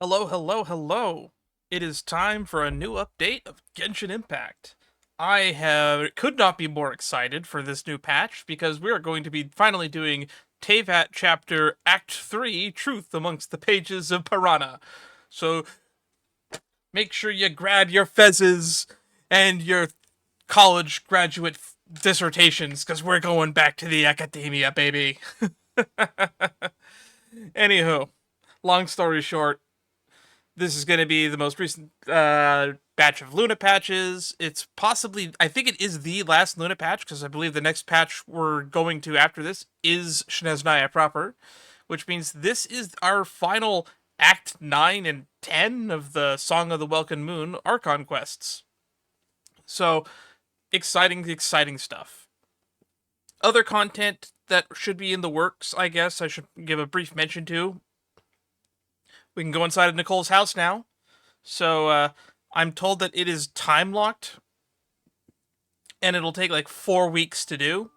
Hello, hello, hello. It is time for a new update of Genshin Impact. Could not be more excited for this new patch because we are going to be finally doing Tevat chapter Act 3 Truth Amongst the Pages of Piranha. So make sure you grab your fezzes and your college graduate dissertations because we're going back to the academia, baby. Anywho, long story short, this is going to be the most recent batch of Luna patches. It's possibly, I think it is the last Luna patch, because I believe the next patch we're going to after this is Shnezhnaya proper, which means this is our final Act 9 and 10 of the Song of the Welkin Moon Archon quests. So, exciting stuff. Other content that should be in the works, I guess I should give a brief mention to. We can go inside of Nicole's house now. So, I'm told that it is time locked. And it'll take like 4 weeks to do.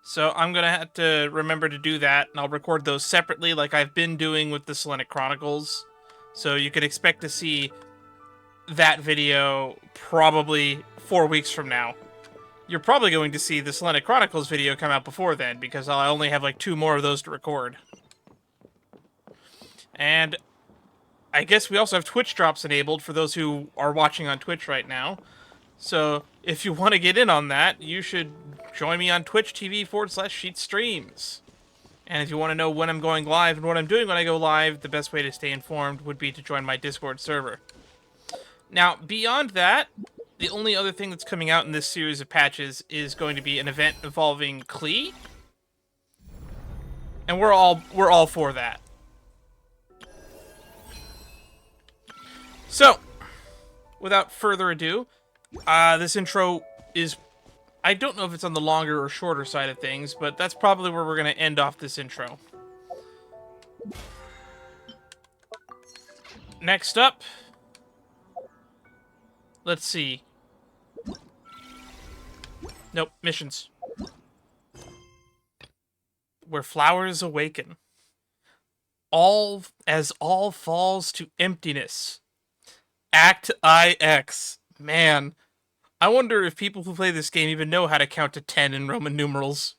So I'm going to have to remember to do that. And I'll record those separately like I've been doing with the Selenic Chronicles. So you can expect to see that video probably 4 weeks from now. You're probably going to see the Selenic Chronicles video come out before then, because I only have like 2 more of those to record. And I guess we also have Twitch drops enabled for those who are watching on Twitch right now. So if you want to get in on that, you should join me on Twitch TV/Sheet Streams. And if you want to know when I'm going live and what I'm doing when I go live, the best way to stay informed would be to join my Discord server. Now, beyond that, the only other thing that's coming out in this series of patches is going to be an event involving Collei. And we're all for that. So, without further ado, this intro is, I don't know if it's on the longer or shorter side of things, but that's probably where we're going to end off this intro. Next up, let's see. Nope, missions. Where flowers awaken. All falls to emptiness. Act IX. Man, I wonder if people who play this game even know how to count to 10 in Roman numerals.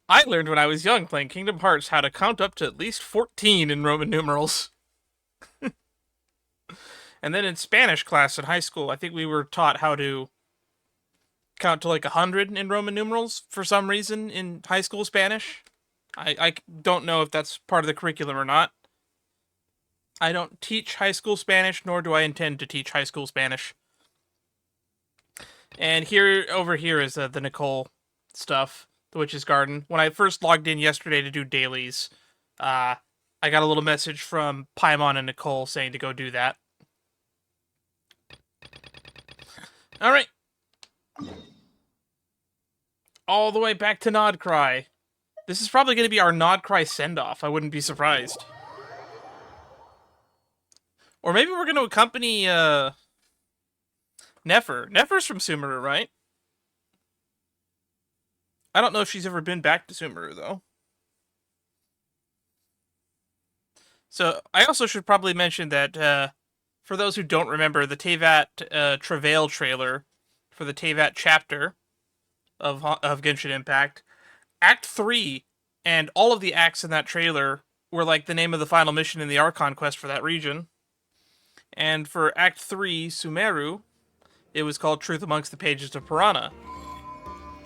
I learned when I was young playing Kingdom Hearts how to count up to at least 14 in Roman numerals. And then in Spanish class in high school, I think we were taught how to count to like 100 in Roman numerals for some reason in high school Spanish. I don't know if that's part of the curriculum or not. I don't teach high school Spanish, nor do I intend to teach high school Spanish. And over here is the Nicole stuff, the Witch's Garden. When I first logged in yesterday to do dailies, I got a little message from Paimon and Nicole saying to go do that. Alright. All the way back to Nodcry. This is probably going to be our Nodcry send-off. I wouldn't be surprised. Or maybe we're going to accompany, Nefer. Nefer's from Sumeru, right? I don't know if she's ever been back to Sumeru, though. So, I also should probably mention that, for those who don't remember, the Tevat Travail trailer for the Tevat chapter of Genshin Impact, Act 3 and all of the acts in that trailer were like the name of the final mission in the Archon quest for that region. And for Act 3, Sumeru, it was called Truth Amongst the Pages of Piranha,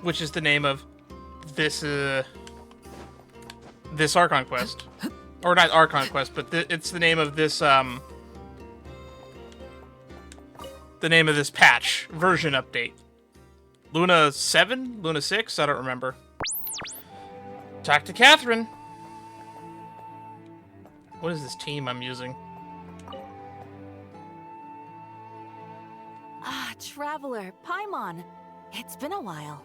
which is the name of this Archon quest. Or not Archon quest, but it's the name of this, the name of this patch, version update. Luna 7? Luna 6? I don't remember. Talk to Catherine. What is this team I'm using? Ah, Traveler, Paimon. It's been a while.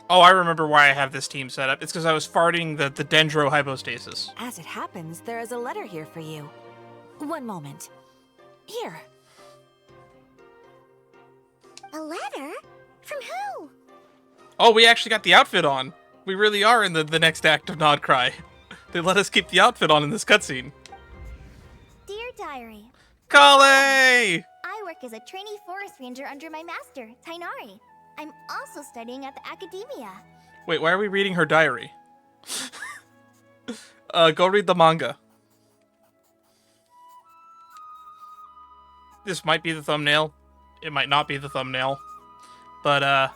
Oh, I remember why I have this team set up. It's because I was farting the Dendro hypostasis. As it happens, there is a letter here for you. One moment. Here. A letter? From who? Oh, we actually got the outfit on. We really are in the next act of Nodcry. They let us keep the outfit on in this cutscene. Dear Diary, Collei! I work as a trainee forest ranger under my master, Tainari. I'm also studying at the academia. Wait, why are we reading her diary? Go read the manga. This might be the thumbnail. It might not be the thumbnail. But,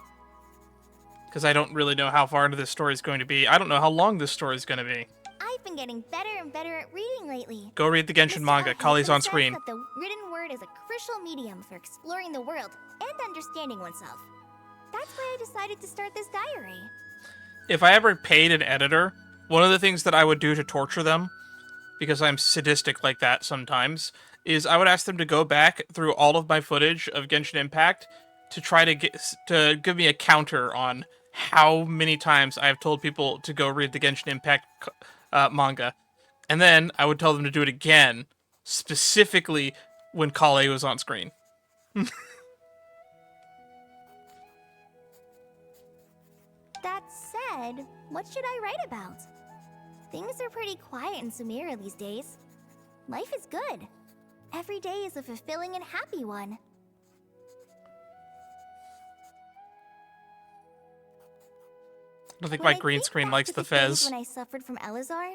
because I don't really know how far into this story is going to be. I don't know how long this story is going to be. I've been getting better and better at reading lately. Go read the Genshin Mr. manga. Apep Collei's on observes screen. that the written word is a crucial medium for exploring the world and understanding oneself. That's why I decided to start this diary. If I ever paid an editor, one of the things that I would do to torture them, because I'm sadistic like that sometimes, is I would ask them to go back through all of my footage of Genshin Impact to try to give me a counter on how many times I have told people to go read the Genshin Impact manga. And then I would tell them to do it again, specifically when Collei was on screen. That said, what should I write about? Things are pretty quiet in Sumeru these days. Life is good. Every day is a fulfilling and happy one. I don't think When my I green think screen back likes to the days fez. when I suffered from Elazar,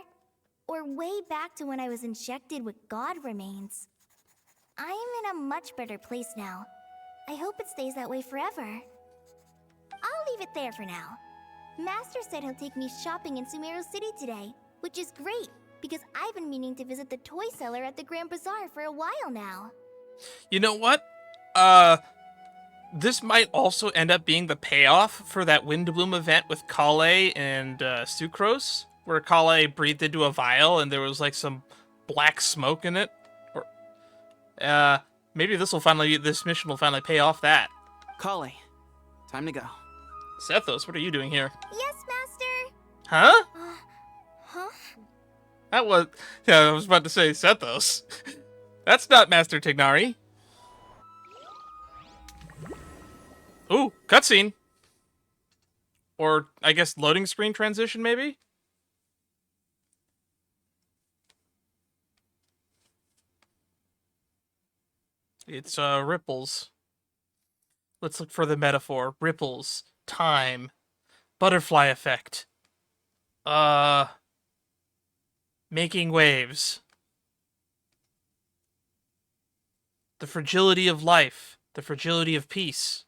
or way back to when I was injected with God remains, I am in a much better place now. I hope it stays that way forever. I'll leave it there for now. Master said he'll take me shopping in Sumeru City today, which is great, because I've been meaning to visit the toy seller at the Grand Bazaar for a while now. You know what? This might also end up being the payoff for that Windbloom event with Collei and Sucrose, where Collei breathed into a vial and there was like some black smoke in it. Or, maybe this mission will finally pay off that. Collei, time to go. Sethos, what are you doing here? Yes, Master! Huh? Huh? That was... Yeah, I was about to say Sethos. That's not Master Tignari. Ooh, cutscene. Or, I guess, loading screen transition, maybe? It's, ripples. Let's look for the metaphor. Ripples. Time. Butterfly effect. Making waves. The fragility of life. The fragility of peace.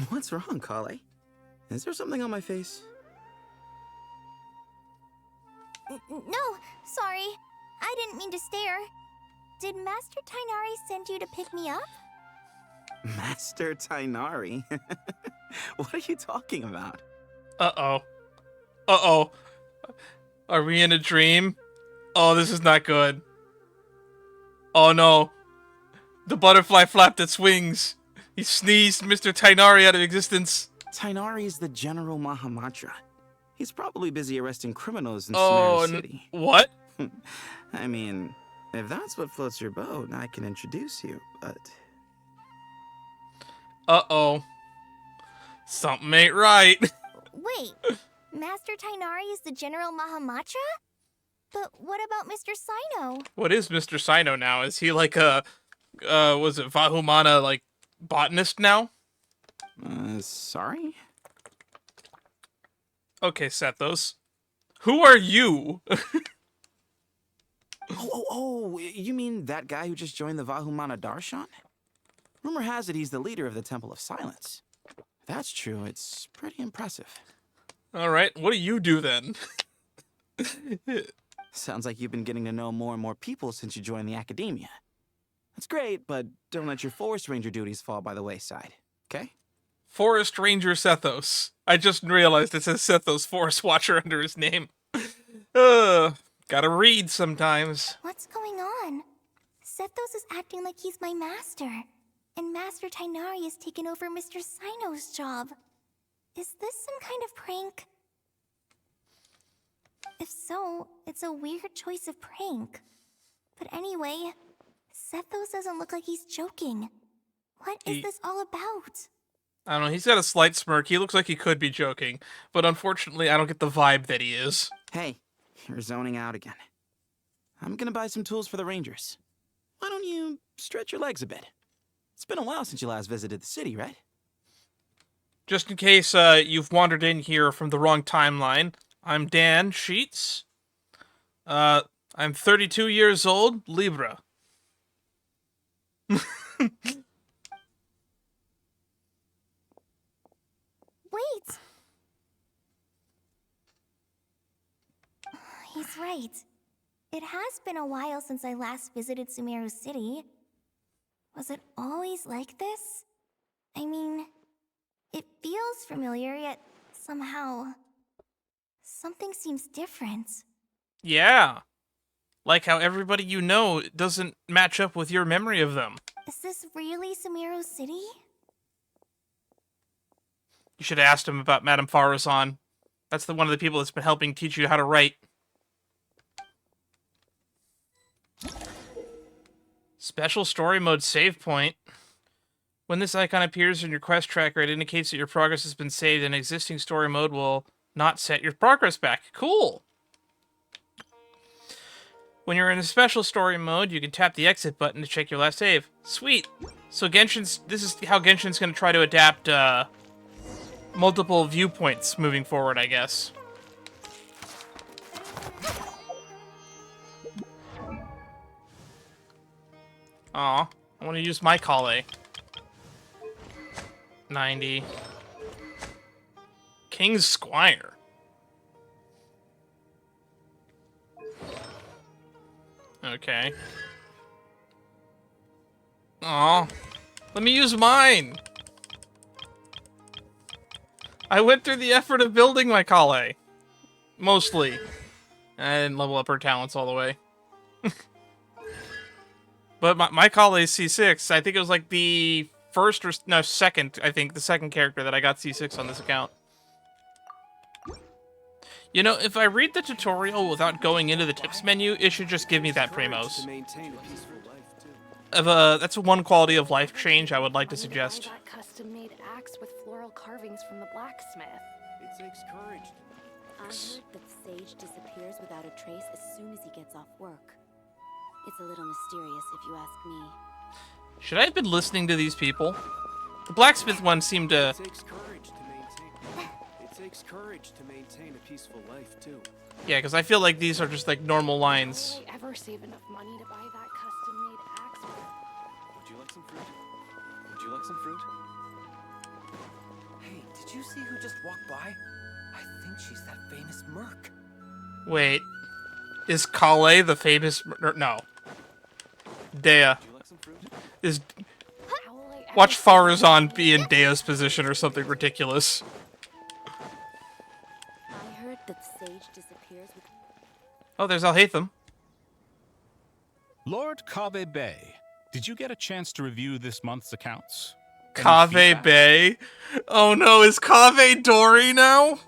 What's wrong, Collei? Is there something on my face? No, sorry. I didn't mean to stare. Did Master Tainari send you to pick me up? Master Tainari? What are you talking about? Uh-oh. Uh-oh. Are we in a dream? Oh, this is not good. Oh, no. The butterfly flapped its wings. He sneezed Mr. Tainari out of existence. Tainari is the General Mahamatra. He's probably busy arresting criminals in Oh, Sumeru City. what? I mean, if that's what floats your boat, I can introduce you, but... Uh-oh. Something ain't right. Wait, Master Tainari is the General Mahamatra? But what about Mr. Sino? What is Mr. Sino now? Is he like a, was it Vahumana, like, botanist now? Sorry? Okay, Sethos. Who are you? Oh, you mean that guy who just joined the Vahumana Darshan? Rumor has it he's the leader of the Temple of Silence. If that's true, it's pretty impressive. Alright, what do you do then? Sounds like you've been getting to know more and more people since you joined the academia. That's great, but don't let your forest ranger duties fall by the wayside, okay? Forest Ranger Sethos. I just realized it says Sethos Forest Watcher under his name. Gotta read sometimes. What's going on? Sethos is acting like he's my master, and Master Tainari has taken over Mr. Sino's job. Is this some kind of prank? If so, it's a weird choice of prank. But anyway, Sethos doesn't look like he's joking. What is this all about? I don't know, he's got a slight smirk. He looks like he could be joking, but unfortunately I don't get the vibe that he is. Hey, you're zoning out again. I'm gonna buy some tools for the Rangers. Why don't you stretch your legs a bit? It's been a while since you last visited the city, right? Just in case you've wandered in here from the wrong timeline, I'm Dan Sheets. I'm 32 years old, Libra. Wait! He's right. It has been a while since I last visited Sumeru City. Was it always like this? I mean, it feels familiar, yet somehow... something seems different. Yeah. Like how everybody you know doesn't match up with your memory of them. Is this really Sumeru City? You should have asked him about Madame Farazan. That's one of the people that's been helping teach you how to write. Special story mode save point. When this icon appears in your quest tracker, it indicates that your progress has been saved and existing story mode will not set your progress back. Cool! When you're in a special story mode, you can tap the exit button to check your last save. Sweet! So this is how Genshin's going to try to adapt multiple viewpoints moving forward, I guess. Aw, I want to use my Collei. 90. King's Squire. Okay. Aw, let me use mine. I went through the effort of building my Collei. Mostly. I didn't level up her talents all the way. But my Collei C6, I think it was like the first or no, second, I think, the second character that I got C6 on this account. You know, if I read the tutorial without going into the tips menu, it should just give me that Primos. That's one quality of life change I would like to suggest. That custom-made axe with floral carvings from the blacksmith. It takes courage. I heard that Sage disappears without a trace as soon as he gets off work. It's a little mysterious if you ask me. Should I have been listening to these people? The blacksmith one seemed to... It takes courage to maintain. It takes courage to maintain a peaceful life too. Yeah, because I feel like these are just like normal lines. Will I ever save enough money to buy that custom-made axe with? Would you like some fruit? Would you like some fruit? Hey, did you see who just walked by? I think she's that famous merc. Wait. Is Collei the famous... No. Dea. Would you like some fruit? Is... How will I ever Watch save Farazan be in Dea's position or something ridiculous. I heard that Sage disappears with... Oh, there's Alhaitham. Lord Kave Bay, did you get a chance to review this month's accounts? Any Kave feedback? Bay? Oh no, is Kave Dory now?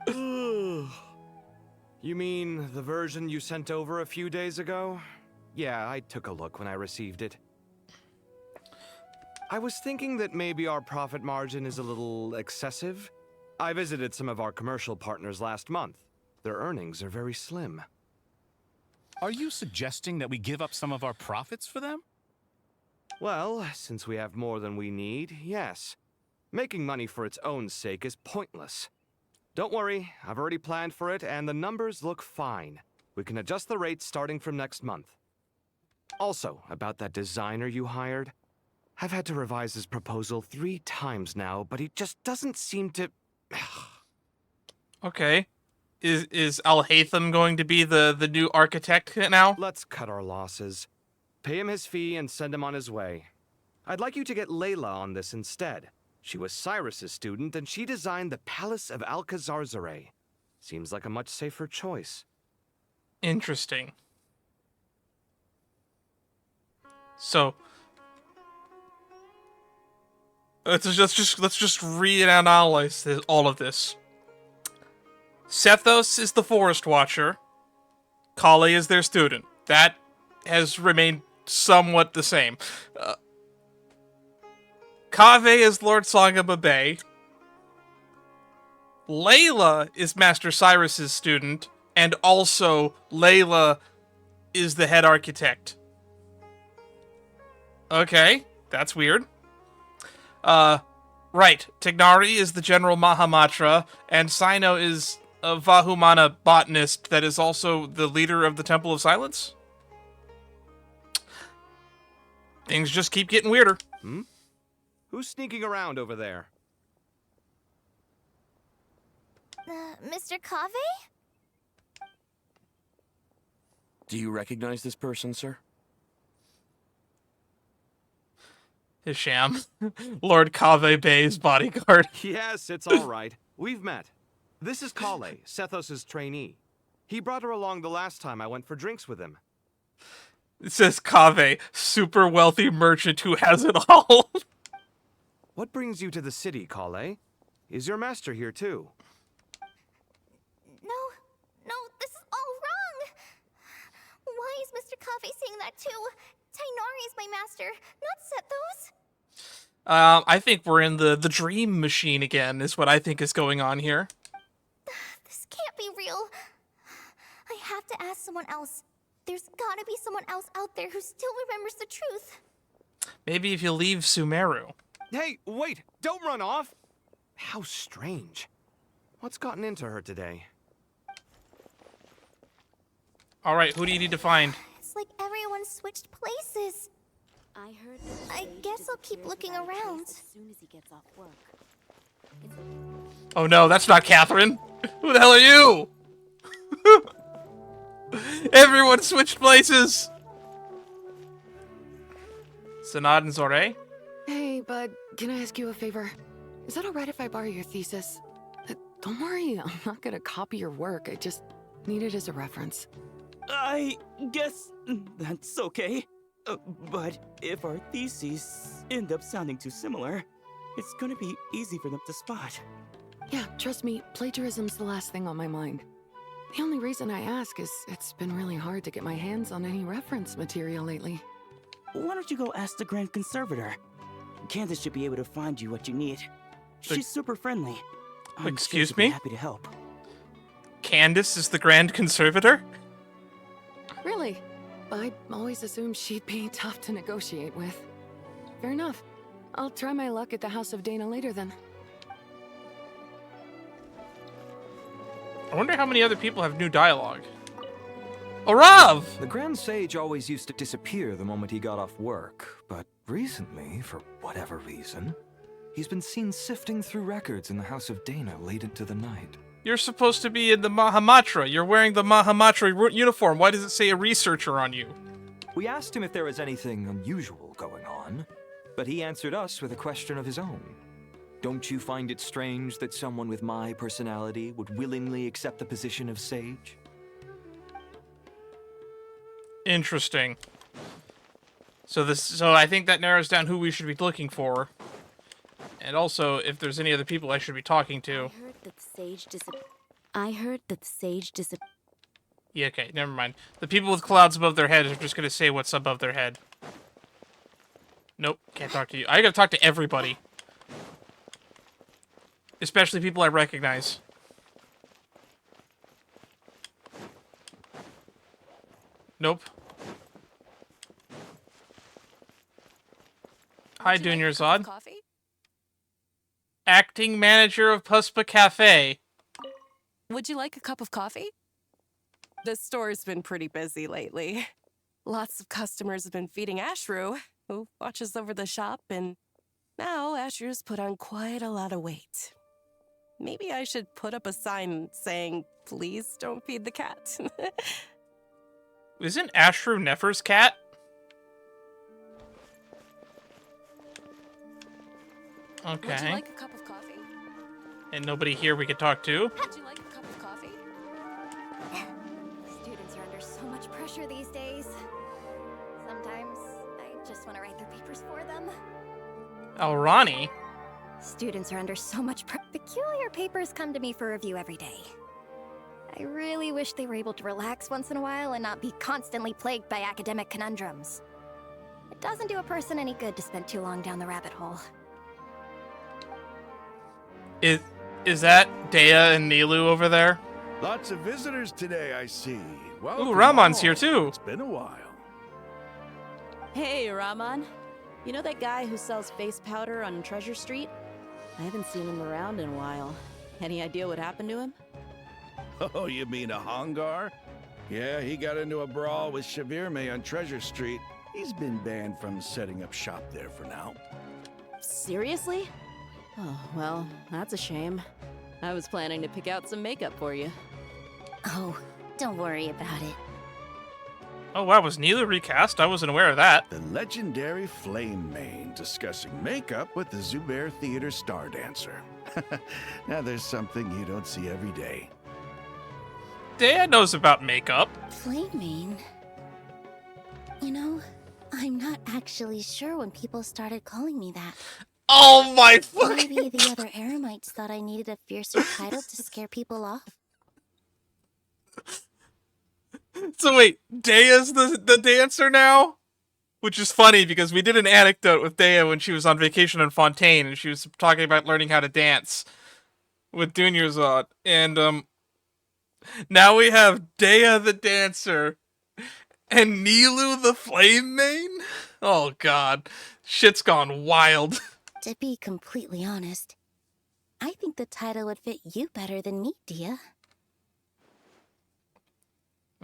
You mean the version you sent over a few days ago? Yeah, I took a look when I received it. I was thinking that maybe our profit margin is a little excessive. I visited some of our commercial partners last month. Their earnings are very slim. Are you suggesting that we give up some of our profits for them? Well, since we have more than we need, yes. Making money for its own sake is pointless. Don't worry, I've already planned for it, and the numbers look fine. We can adjust the rates starting from next month. Also, about that designer you hired, I've had to revise his proposal 3 times now, but he just doesn't seem to... Okay. Is Alhaitham going to be the new architect now? Let's cut our losses. Pay him his fee and send him on his way. I'd like you to get Layla on this instead. She was Cyrus's student, and she designed the Palace of Alcazarzare. Seems like a much safer choice. Interesting. So let's just reanalyze all of this. Sethos is the Forest Watcher. Collei is their student. That has remained somewhat the same. Kaveh is Lord Sangha. Layla is Master Cyrus's student, and also Layla is the head architect. Okay, that's weird. Right. Tignari is the General Mahamatra, and Sino is a Vahumana botanist that is also the leader of the Temple of Silence. Things just keep getting weirder. Who's sneaking around over there? Mr. Kaveh? Do you recognize this person, sir? Hisham. Lord Kaveh Bey's bodyguard. Yes, it's all right. We've met. This is Collei, Sethos' trainee. He brought her along the last time I went for drinks with him. It says Kaveh, super wealthy merchant who has it all. What brings you to the city, Collei? Is your master here too? No, this is all wrong! Why is Mr. Kaveh saying that too? Tainari is my master, not Sethos. I think we're in the dream machine again, is what I think is going on here. This can't be real. I have to ask someone else. There's gotta be someone else out there who still remembers the truth. Maybe if you leave Sumeru. Hey, wait! Don't run off! How strange. What's gotten into her today? Alright, who do you need to find? It's like everyone switched places. I heard that I Sage guess I'll keep disappears looking without a trace around. as soon as he gets off work. It's Oh no, that's not Catherine. Who the hell are you? Everyone switched places. Sanad and Zoré? Hey, bud, can I ask you a favor? Is that alright if I borrow your thesis? Don't worry, I'm not gonna copy your work. I just need it as a reference. I guess that's okay. But if our theses end up sounding too similar, it's gonna be easy for them to spot. Yeah, trust me, plagiarism's the last thing on my mind. The only reason I ask is it's been really hard to get my hands on any reference material lately. Why don't you go ask the Grand Conservator? Candace should be able to find you what you need. She's super friendly. I'm sure Excuse she'd be me? happy to help. Candace is the Grand Conservator? Really? I always assumed she'd be tough to negotiate with. Fair enough. I'll try my luck at the House of Dana later then. I wonder how many other people have new dialogue. Orav! The Grand Sage always used to disappear the moment he got off work, but recently, for whatever reason, he's been seen sifting through records in the House of Dana late into the night. You're supposed to be in the Mahamatra. You're wearing the Mahamatra uniform. Why does it say a researcher on you? We asked him if there was anything unusual going on, but he answered us with a question of his own. Don't you find it strange that someone with my personality would willingly accept the position of sage? Interesting. So I think that narrows down who we should be looking for. And also, if there's any other people I should be talking to. I heard that Sage disappeared. Yeah, okay, never mind. The people with clouds above their heads are just gonna say what's above their head. Nope, can't talk to you. I gotta talk to everybody. Especially people I recognize. Nope. Hi, Junior Zod. Coffee? Acting manager of Puspa Cafe. Would you like a cup of coffee? The store's been pretty busy lately. Lots of customers have been feeding Ashru, who watches over the shop, and now Ashru's put on quite a lot of weight. Maybe I should put up a sign saying, please don't feed the cat. Isn't Ashru Nefer's cat? Okay. Would you like a cup of coffee? And nobody here we could talk to. Would you like a cup of coffee? Students are under so much pressure these days. Sometimes I just want to write their papers for them. Oh, Ronnie. Students are under so much peculiar papers come to me for review every day. I really wish they were able to relax once in a while and not be constantly plagued by academic conundrums. It doesn't do a person any good to spend too long down the rabbit hole. Is that Dea and Nilu over there? Lots of visitors today, I see. Ooh, Ramon's here too. It's been a while. Hey, Rahman. You know that guy who sells face powder on Treasure Street? I haven't seen him around in a while. Any idea what happened to him? Oh, you mean a Hongar? Yeah, he got into a brawl with Shavirme on Treasure Street. He's been banned from setting up shop there for now. Seriously? Oh, well, that's a shame. I was planning to pick out some makeup for you. Oh, don't worry about it. Oh wow, was Nilu recast? I wasn't aware of that. The legendary Flame Mane discussing makeup with the Zubair Theater star dancer. Now there's something you don't see every day. Dea knows about makeup. Flame Mane? You know, I'm not actually sure when people started calling me that. Oh my fucking... Maybe the other Eremites thought I needed a fiercer title to scare people off. So wait, Dea's the dancer now? Which is funny because we did an anecdote with Dea when she was on vacation in Fontaine and she was talking about learning how to dance with Dunyarzad. And now we have Dea the dancer and Nilu the Flame Mane? Oh god, shit's gone wild. To be completely honest, I think the title would fit you better than me, Dea.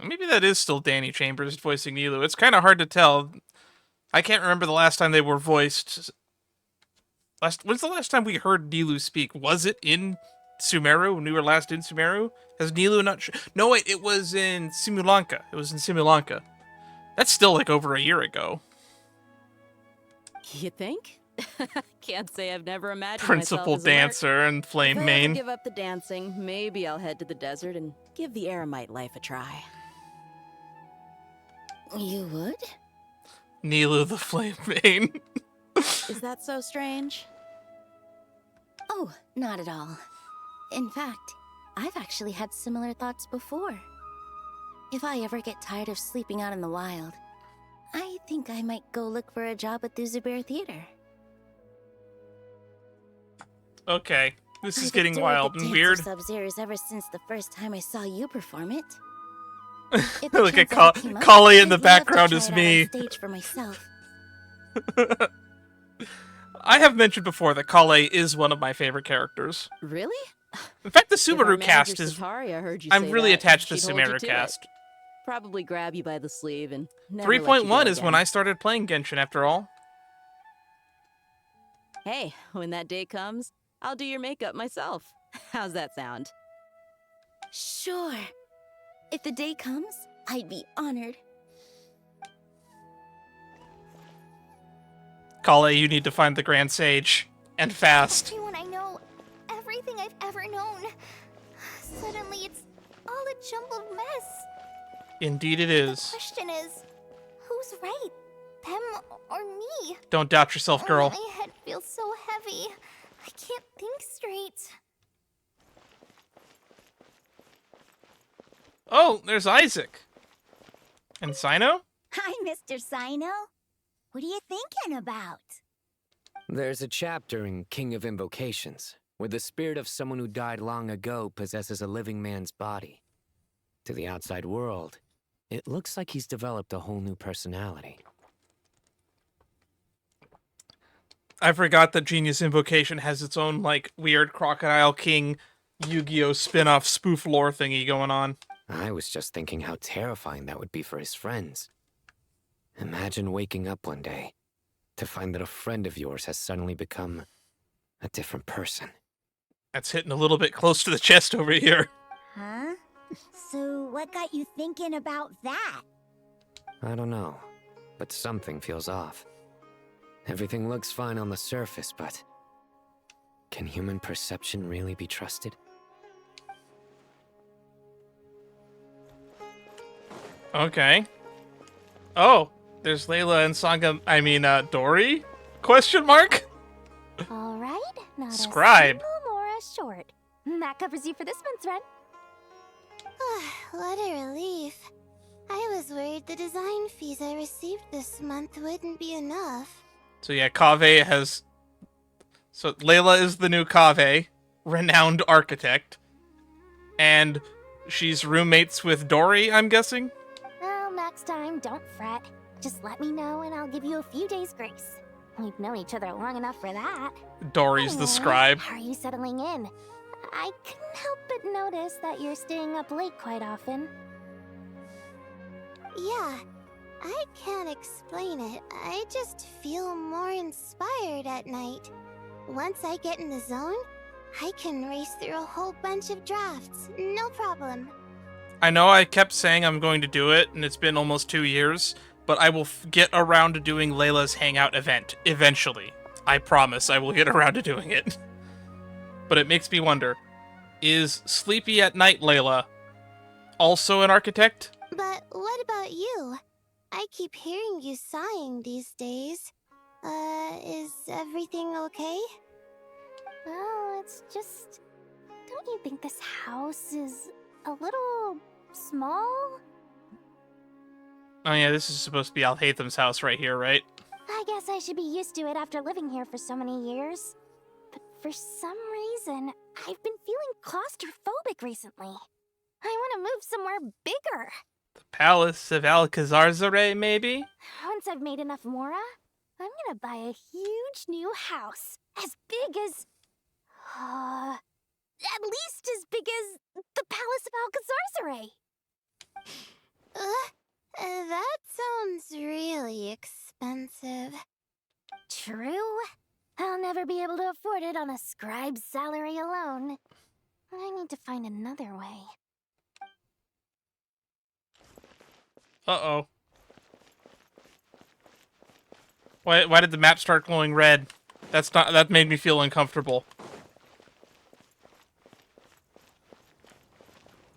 Maybe that is still Danny Chambers voicing Nilu. It's kind of hard to tell. I can't remember the last time they were voiced. When's the last time we heard Nilu speak? Was it in Sumeru, when we were last in Sumeru? Has Nilu not... No, wait, it was in Simulanka. It was in Simulanka. That's still like over a year ago. You think? Can't say I've never imagined Principal myself as a dancer and Flame If I ever Mane. give up the dancing, maybe I'll head to the desert and give the Eremite life a try. You would? Nilu the Flame Mane. Is that so strange? Oh, not at all. In fact, I've actually had similar thoughts before. If I ever get tired of sleeping out in the wild, I think I might go look for a job at the Zubair Theater. Okay, this is I've getting adored wild the and dance weird. of Sub-Zero's ever since the first time I saw you perform it. Look at Collei in the background is me. Stage for myself. I have mentioned before that Collei is one of my favorite characters. Really? In fact, the If our Sumeru manager cast is... Sakari, I heard you I'm say really that, attached to she'd hold you Sumeru to cast. it. Probably grab you by the sleeve and never let you 3.1 go is when again. I started playing Genshin, after all. Hey, when that day comes, I'll do your makeup myself. How's that sound? Sure. If the day comes, I'd be honored. Collei, you need to find the Grand Sage. And fast. Everyone I know, everything I've ever known. Suddenly it's all a jumbled mess. Indeed it is. The question is, who's right? Them or me? Don't doubt yourself, girl. My head feels so heavy. I can't think straight. Oh, there's Isaac. And Sino? Hi, Mr. Sino. What are you thinking about? There's a chapter in King of Invocations where the spirit of someone who died long ago possesses a living man's body. To the outside world, it looks like he's developed a whole new personality. I forgot that Genius Invocation has its own, like, weird Crocodile King Yu-Gi-Oh! Spin-off spoof lore thingy going on. I was just thinking how terrifying that would be for his friends. Imagine waking up one day to find that a friend of yours has suddenly become a different person. That's hitting a little bit close to the chest over here. Huh? So what got you thinking about that? I don't know, but something feels off. Everything looks fine on the surface, but can human perception really be trusted? Okay. Oh, there's Layla and Sangha, Dory? Question mark? All right, not Scribe. a single nor a short. That covers you for this month's run. What a relief. I was worried the design fees I received this month wouldn't be enough. So yeah, Kaveh has... So Layla is the new Kaveh. renowned architect. And she's roommates with Dory, I'm guessing? Well, next time, don't fret. Just let me know and I'll give you a few days' grace. We've known each other long enough for that. Dory's the scribe. How are you settling in? I couldn't help but notice that you're staying up late quite often. Yeah, I can't explain it. I just feel more inspired at night. Once I get in the zone, I can race through a whole bunch of drafts, no problem. I know I kept saying I'm going to do it, and it's been almost 2 years, but I will get around to doing Layla's hangout event, eventually. I promise I will get around to doing it. But it makes me wonder, is Sleepy at Night Layla also an architect? But what about you? I keep hearing you sighing these days. Is everything okay? Well, it's just... Don't you think this house is a little small? Oh yeah, this is supposed to be Alhatham's house right here, right? I guess I should be used to it after living here for so many years. But for some reason, I've been feeling claustrophobic recently. I want to move somewhere bigger. The Palace of Alcazarzaray, maybe? Once I've made enough Mora, I'm gonna buy a huge new house. As big as... at least as big as the Palace of Alcazarzaray. That sounds really expensive. True. I'll never be able to afford it on a scribe's salary alone. I need to find another way. Uh-oh. Why did the map start glowing red? That made me feel uncomfortable.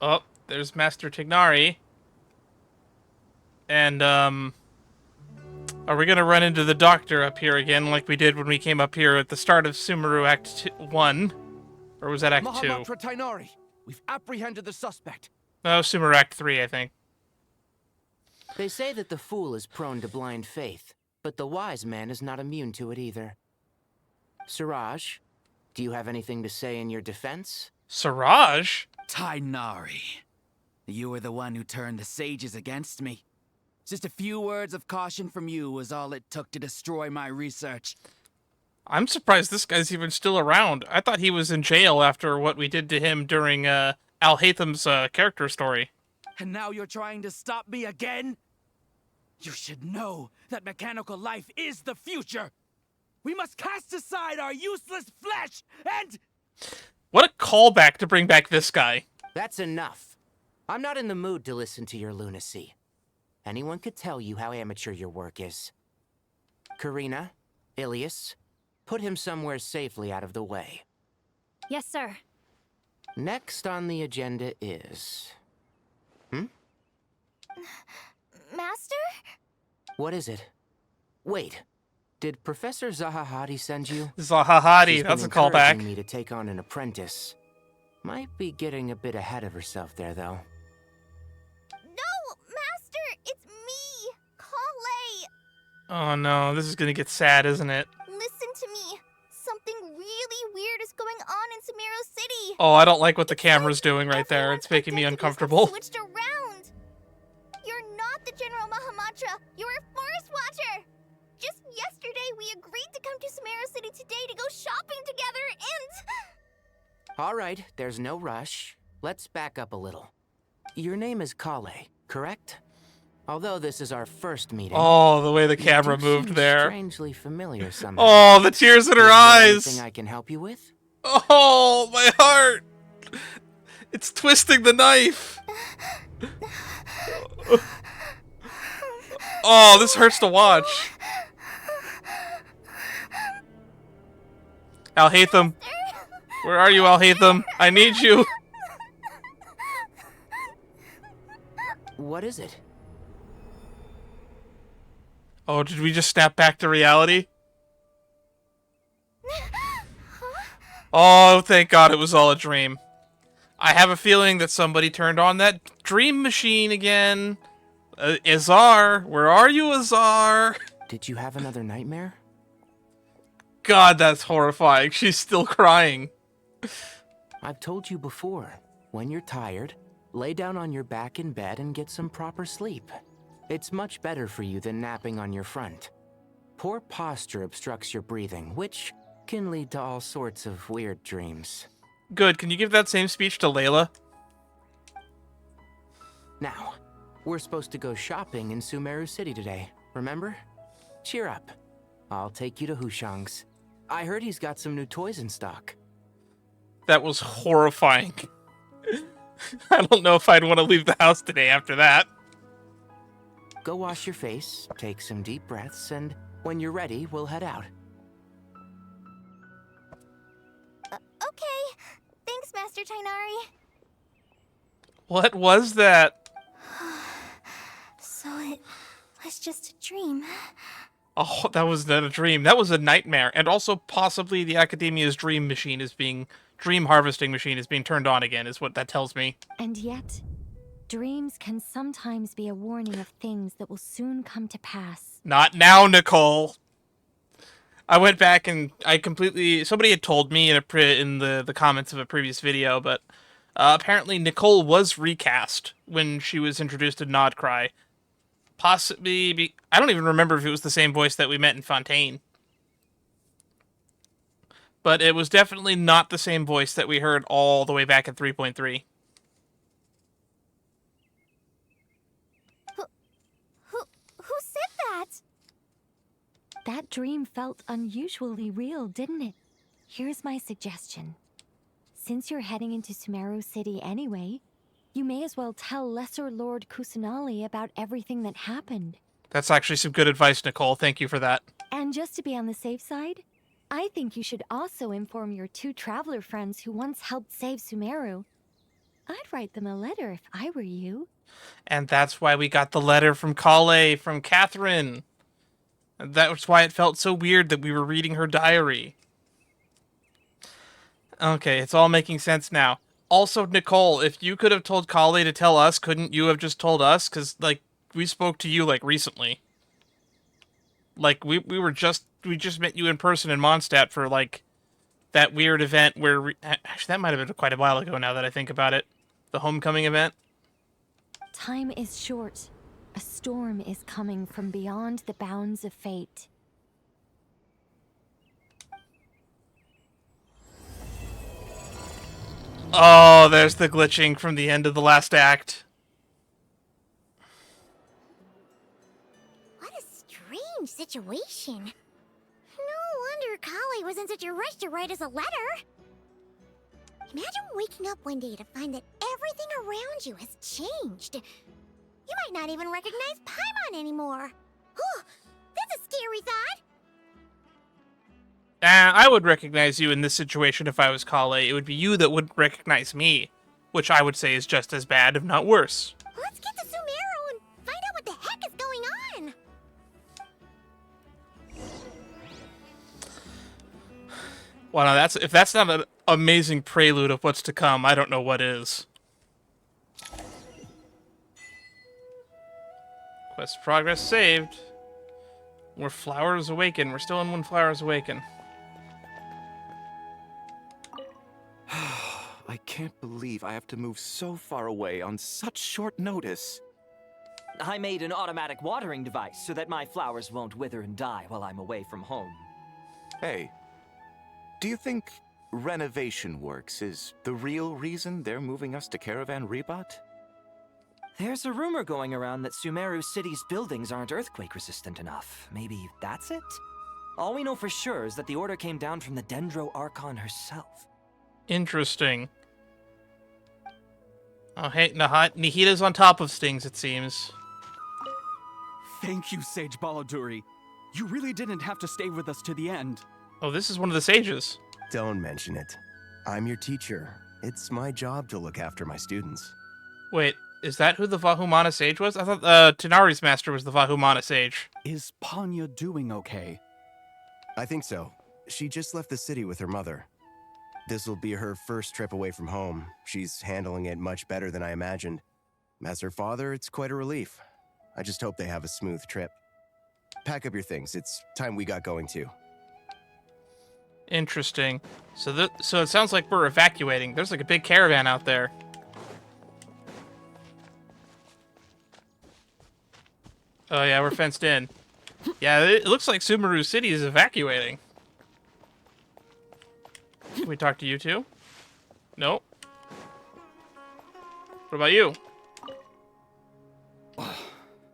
Oh, there's Master Tignari. And, are we gonna run into the doctor up here again like we did when we came up here at the start of Sumeru Act 1? Or was that Act 2? Mahamatra Tainari, we've apprehended the suspect. No, Sumeru Act 3, I think. They say that the fool is prone to blind faith, but the wise man is not immune to it either. Siraj, do you have anything to say in your defense? Siraj? Tainari, you were the one who turned the sages against me. Just a few words of caution from you was all it took to destroy my research. I'm surprised this guy's even still around. I thought he was in jail after what we did to him during Alhatham's character story. And now you're trying to stop me again? You should know that mechanical life is the future. We must cast aside our useless flesh and... What a callback to bring back this guy. That's enough. I'm not in the mood to listen to your lunacy. Anyone could tell you how amateur your work is. Karina, Ilias, put him somewhere safely out of the way. Yes, sir. Next on the agenda is... Master? What is it? Wait, did Professor Zahahati send you? Zahahati, that's a callback. Encouraging me to take on an apprentice. Might be getting a bit ahead of herself there, though. No, Master! It's me, Collei! Oh no, this is gonna get sad, isn't it? Listen to me. Something really weird is going on in Sumeru City. Oh, I don't like what the camera's doing right there. It's making me uncomfortable. Switched around. You're not the General Mahamatra. You're a forest watcher. Just yesterday, we agreed to come to Sumeru City today to go shopping together, and... All right, there's no rush. Let's back up a little. Your name is Collei, correct? Although this is our first meeting. Oh, the way the camera moved there. Strangely familiar somehow. Oh, the tears in her eyes. Anything I can help you with? Oh, my heart. It's twisting the knife. Oh, this hurts to watch. Alhatham. Where are you, Alhatham? I need you. What is it? Oh, did we just snap back to reality? Oh, thank God it was all a dream. I have a feeling that somebody turned on that dream machine again. Azar, where are you, Azar? Did you have another nightmare? God, that's horrifying. She's still crying. I've told you before, when you're tired, lay down on your back in bed and get some proper sleep. It's much better for you than napping on your front. Poor posture obstructs your breathing, which can lead to all sorts of weird dreams. Good. Can you give that same speech to Layla? Now, we're supposed to go shopping in Sumeru City today, remember? Cheer up. I'll take you to Hushang's. I heard he's got some new toys in stock. That was horrifying. I don't know if I'd want to leave the house today after that. Go wash your face, take some deep breaths, and when you're ready, we'll head out. Okay. Thanks, Master Tainari. What was that? So it was just a dream. Oh, that was not a dream. That was a nightmare. And also possibly the Academia's dream harvesting machine is being turned on again, is what that tells me. And yet, dreams can sometimes be a warning of things that will soon come to pass. Not now, Nicole. I went back and somebody had told me in the comments of a previous video, but apparently Nicole was recast when she was introduced to Nodcry. Possibly, I don't even remember if it was the same voice that we met in Fontaine. But it was definitely not the same voice that we heard all the way back at 3.3. Who said that? That dream felt unusually real, didn't it? Here's my suggestion. Since you're heading into Sumeru City anyway, you may as well tell Lesser Lord Kusanali about everything that happened. That's actually some good advice, Nicole. Thank you for that. And just to be on the safe side, I think you should also inform your 2 traveler friends who once helped save Sumeru. I'd write them a letter if I were you. And that's why we got the letter from Collei, from Catherine. And that was why it felt so weird that we were reading her diary. Okay, it's all making sense now. Also, Nicole, if you could have told Collei to tell us, couldn't you have just told us? Because, like, we spoke to you, like, recently. Like, we just met you in person in Mondstadt for, like, that weird event where... Actually, that might have been quite a while ago now that I think about it. The homecoming event. Time is short. A storm is coming from beyond the bounds of fate. Oh, there's the glitching from the end of the last act. What a strange situation. No wonder Collei was in such a rush to write us a letter. Imagine waking up one day to find that everything around you has changed. You might not even recognize Paimon anymore. Oh, that's a scary thought. I would recognize you in this situation if I was Collei. It would be you that wouldn't recognize me, which I would say is just as bad, if not worse. Let's get to Sumeru and find out what the heck is going on. Well, now if that's not an amazing prelude of what's to come, I don't know what is. Quest progress saved. We're Flowers Awaken. We're still in When Flowers Awaken. I can't believe I have to move so far away on such short notice. I made an automatic watering device so that my flowers won't wither and die while I'm away from home. Hey, do you think renovation works is the real reason they're moving us to Caravan Ribat? There's a rumor going around that Sumeru City's buildings aren't earthquake resistant enough. Maybe that's it? All we know for sure is that the order came down from the Dendro Archon herself. Interesting. Oh, hey, Nihida's on top of things, it seems. Thank you, Sage Baladuri. You really didn't have to stay with us to the end. Oh, this is one of the sages. Don't mention it. I'm your teacher. It's my job to look after my students. Wait, is that who the Vahumana sage was? I thought Tanari's master was the Vahumana sage. Is Panya doing okay? I think so. She just left the city with her mother. This will be her first trip away from home. She's handling it much better than I imagined. As her father, it's quite a relief. I just hope they have a smooth trip. Pack up your things. It's time we got going too. Interesting. So it sounds like we're evacuating. There's like a big caravan out there. Oh yeah, we're fenced in. Yeah, it looks like Sumeru City is evacuating. Can we talk to you too? Nope. What about you?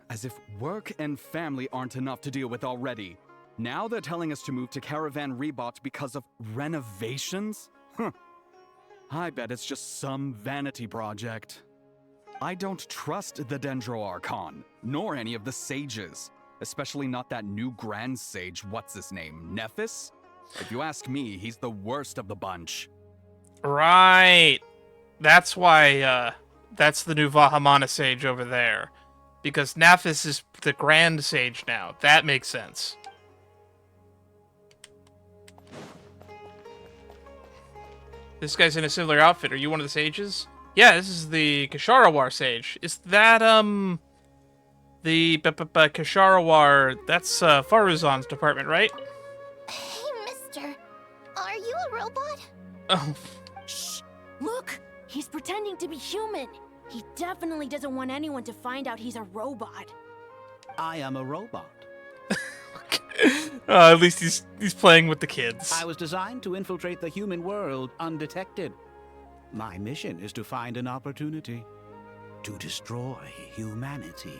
As if work and family aren't enough to deal with already. Now they're telling us to move to Caravan Ribat because of renovations? Huh. I bet it's just some vanity project. I don't trust the Dendro Archon, nor any of the sages. Especially not that new Grand Sage, what's his name, Nephis? If you ask me, he's the worst of the bunch. Right. That's why, that's the new Vahamana Sage over there. Because Nephis is the Grand Sage now. That makes sense. This guy's in a similar outfit. Are you one of the sages? Yeah, this is the Kasharawar Sage. Is that, the Kasharawar, that's, Faruzan's department, right? Hey, mister. Are you a robot? Oh. Shh! Look! He's pretending to be human. He definitely doesn't want anyone to find out he's a robot. I am a robot. At least he's playing with the kids. I was designed to infiltrate the human world undetected. My mission is to find an opportunity to destroy humanity.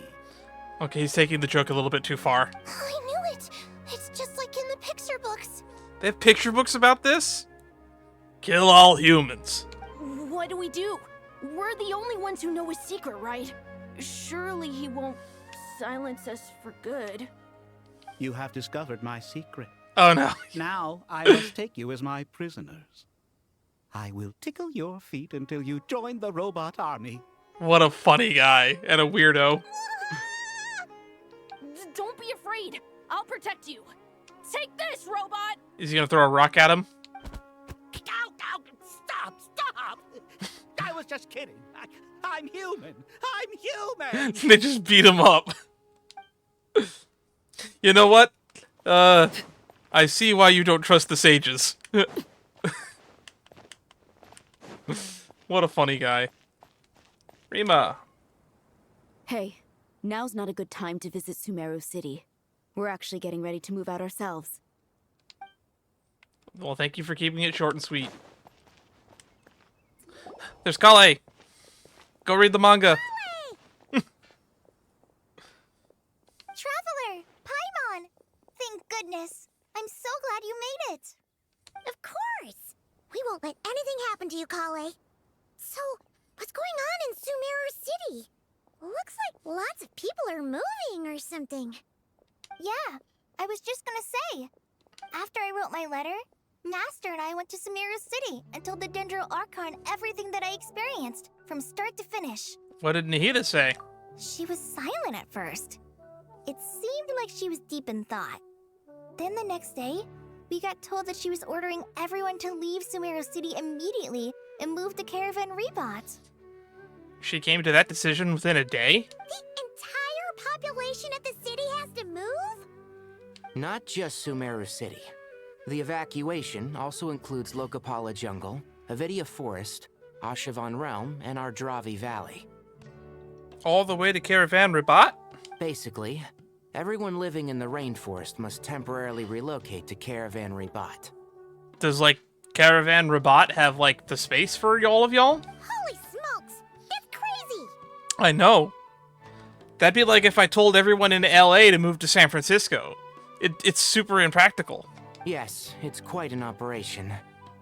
Okay, he's taking the joke a little bit too far. I knew it. It's just like in the picture books. They have picture books about this? Kill all humans. What do? We're the only ones who know his secret, right? Surely he won't silence us for good. You have discovered my secret. Oh no. Now I must take you as my prisoners. I will tickle your feet until you join the robot army. What a funny guy and a weirdo. Don't be afraid. I'll protect you. Take this, robot! Is he gonna throw a rock at him? Ow, stop! I was just kidding. I'm human. They just beat him up. You know what? I see why you don't trust the sages. What a funny guy. Rima. Hey, now's not a good time to visit Sumeru City. We're actually getting ready to move out ourselves. Well, thank you for keeping it short and sweet. There's Collei. Go read the manga. Traveler! Paimon! Thank goodness. I'm so glad you made it. Of course. We won't let anything happen to you, Collei. So, what's going on in Sumeru City? Looks like lots of people are moving or something. Yeah, I was just gonna say. After I wrote my letter, Master and I went to Sumeru City and told the Dendro Archon everything that I experienced, from start to finish. What did Nahida say? She was silent at first. It seemed like she was deep in thought. Then the next day, we got told that she was ordering everyone to leave Sumeru City immediately and move to Caravan Ribat. She came to that decision within a day? The entire population of the city has to move? Not just Sumeru City. The evacuation also includes Lokapala Jungle, Avidia Forest, Ashavan Realm, and Ardravi Valley. All the way to Caravan Ribat? Basically, everyone living in the rainforest must temporarily relocate to Caravan Ribat. Does, like, Caravan Ribat have, like, the space for all of y'all? Holy smokes! It's crazy! I know. That'd be like if I told everyone in LA to move to San Francisco. It's super impractical. Yes, it's quite an operation.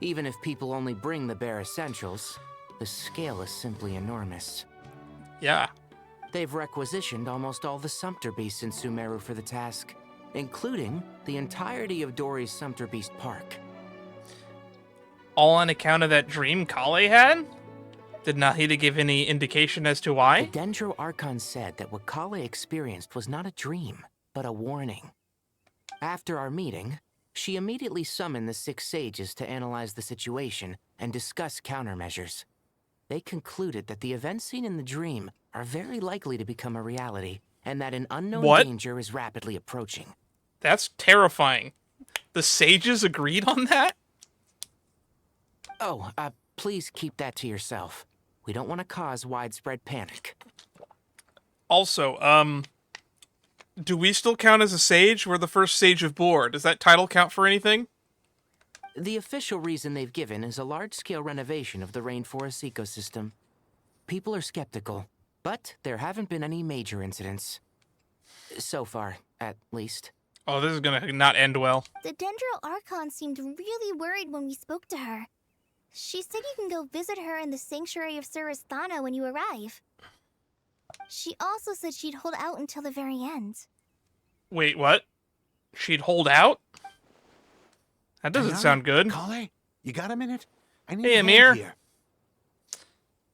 Even if people only bring the bare essentials, the scale is simply enormous. Yeah. They've requisitioned almost all the Sumpter Beasts in Sumeru for the task, including the entirety of Dori's Sumpter Beast Park. All on account of that dream Collei had? Did Nahida give any indication as to why? The Dendro Archon said that what Collei experienced was not a dream, but a warning. After our meeting, she immediately summoned the 6 sages to analyze the situation and discuss countermeasures. They concluded that the events seen in the dream are very likely to become a reality, and that an unknown danger is rapidly approaching. That's terrifying. The sages agreed on that? Oh, please keep that to yourself. We don't want to cause widespread panic. Also, do we still count as a sage? We're the first sage of Boar. Does that title count for anything? The official reason they've given is a large-scale renovation of the rainforest ecosystem. People are skeptical, but there haven't been any major incidents. So far, at least. Oh, this is gonna not end well. The Dendro Archon seemed really worried when we spoke to her. She said you can go visit her in the Sanctuary of Surasthana when you arrive. She also said she'd hold out until the very end. Wait, what? She'd hold out? That doesn't sound good. Collei, you got a minute? I need Hey, a hand Amir. here.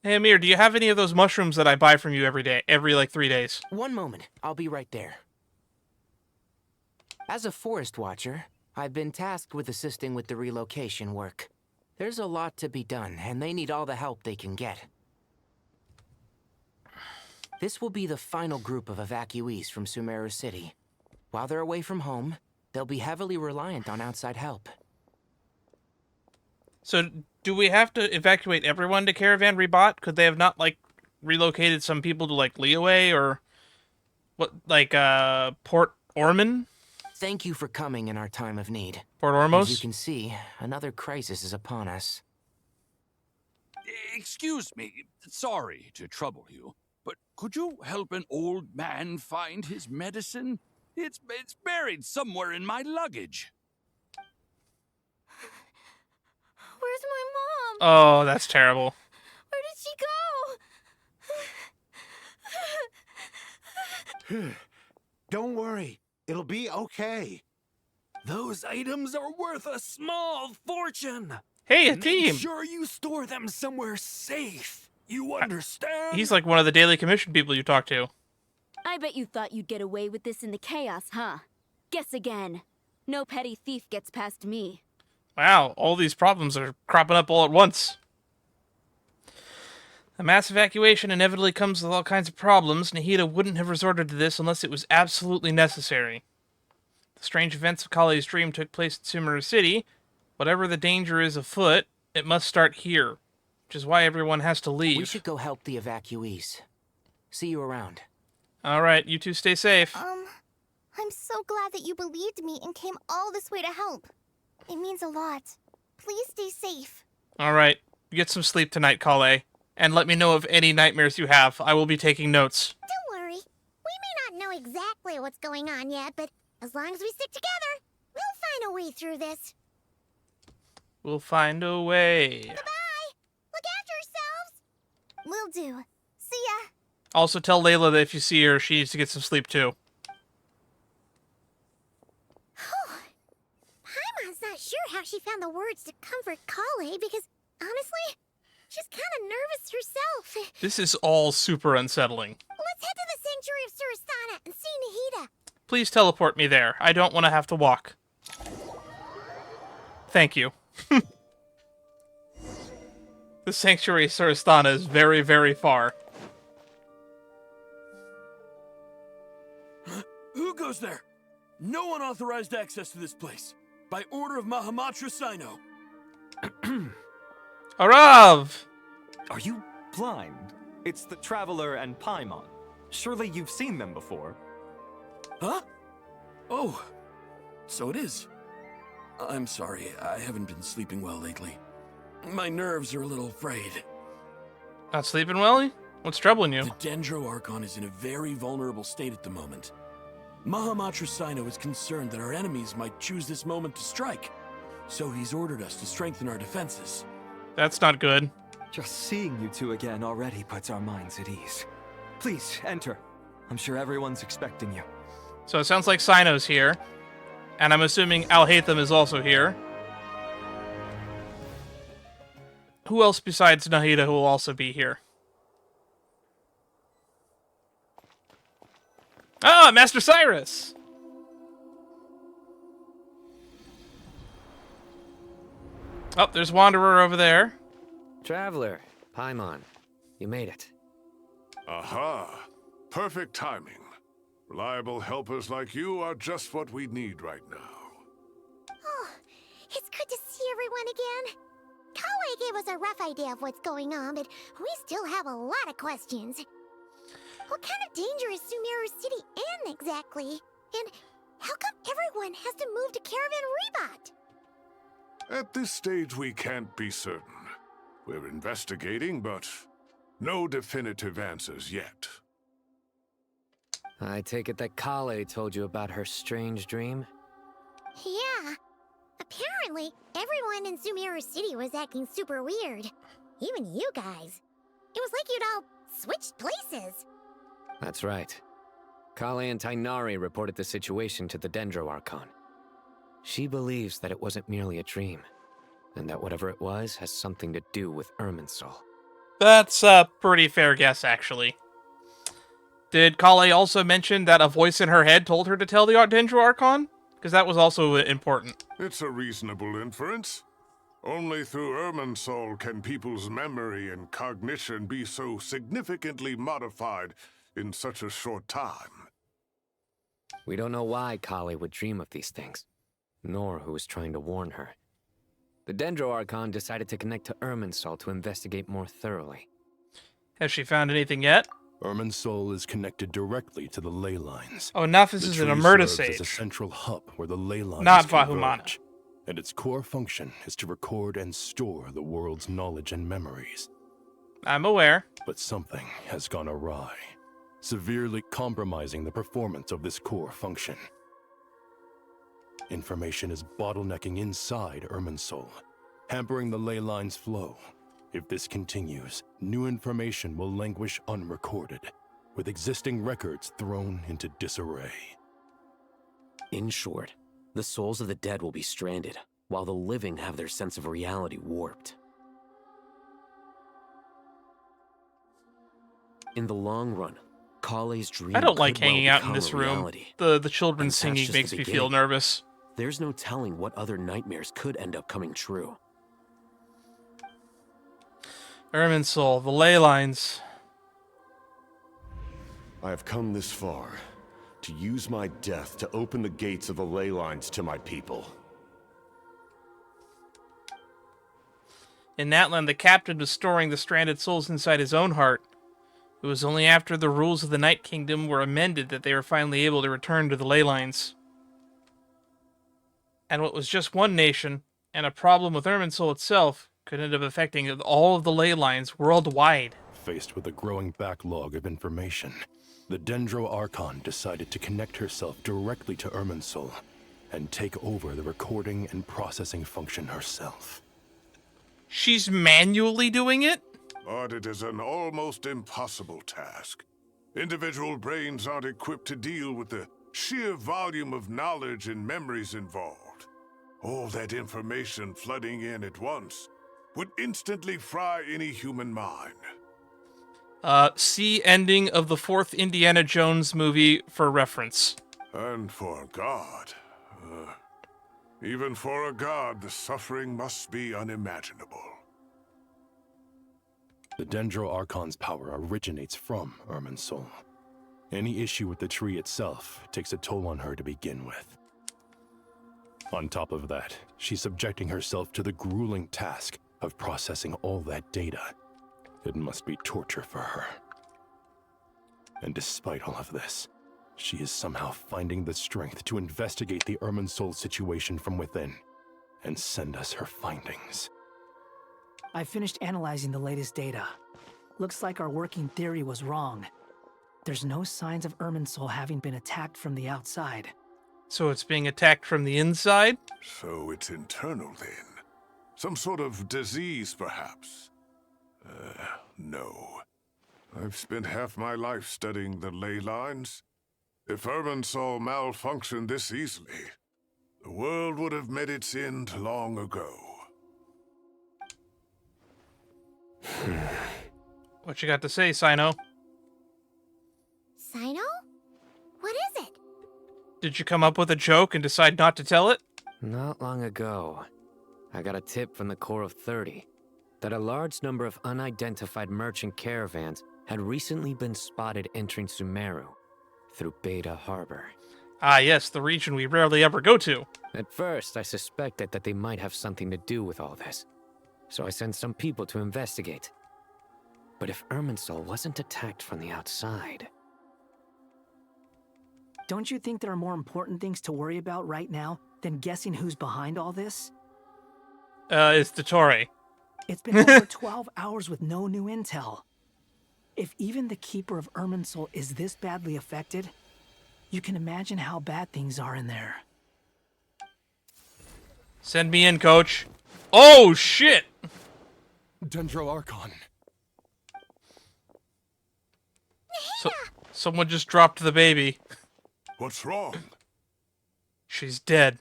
Hey, Amir, do you have any of those mushrooms that I buy from you every like 3 days? One moment, I'll be right there. As a forest watcher, I've been tasked with assisting with the relocation work. There's a lot to be done, and they need all the help they can get. This will be the final group of evacuees from Sumeru City. While they're away from home, they'll be heavily reliant on outside help. So, do we have to evacuate everyone to Caravan Ribat? Could they have not, like, relocated some people to, like, Liyue or, Port Ormond? Thank you for coming in our time of need. Port Ormos? As you can see, another crisis is upon us. Excuse me, sorry to trouble you, but could you help an old man find his medicine? It's buried somewhere in my luggage. Where's my mom? Oh, that's terrible. Where did she go? Don't worry. It'll be okay. Those items are worth a small fortune. Hey, a Make team. sure you store them somewhere safe. You understand? He's like one of the Daily Commission people you talk to. I bet you thought you'd get away with this in the chaos, huh? Guess again. No petty thief gets past me. Wow, all these problems are cropping up all at once. A mass evacuation inevitably comes with all kinds of problems. Nahida wouldn't have resorted to this unless it was absolutely necessary. The strange events of Collei's dream took place in Sumeru City. Whatever the danger is afoot, it must start here. Which is why everyone has to leave. We should go help the evacuees. See you around. Alright, you two stay safe. I'm so glad that you believed me and came all this way to help. It means a lot. Please stay safe. Alright, get some sleep tonight, Collei. And let me know of any nightmares you have. I will be taking notes. Don't worry. We may not know exactly what's going on yet, but as long as we stick together, we'll find a way through this. We'll find a way. Goodbye. Look after yourselves. Will do. See ya. Also tell Layla that if you see her, she needs to get some sleep too. Paimon's not sure how she found the words to comfort Collei because, honestly, she's kind of nervous herself. This is all super unsettling. Let's head to the Sanctuary of Surasthana and see Nahida. Please teleport me there. I don't want to have to walk. Thank you. The Sanctuary of Surasthana is very, very far. Who goes there? No one authorized access to this place. By order of Mahamatra Sino. Arav! Are you blind? It's the Traveler and Paimon. Surely you've seen them before. Huh? Oh, so it is. I'm sorry, I haven't been sleeping well lately. My nerves are a little frayed. Not sleeping well? What's troubling you? The Dendro Archon is in a very vulnerable state at the moment. Mahamatra Sino is concerned that our enemies might choose this moment to strike, so he's ordered us to strengthen our defenses. That's not good. Just seeing you two again already puts our minds at ease. Please, enter. I'm sure everyone's expecting you. So it sounds like Sino's here. And I'm assuming Al-Haytham is also here. Who else besides Nahida who will also be here? Ah, Master Cyrus! Oh, there's Wanderer over there. Traveler, Paimon, you made it. Aha! Perfect timing. Reliable helpers like you are just what we need right now. Oh, it's good to see everyone again. Collei gave us a rough idea of what's going on, but we still have a lot of questions. What kind of danger is Sumeru City in exactly? And how come everyone has to move to Caravan Ribat? At this stage, we can't be certain. We're investigating, but no definitive answers yet. I take it that Collei told you about her strange dream? Yeah. Apparently, everyone in Sumeru City was acting super weird. Even you guys. It was like you'd all switched places. That's right. Collei and Tainari reported the situation to the Dendro Archon. She believes that it wasn't merely a dream, and that whatever it was has something to do with Irminsul. That's a pretty fair guess, actually. Did Collei also mention that a voice in her head told her to tell the Dendro Archon? Because that was also important. It's a reasonable inference. Only through Irminsul can people's memory and cognition be so significantly modified in such a short time. We don't know why Collei would dream of these things, nor who was trying to warn her. The Dendro Archon decided to connect to Irminsul to investigate more thoroughly. Has she found anything yet? Irminsul is connected directly to the ley lines. Oh, Nafis is an Emerta serves as a sage. central hub where the ley lines Not converge, Vahumana. and its core function is to record and store the world's knowledge and memories. I'm aware. But something has gone awry, severely compromising the performance of this core function. Information is bottlenecking inside Irminsul, hampering the ley line's flow. If this continues, new information will languish unrecorded, with existing records thrown into disarray. In short, the souls of the dead will be stranded, while the living have their sense of reality warped. In the long run, Collei's dream I don't like could well hanging out in become this a room. reality. The And children's that's singing just the makes me feel beginning. nervous. There's no telling what other nightmares could end up coming true. Irminsul, the ley lines. I have come this far to use my death to open the gates of the ley lines to my people. In Natlan, the captain was storing the stranded souls inside his own heart. It was only after the rules of the Night Kingdom were amended that they were finally able to return to the ley lines. And what was just one nation, and a problem with Irminsul itself, could end up affecting all of the ley lines worldwide. Faced with a growing backlog of information, the Dendro Archon decided to connect herself directly to Irminsul and take over the recording and processing function herself. She's manually doing it? But it is an almost impossible task. Individual brains aren't equipped to deal with the sheer volume of knowledge and memories involved. All that information flooding in at once would instantly fry any human mind. See ending of the 4th Indiana Jones movie for reference. And for God, even for a god, the suffering must be unimaginable. The Dendro Archon's power originates from Irminsul. Any issue with the tree itself takes a toll on her to begin with. On top of that, she's subjecting herself to the grueling task of processing all that data. It must be torture for her. And despite all of this, she is somehow finding the strength to investigate the Irminsul situation from within and send us her findings. I finished analyzing the latest data. Looks like our working theory was wrong. There's no signs of Irminsul having been attacked from the outside. So it's being attacked from the inside? So it's internal then. Some sort of disease, perhaps. No. I've spent half my life studying the ley lines. If Irminsul malfunctioned this easily, the world would have met its end long ago. What you got to say, Sino? Sino? What is it? Did you come up with a joke and decide not to tell it? Not long ago, I got a tip from the Core of 30 that a large number of unidentified merchant caravans had recently been spotted entering Sumeru through Beta Harbor. Ah, yes, the region we rarely ever go to. At first, I suspected that they might have something to do with all this. so I sent some people to investigate. But if Irminsul wasn't attacked from the outside... Don't you think there are more important things to worry about right now than guessing who's behind all this? It's Dottore. It's been over 12 hours with no new intel. If even the Keeper of Irminsul is this badly affected, you can imagine how bad things are in there. Send me in, coach. Oh, shit! Dendro Archon. So, someone just dropped the baby. What's wrong? She's dead.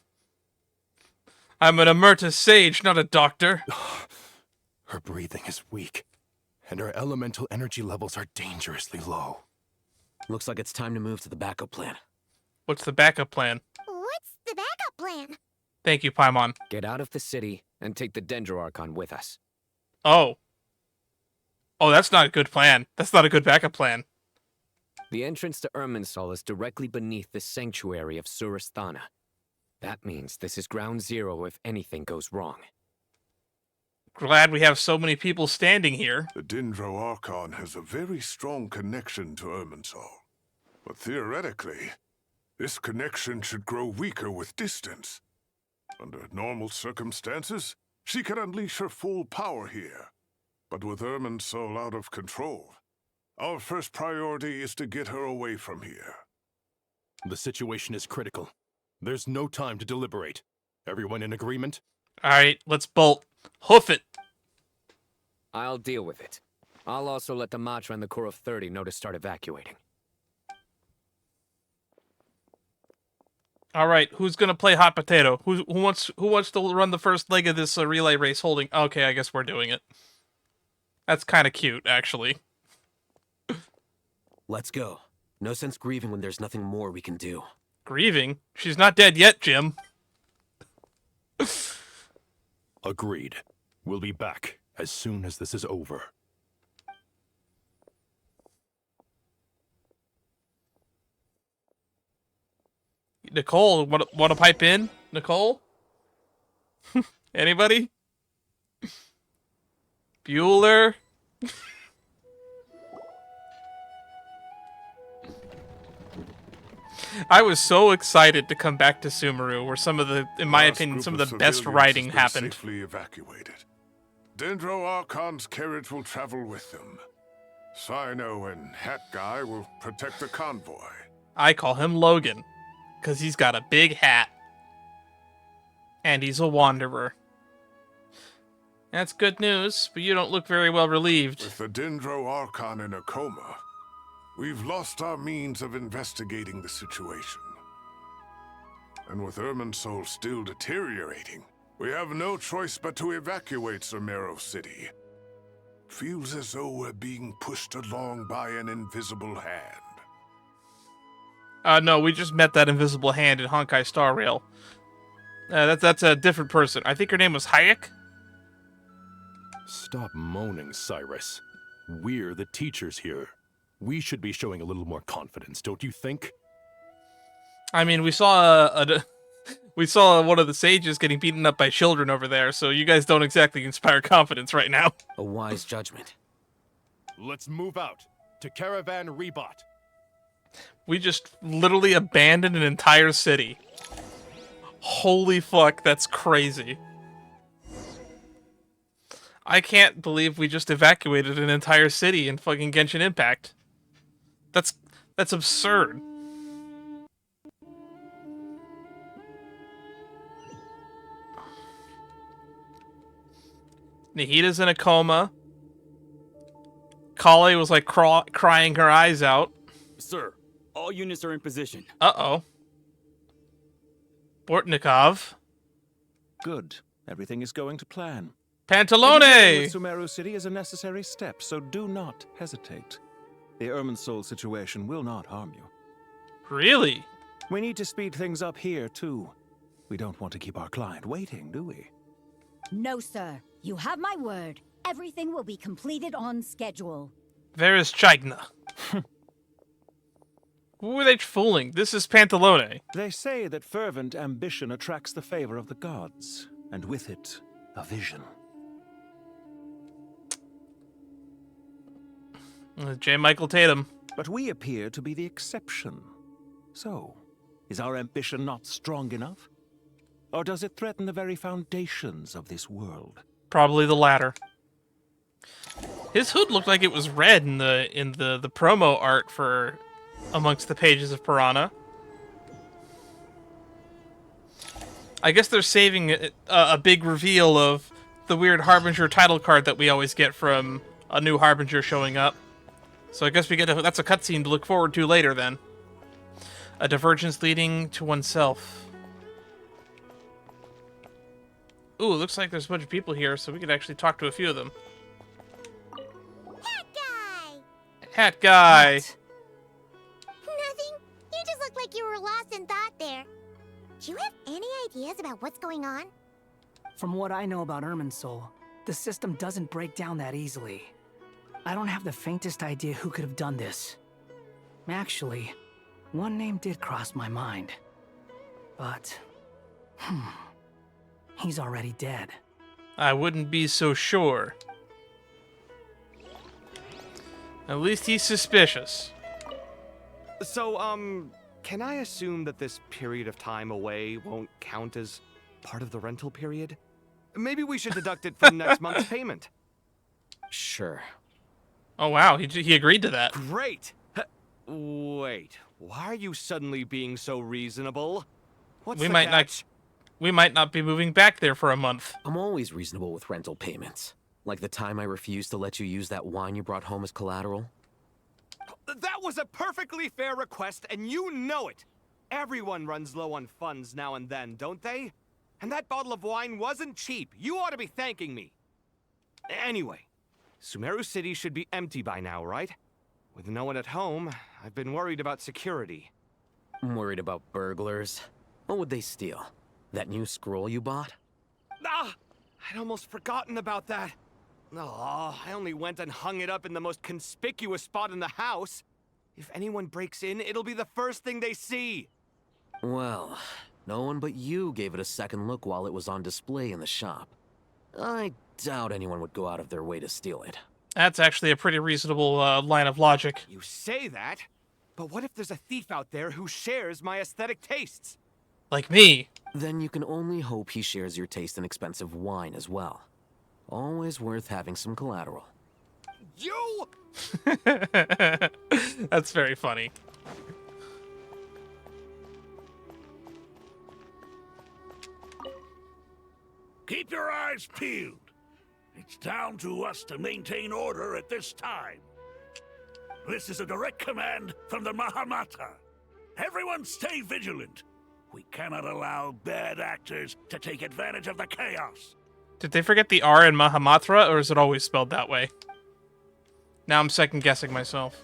I'm an Emerta sage, not a doctor. Her breathing is weak, and her elemental energy levels are dangerously low. Looks like it's time to move to the backup plan. What's the backup plan? What's the backup plan? Thank you, Paimon. Get out of the city and take the Dendro Archon with us. Oh. Oh, that's not a good plan. That's not a good backup plan. The entrance to Irminsul is directly beneath the sanctuary of Surasthana. That means this is ground zero if anything goes wrong. Glad we have so many people standing here. The Dendro Archon has a very strong connection to Irminsul. But theoretically, this connection should grow weaker with distance. Under normal circumstances, she can unleash her full power here. But with Irminsul out of control, our first priority is to get her away from here. The situation is critical. There's no time to deliberate. Everyone in agreement? Alright, let's bolt. Hoof it. I'll deal with it. I'll also let the Matra and the Core of 30 know to start evacuating. Alright, who's gonna play hot potato? Who wants to run the first leg of this relay race holding... Okay, I guess we're doing it. That's kind of cute, actually. Let's go. No sense grieving when there's nothing more we can do. Grieving? She's not dead yet, Jim. Agreed. We'll be back as soon as this is over. Nicole, want to pipe in? Nicole? Anybody? Bueller? I was so excited to come back to Sumeru, where some of the, in my opinion, some of the best writing happened. Safely evacuated. Dendro Archon's carriage will travel with them. Sino and Hat Guy will protect the convoy. I call him Logan, because he's got a big hat. And he's a wanderer. That's good news, but you don't look very well relieved. With the Dendro Archon in a coma, we've lost our means of investigating the situation. And with Irminsul still deteriorating, we have no choice but to evacuate Sumeru City. Feels as though we're being pushed along by an invisible hand. No, we just met that invisible hand in Honkai Star Rail. That's a different person. I think her name was Hayek? Stop moaning, Cyrus. We're the teachers here. We should be showing a little more confidence, don't you think? I mean, we saw we saw one of the sages getting beaten up by children over there, so you guys don't exactly inspire confidence right now. A wise judgment. Let's move out to Caravan Ribat. We just literally abandoned an entire city. Holy fuck, that's crazy. I can't believe we just evacuated an entire city in fucking Genshin Impact. That's absurd. Nahida's in a coma. Collei was like crying her eyes out. Sir, all units are in position. Uh-oh. Bortnikov. Good. Everything is going to plan. Pantalone! Sumeru City is a necessary step, so do not hesitate. The Irminsul situation will not harm you. Really? We need to speed things up here, too. We don't want to keep our client waiting, do we? No, sir. You have my word. Everything will be completed on schedule. Where is Chigna? Who are they fooling? This is Pantalone. They say that fervent ambition attracts the favor of the gods, and with it, a vision. J. Michael Tatum. But we appear to be the exception. So, is our ambition not strong enough? Or does it threaten the very foundations of this world? Probably the latter. His hood looked like it was red in the promo art for amongst the pages of Piranha. I guess they're saving a big reveal of the weird Harbinger title card that we always get from a new Harbinger showing up. So I guess that's a cutscene to look forward to later then. A divergence leading to oneself. Ooh, it looks like there's a bunch of people here, so we could actually talk to a few of them. Hat guy! Hat guy! Nothing. You just look like you were lost in thought there. Do you have any ideas about what's going on? From what I know about Irminsul, the system doesn't break down that easily. I don't have the faintest idea who could have done this. Actually, one name did cross my mind. But, he's already dead. I wouldn't be so sure. At least he's suspicious. So, can I assume that this period of time away won't count as part of the rental period? Maybe we should deduct it from next month's payment. Sure. Oh wow, he agreed to that. Great! Wait, why are you suddenly being so reasonable? What's we the might catch? not be moving back there for a month. I'm always reasonable with rental payments. Like the time I refused to let you use that wine you brought home as collateral. That was a perfectly fair request, and you know it! Everyone runs low on funds now and then, don't they? And that bottle of wine wasn't cheap. You ought to be thanking me. Anyway, Sumeru City should be empty by now, right? With no one at home, I've been worried about security. I'm worried about burglars. What would they steal? That new scroll you bought? Ah! I'd almost forgotten about that. Oh, I only went and hung it up in the most conspicuous spot in the house. If anyone breaks in, it'll be the first thing they see. Well, no one but you gave it a second look while it was on display in the shop. I doubt anyone would go out of their way to steal it. That's actually a pretty reasonable line of logic. You say that, but what if there's a thief out there who shares my aesthetic tastes? Like me. Then you can only hope he shares your taste in expensive wine as well. Always worth having some collateral. You! That's very funny. Keep your eyes peeled. It's down to us to maintain order at this time. This is a direct command from the Mahamata. Everyone stay vigilant. We cannot allow bad actors to take advantage of the chaos. Did they forget the R in Mahamatra, or is it always spelled that way? Now I'm second guessing myself.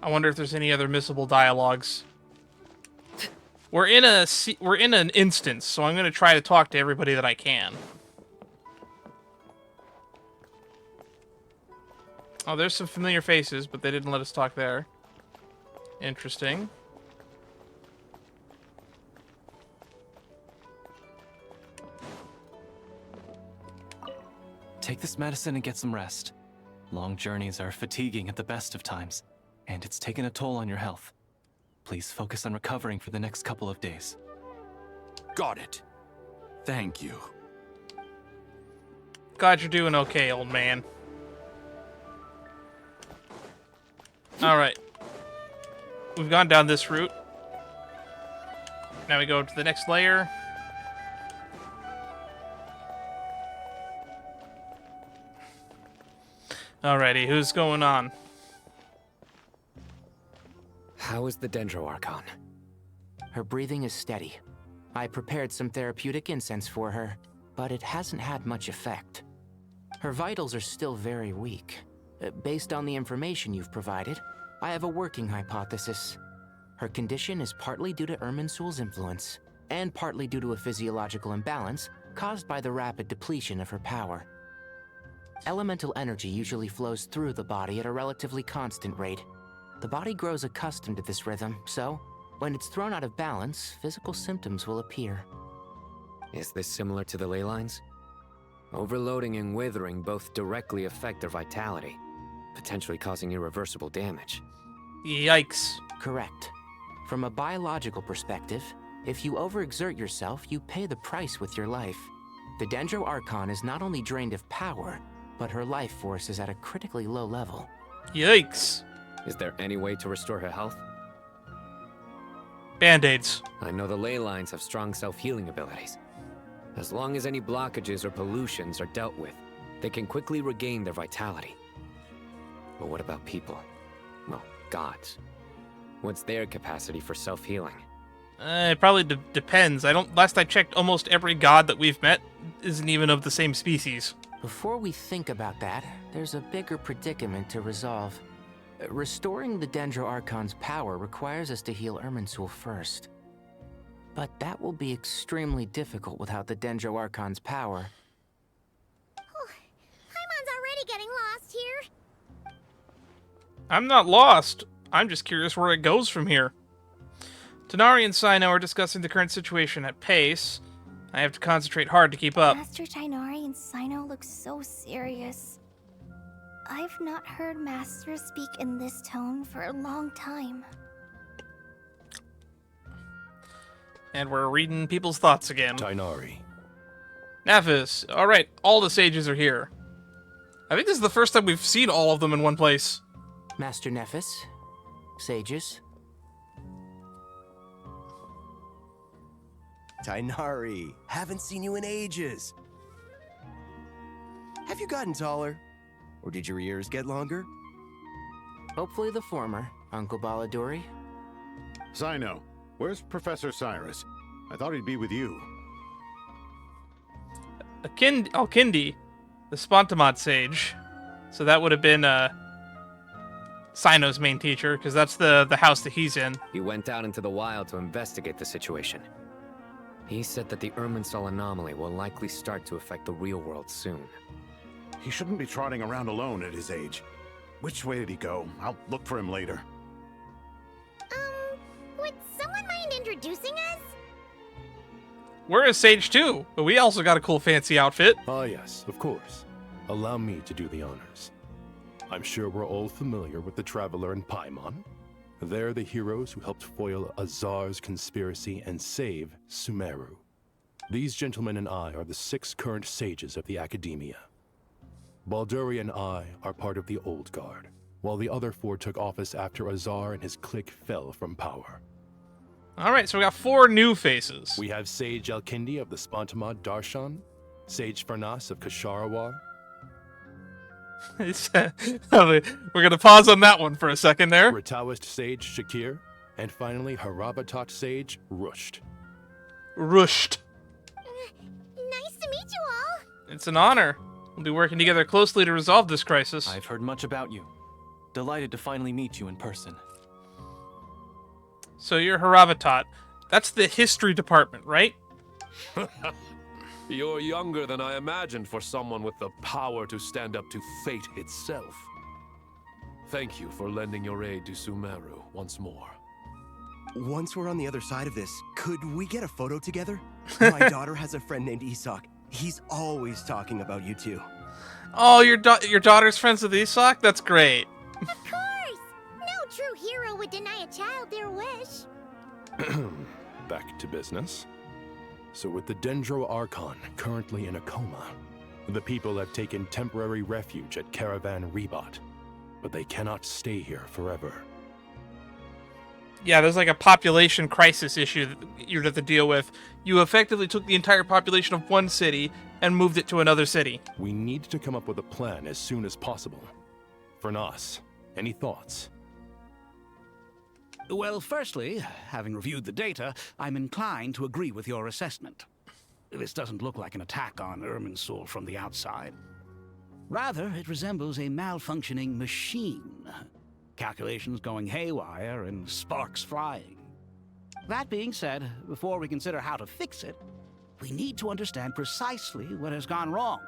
I wonder if there's any other missable dialogues. We're in an instance, so I'm going to try to talk to everybody that I can. Oh, there's some familiar faces, but they didn't let us talk there. Interesting. Take this medicine and get some rest. Long journeys are fatiguing at the best of times, and it's taken a toll on your health. Please focus on recovering for the next couple of days. Got it. Thank you. Glad you're doing okay, old man. Alright. We've gone down this route. Now we go to the next layer. Alrighty, who's going on? How is the Dendroarchon? Her breathing is steady. I prepared some therapeutic incense for her, but it hasn't had much effect. Her vitals are still very weak. Based on the information you've provided, I have a working hypothesis. Her condition is partly due to Irminsul's influence, and partly due to a physiological imbalance caused by the rapid depletion of her power. Elemental energy usually flows through the body at a relatively constant rate. The body grows accustomed to this rhythm, so When it's thrown out of balance, physical symptoms will appear. Is this similar to the ley lines? Overloading and withering both directly affect their vitality, potentially causing irreversible damage. Yikes. Correct. From a biological perspective, if you overexert yourself, you pay the price with your life. The Dendro Archon is not only drained of power, but her life force is at a critically low level. Yikes. Is there any way to restore her health? Band-aids. I know the ley lines have strong self-healing abilities. As long as any blockages or pollutions are dealt with, they can quickly regain their vitality. But what about people? Well, gods. What's their capacity for self-healing? It probably depends. Last I checked, almost every god that we've met isn't even of the same species. Before we think about that, there's a bigger predicament to resolve. Restoring the Dendro Archon's power requires us to heal Irminsul first. But that will be extremely difficult without the Dendro Archon's power. Paimon's already getting lost here. I'm not lost. I'm just curious where it goes from here. Tighnari and Cyno are discussing the current situation at pace. I have to concentrate hard to keep up. Master Tighnari and Cyno look so serious. I've not heard Master speak in this tone for a long time. And we're reading people's thoughts again. Tighnari. Naphis. Alright, all the sages are here. I think this is the first time we've seen all of them in one place. Master Nephis, sages. Tighnari, haven't seen you in ages. Have you gotten taller? Or did your ears get longer? Hopefully the former, Uncle Baladuri. Cyno, where's Professor Cyrus? I thought he'd be with you. Alkindi, the Spontamod sage. So that would have been Cyno's main teacher, because that's the house that he's in. He went out into the wild to investigate the situation. He said that the Irminsul anomaly will likely start to affect the real world soon. He shouldn't be trotting around alone at his age. Which way did he go? I'll look for him later. Would someone mind introducing us? We're a sage too, but we also got a cool fancy outfit. Ah yes, of course. Allow me to do the honors. I'm sure we're all familiar with the Traveler and Paimon. They're the heroes who helped foil Azar's conspiracy and save Sumeru. These gentlemen and I are the 6 current sages of the Academia. Balduri and I are part of the Old Guard, while the other 4 took office after Azar and his clique fell from power. Alright, so we got 4 new faces. We have Sage Alkindi of the Spontamod Darshan, Sage Farnas of Kasharawar. We're gonna pause on that one for a second there. Ritaoist Sage Shakir, and finally Harabatot Sage Rusht. Rusht. Nice to meet you all. It's an honor. We'll be working together closely to resolve this crisis. I've heard much about you. Delighted to finally meet you in person. So you're Haravatot. That's the history department, right? You're younger than I imagined for someone with the power to stand up to fate itself. Thank you for lending your aid to Sumeru once more. Once we're on the other side of this, could we get a photo together? My daughter has a friend named Isak. He's always talking about you two. Oh, your daughter's friends with Isak? That's great. Of course! No true hero would deny a child their wish. Back to business. So with the Dendro Archon currently in a coma, the people have taken temporary refuge at Caravan Ribat, but they cannot stay here forever. Yeah, there's like a population crisis issue that you'd have to deal with. You effectively took the entire population of one city and moved it to another city. We need to come up with a plan as soon as possible. Farnas, any thoughts? Well, firstly, having reviewed the data, I'm inclined to agree with your assessment. This doesn't look like an attack on Irminsul from the outside. Rather, it resembles a malfunctioning machine. Calculations going haywire and sparks flying. That being said, before we consider how to fix it, we need to understand precisely what has gone wrong.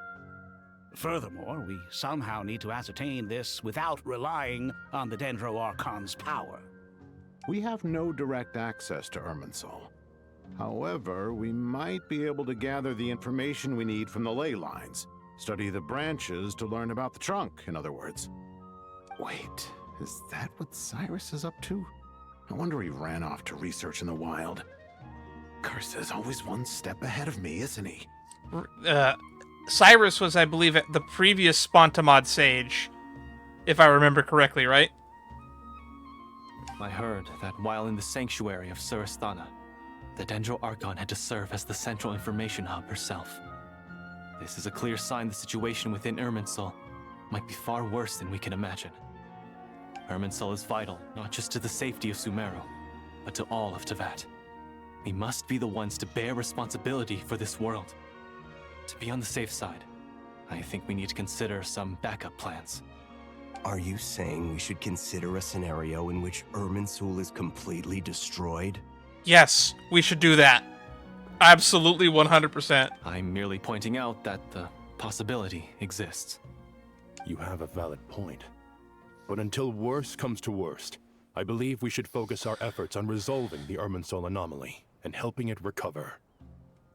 Furthermore, we somehow need to ascertain this without relying on the Dendro Archon's power. We have no direct access to Irminsul. However, we might be able to gather the information we need from the ley lines. Study the branches to learn about the trunk, in other words. Wait, is that what Cyrus is up to? I wonder he ran off to research in the wild. Curse, always one step ahead of me, isn't he? Cyrus was, I believe, the previous Spontamod Sage, if I remember correctly, right? I heard that while in the sanctuary of Surasthana, the Dendro Archon had to serve as the central information hub herself. This is a clear sign the situation within Irminsul might be far worse than we can imagine. Irminsul is vital, not just to the safety of Sumeru, but to all of Teyvat. We must be the ones to bear responsibility for this world. To be on the safe side, I think we need to consider some backup plans. Are you saying we should consider a scenario in which Irminsul is completely destroyed? Yes, we should do that. Absolutely 100%. I'm merely pointing out that the possibility exists. You have a valid point. But until worst comes to worst, I believe we should focus our efforts on resolving the Irminsul anomaly and helping it recover.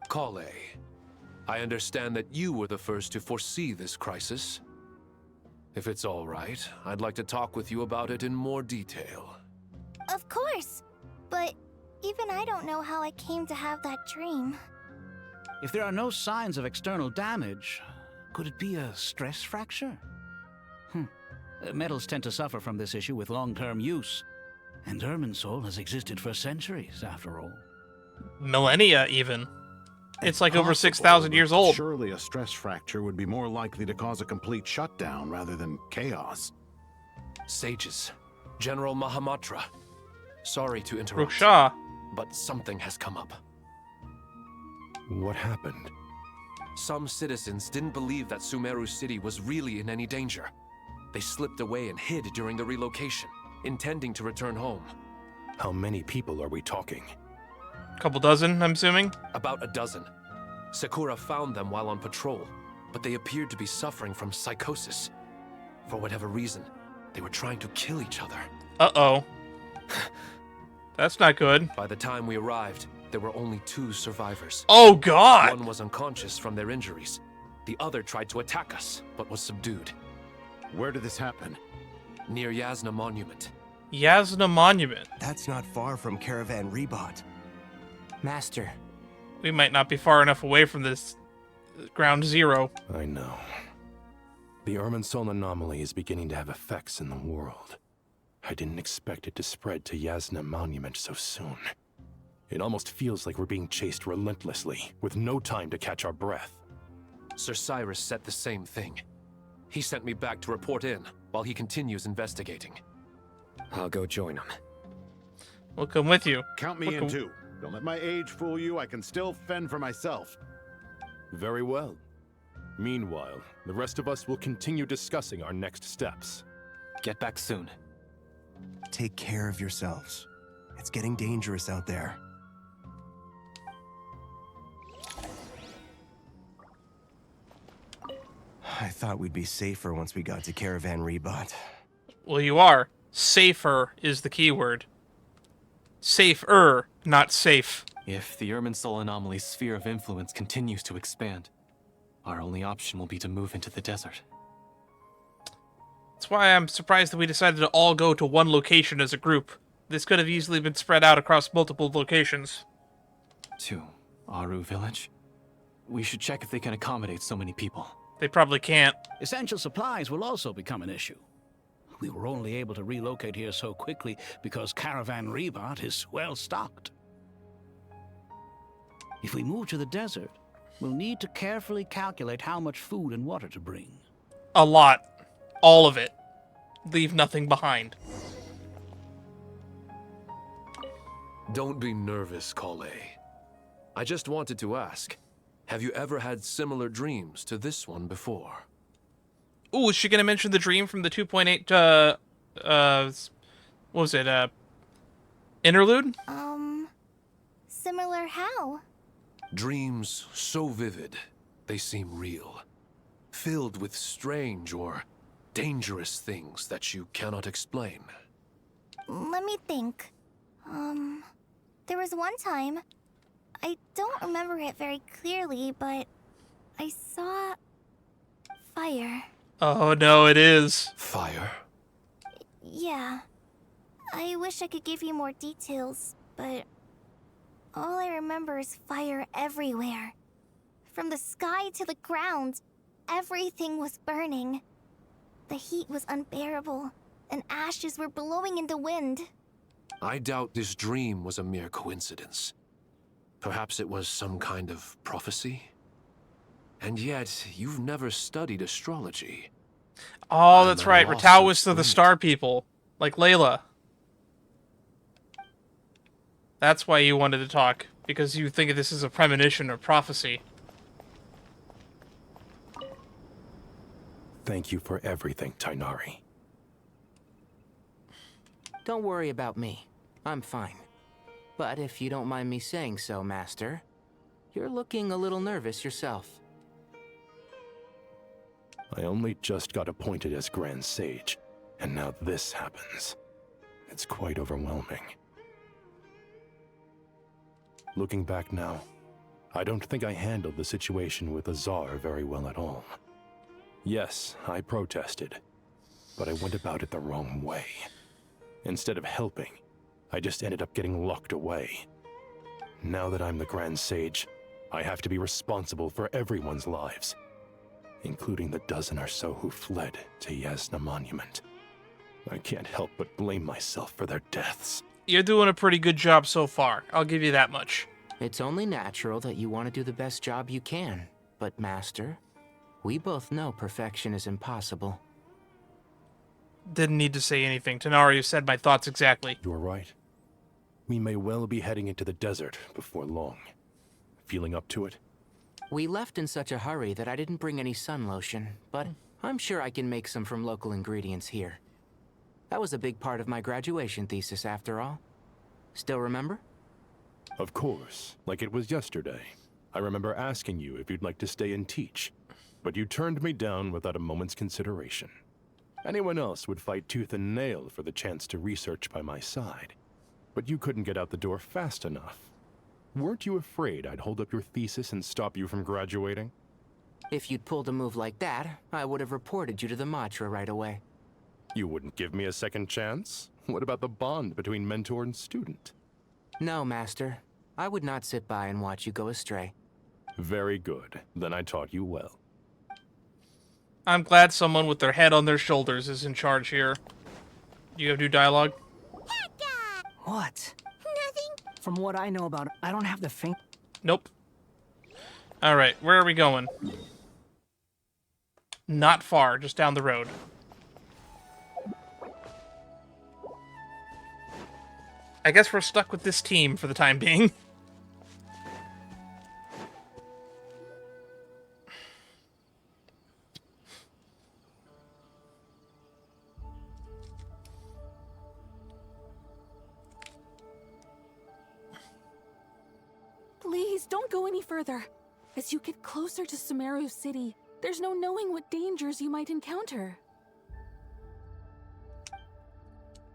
Collei, I understand that you were the first to foresee this crisis. If it's all right, I'd like to talk with you about it in more detail. Of course, but even I don't know how I came to have that dream. If there are no signs of external damage, could it be a stress fracture? Metals tend to suffer from this issue with long-term use, and Irminsul has existed for centuries, after all. Millennia, even. It's like over 6,000 years old. Surely a stress fracture would be more likely to cause a complete shutdown rather than chaos. Sages, General Mahamatra, sorry to interrupt, Ruksha, but something has come up. What happened? Some citizens didn't believe that Sumeru City was really in any danger. They slipped away and hid during the relocation, intending to return home. How many people are we talking? Couple dozen, I'm assuming? About a dozen. Sakura found them while on patrol, but they appeared to be suffering from psychosis. For whatever reason, they were trying to kill each other. Uh-oh. That's not good. By the time we arrived, there were only 2 survivors. Oh, God! One was unconscious from their injuries. The other tried to attack us, but was subdued. Where did this happen? Near Yasna Monument. Yasna Monument. That's not far from Caravan Ribat. Master. We might not be far enough away from this ground zero. I know. The Irminsul anomaly is beginning to have effects in the world. I didn't expect it to spread to Yasna Monument so soon. It almost feels like we're being chased relentlessly, with no time to catch our breath. Sir Cyrus said the same thing. He sent me back to report in, while he continues investigating. I'll go join him. We'll come with you. Count me in too. Don't let my age fool you. I can still fend for myself. Very well. Meanwhile, the rest of us will continue discussing our next steps. Get back soon. Take care of yourselves. It's getting dangerous out there. I thought we'd be safer once we got to Caravan Ribat. Well, you are. Safer is the key word. Safer, not safe. If the Irminsul anomaly's sphere of influence continues to expand, our only option will be to move into the desert. That's why I'm surprised that we decided to all go to one location as a group. This could have easily been spread out across multiple locations. To Aru Village? We should check if they can accommodate so many people. They probably can't. Essential supplies will also become an issue. We were only able to relocate here so quickly because Caravan Ribat is well stocked. If we move to the desert, we'll need to carefully calculate how much food and water to bring. A lot. All of it. Leave nothing behind. Don't be nervous, Collei. I just wanted to ask, have you ever had similar dreams to this one before? Ooh, is she gonna mention the dream from the 2.8, what was it, interlude? Similar how? Dreams so vivid, they seem real. Filled with strange or dangerous things that you cannot explain. Let me think. There was one time, I don't remember it very clearly, but I saw fire. Oh no, it is. Fire? Yeah. I wish I could give you more details, but all I remember is fire everywhere. From the sky to the ground, everything was burning. The heat was unbearable, and ashes were blowing in the wind. I doubt this dream was a mere coincidence. Perhaps it was some kind of prophecy? And yet, you've never studied astrology. Oh, that's right. loss Ratau of was to the read. star people, like Layla. That's why you wanted to talk, because you think this is a premonition or prophecy. Thank you for everything, Tainari. Don't worry about me. I'm fine. But if you don't mind me saying so, Master, you're looking a little nervous yourself. I only just got appointed as Grand Sage, and now this happens. It's quite overwhelming. Looking back now, I don't think I handled the situation with Azar very well at all. Yes, I protested, but I went about it the wrong way. Instead of helping, I just ended up getting locked away. Now that I'm the Grand Sage, I have to be responsible for everyone's lives, including the dozen or so who fled to Yasna Monument. I can't help but blame myself for their deaths. You're doing a pretty good job so far. I'll give you that much. It's only natural that you want to do the best job you can, but Master, we both know perfection is impossible. Didn't need to say anything. Tenari said my thoughts exactly. You're right. We may well be heading into the desert before long. Feeling up to it? We left in such a hurry that I didn't bring any sun lotion, but I'm sure I can make some from local ingredients here. That was a big part of my graduation thesis, after all. Still remember? Of course, like it was yesterday. I remember asking you if you'd like to stay and teach, but you turned me down without a moment's consideration. Anyone else would fight tooth and nail for the chance to research by my side, but you couldn't get out the door fast enough. Weren't you afraid I'd hold up your thesis and stop you from graduating? If you'd pulled a move like that, I would have reported you to the Matra right away. You wouldn't give me a second chance? What about the bond between mentor and student? No, Master. I would not sit by and watch you go astray. Very good. Then I taught you well. I'm glad someone with their head on their shoulders is in charge here. You have new dialogue? What? Nothing. From what I know about it, I don't have the faint... Nope. Alright, where are we going? Not far, just down the road. I guess we're stuck with this team for the time being. Please, don't go any further. As you get closer to Sumeru City, there's no knowing what dangers you might encounter.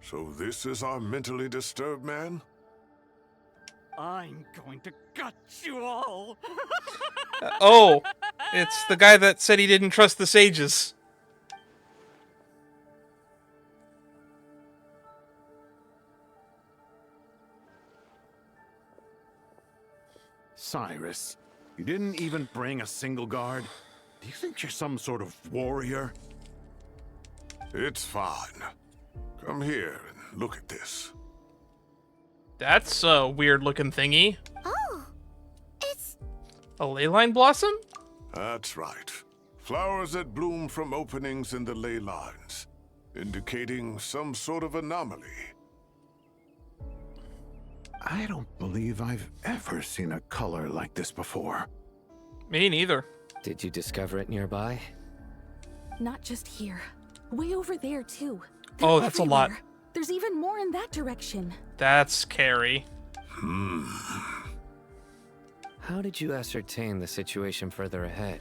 So this is our mentally disturbed man? I'm going to gut you all. Oh, it's the guy that said he didn't trust the sages. Cyrus, you didn't even bring a single guard? Do you think you're some sort of warrior? It's fine. Come here and look at this. That's a weird-looking thingy. Oh, it's... A ley line blossom? That's right. Flowers that bloom from openings in the ley lines, indicating some sort of anomaly. I don't believe I've ever seen a color like this before. Me neither. Did you discover it nearby? Not just here. Way over there, too. Oh, that's a lot. Everywhere. There's even more in that direction. That's scary. How did you ascertain the situation further ahead?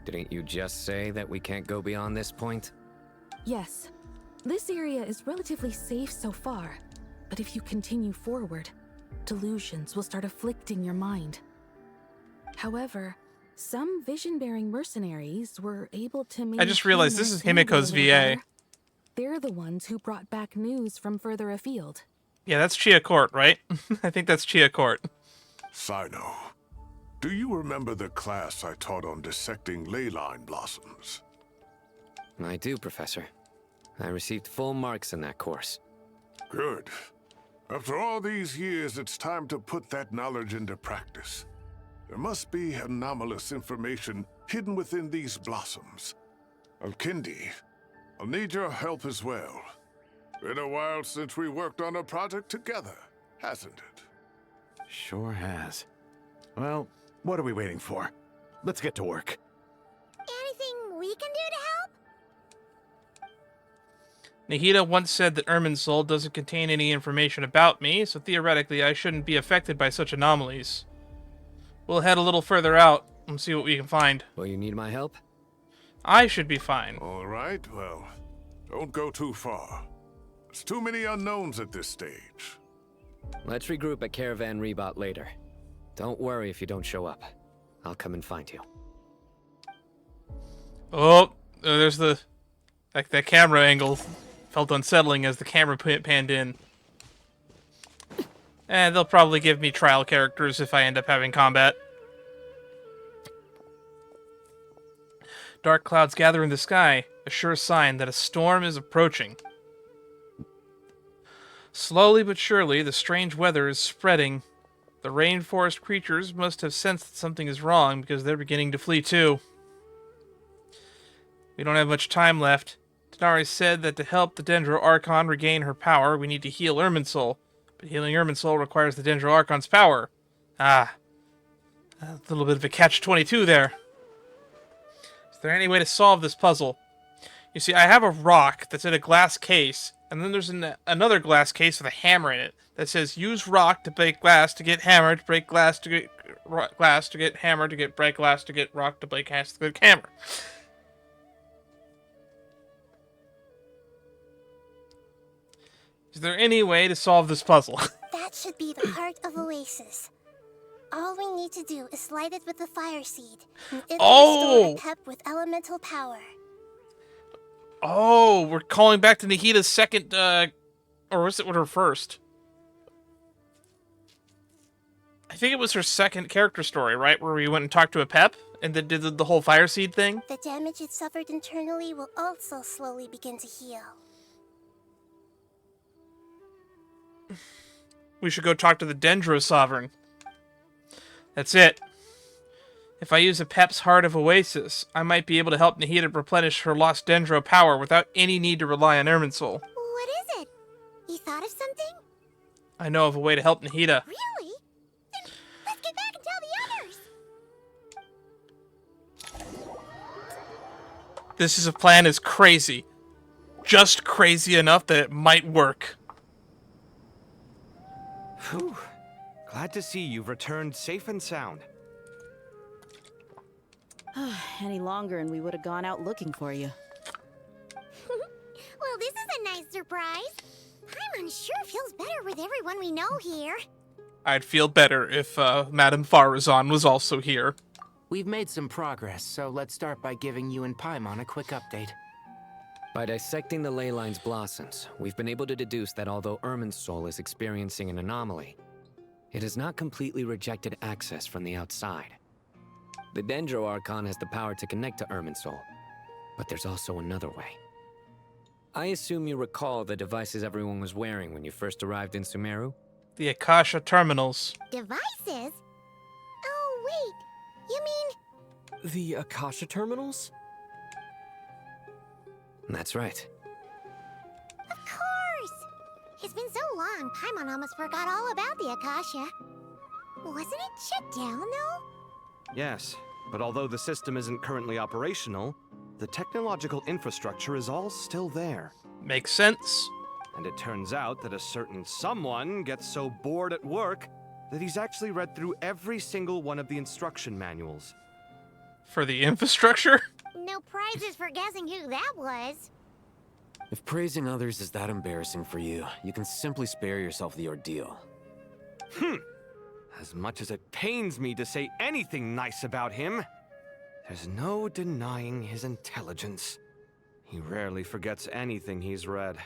Didn't you just say that we can't go beyond this point? Yes. This area is relatively safe so far. But if you continue forward, delusions will start afflicting your mind. However, some vision-bearing mercenaries were able to I just realized this is Himiko's VA. They're the ones who brought back news from further afield. Yeah, that's Chia Court, right? I think that's Chia Court. Sino, do you remember the class I taught on dissecting ley line blossoms? I do, Professor. I received full marks in that course. Good. After all these years, it's time to put that knowledge into practice. There must be anomalous information hidden within these blossoms. Alkindi, I'll need your help as well. Been a while since we worked on a project together, hasn't it? Sure has. Well, what are we waiting for? Let's get to work. Anything we can do to help? Nahida once said that Irminsul doesn't contain any information about me, so theoretically I shouldn't be affected by such anomalies. We'll head a little further out and see what we can find. Will you need my help? I should be fine. All right, well, don't go too far. There's too many unknowns at this stage. Let's regroup at Caravan Ribat later. Don't worry if you don't show up. I'll come and find you. Oh, there's the... Like, that camera angle felt unsettling as the camera panned in. And they'll probably give me trial characters if I end up having combat. Dark clouds gather in the sky, a sure sign that a storm is approaching. Slowly but surely, the strange weather is spreading. The rainforest creatures must have sensed that something is wrong because they're beginning to flee too. We don't have much time left. Denari said that to help the Dendro Archon regain her power, we need to heal Irminsul. But healing Irminsul requires the Dendro Archon's power. Ah. A little bit of a catch-22 there. Is there any way to solve this puzzle? You see, I have a rock that's in a glass case, and then there's another glass case with a hammer in it that says, use rock to break glass to get hammer, to break glass to get glass to get hammer, to get break glass to get rock to break glass to get hammer. Is there any way to solve this puzzle? That should be the heart of Oasis. All we need to do is light it with the fire seed, and it'll restore Apep with elemental power. Oh, we're calling back to Nahida's second, or was it with her first? I think it was her second character story, right? Where we went and talked to Apep, and then did the whole fire seed thing? The damage it suffered internally will also slowly begin to heal. We should go talk to the Dendro Sovereign. That's it. If I use Apep's Heart of Oasis, I might be able to help Nahida replenish her lost Dendro power without any need to rely on Irminsul. What is it? You thought of something? I know of a way to help Nahida. Really? Then let's get back and tell the others! This is a plan is crazy. Just crazy enough that it might work. Whew. Glad to see you've returned safe and sound. Any longer and we would have gone out looking for you. Well, this is a nice surprise. I'm sure feels better with everyone we know here. I'd feel better if Madame Farazan was also here. We've made some progress, so let's start by giving you and Paimon a quick update. By dissecting the ley line's blossoms, we've been able to deduce that although Irminsul is experiencing an anomaly, it has not completely rejected access from the outside. The Dendro Archon has the power to connect to Irminsul, but there's also another way. I assume you recall the devices everyone was wearing when you first arrived in Sumeru? The Akasha terminals. Devices? Oh, wait. You mean... The Akasha terminals? That's right. Of course! It's been so long, Paimon almost forgot all about the Akasha. Wasn't it shut down, though? Yes, but although the system isn't currently operational, the technological infrastructure is all still there. Makes sense. And it turns out that a certain someone gets so bored at work that he's actually read through every single one of the instruction manuals. For the infrastructure? No prizes for guessing who that was. If praising others is that embarrassing for you, you can simply spare yourself the ordeal. As much as it pains me to say anything nice about him, there's no denying his intelligence. He rarely forgets anything he's read.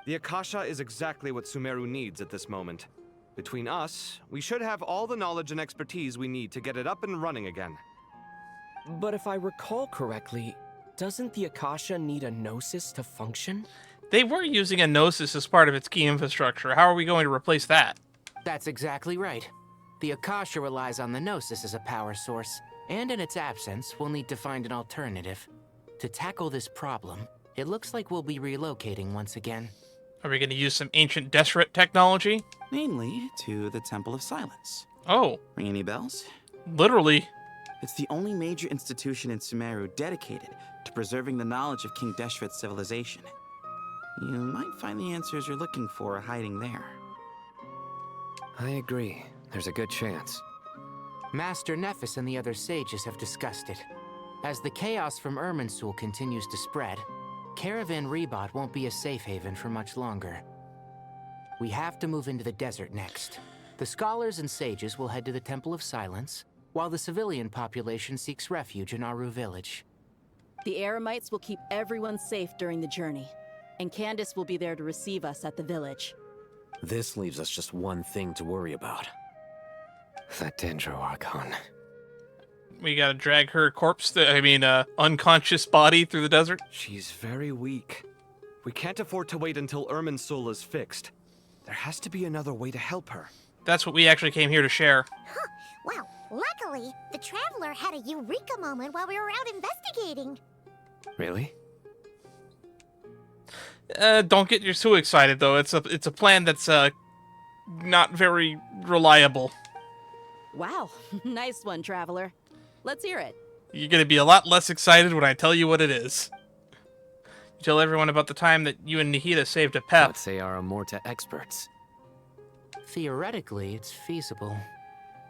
The Akasha is exactly what Sumeru needs at this moment. Between us, we should have all the knowledge and expertise we need to get it up and running again. But if I recall correctly, doesn't the Akasha need a Gnosis to function? They were using a Gnosis as part of its key infrastructure. How are we going to replace that? That's exactly right. The Akasha relies on the Gnosis as a power source, and in its absence, we'll need to find an alternative. To tackle this problem, it looks like we'll be relocating once again. Are we going to use some ancient Deseret technology? Mainly to the Temple of Silence. Oh. Ring any bells? Literally. It's the only major institution in Sumeru dedicated to preserving the knowledge of King Deshret's civilization. You might find the answers you're looking for hiding there. I agree. There's a good chance. Master Nephis and the other sages have discussed it. As the chaos from Irminsul continues to spread, Caravan Ribat won't be a safe haven for much longer. We have to move into the desert next. The scholars and sages will head to the Temple of Silence, while the civilian population seeks refuge in Aru village. The Eremites will keep everyone safe during the journey, and Candace will be there to receive us at the village. This leaves us just one thing to worry about. That Dendro Archon. We gotta drag her corpse, unconscious body through the desert? She's very weak. We can't afford to wait until Irminsul is fixed. There has to be another way to help her. That's what we actually came here to share. Huh. Well, luckily, the Traveler had a eureka moment while we were out investigating. Really? Don't get you too excited, though. It's a plan that's, not very reliable. Wow, nice one, Traveler. Let's hear it. You're gonna be a lot less excited when I tell you what it is. You tell everyone about the time that you and Nihida saved Apep. Let's say our Amorta experts. Theoretically, it's feasible.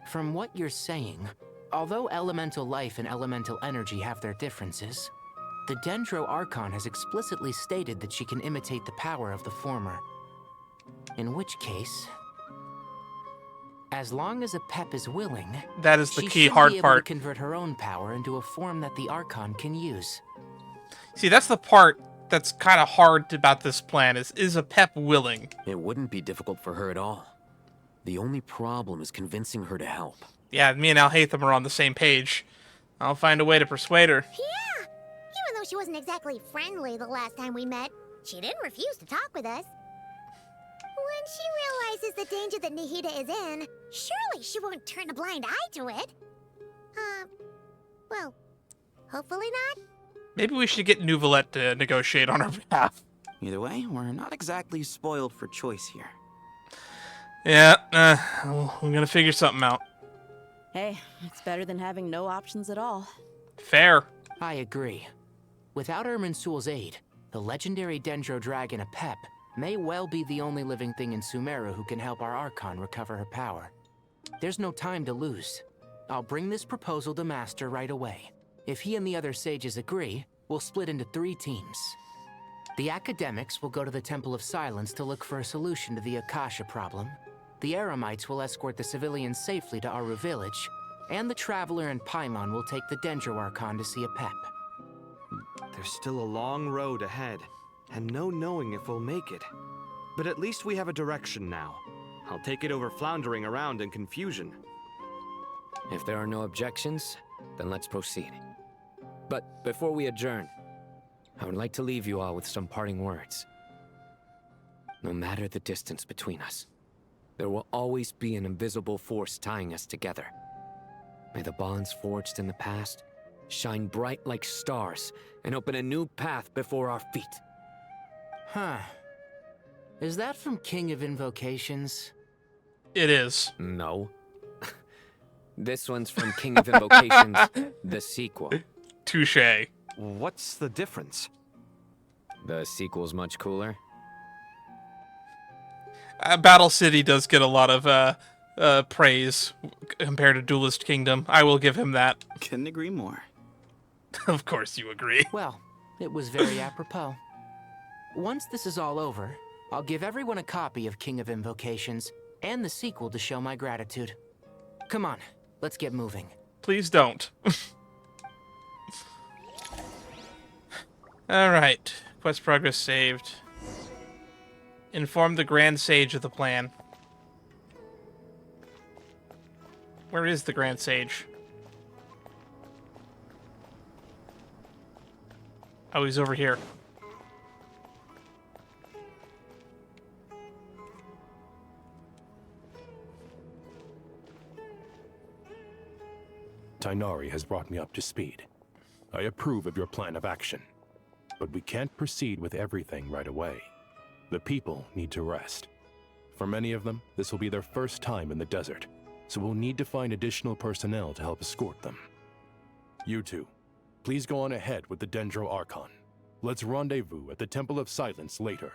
From what you're saying, although elemental life and elemental energy have their differences, the Dendro Archon has explicitly stated that she can imitate the power of the former. In which case, as long as Apep is willing, that is the key she hard should be able part. to convert her own power into a form that the Archon can use. See, that's the part that's kind of hard about this plan, is Apep willing? It wouldn't be difficult for her at all. The only problem is convincing her to help. Yeah, me and Alhaitham are on the same page. I'll find a way to persuade her. Yeah! Even though she wasn't exactly friendly the last time we met, she didn't refuse to talk with us. When she realizes the danger that Nihida is in, surely she won't turn a blind eye to it. Well, hopefully not. Maybe we should get Nouvelette to negotiate on our behalf. Either way, we're not exactly spoiled for choice here. Yeah, I'm gonna figure something out. Hey, it's better than having no options at all. Fair. I agree. Without Irminsul's aid, the legendary Dendro Dragon Apep may well be the only living thing in Sumeru who can help our Archon recover her power. There's no time to lose. I'll bring this proposal to Master right away. If he and the other sages agree, we'll split into 3 teams. The academics will go to the Temple of Silence to look for a solution to the Akasha problem. The Eremites will escort the civilians safely to Aru village, and the Traveler and Paimon will take the Dendro Archon to see Apep. There's still a long road ahead, and no knowing if we'll make it. But at least we have a direction now. I'll take it over floundering around in confusion. If there are no objections, then let's proceed. But before we adjourn, I would like to leave you all with some parting words. No matter the distance between us, there will always be an invisible force tying us together. May the bonds forged in the past shine bright like stars and open a new path before our feet. Huh. Is that from King of Invocations? It is. No. This one's from King of Invocations, the sequel. Touché. What's the difference? The sequel's much cooler. Battle City does get a lot of praise compared to Duelist Kingdom. I will give him that. Couldn't agree more. Of course you agree. Well, it was very apropos. Once this is all over, I'll give everyone a copy of King of Invocations and the sequel to show my gratitude. Come on, let's get moving. Please don't. Alright. Quest progress saved. Inform the Grand Sage of the plan. Where is the Grand Sage? Oh, he's over here. Tighnari has brought me up to speed. I approve of your plan of action. But we can't proceed with everything right away. The people need to rest. For many of them, this will be their first time in the desert, so we'll need to find additional personnel to help escort them. You two, please go on ahead with the Dendro Archon. Let's rendezvous at the Temple of Silence later.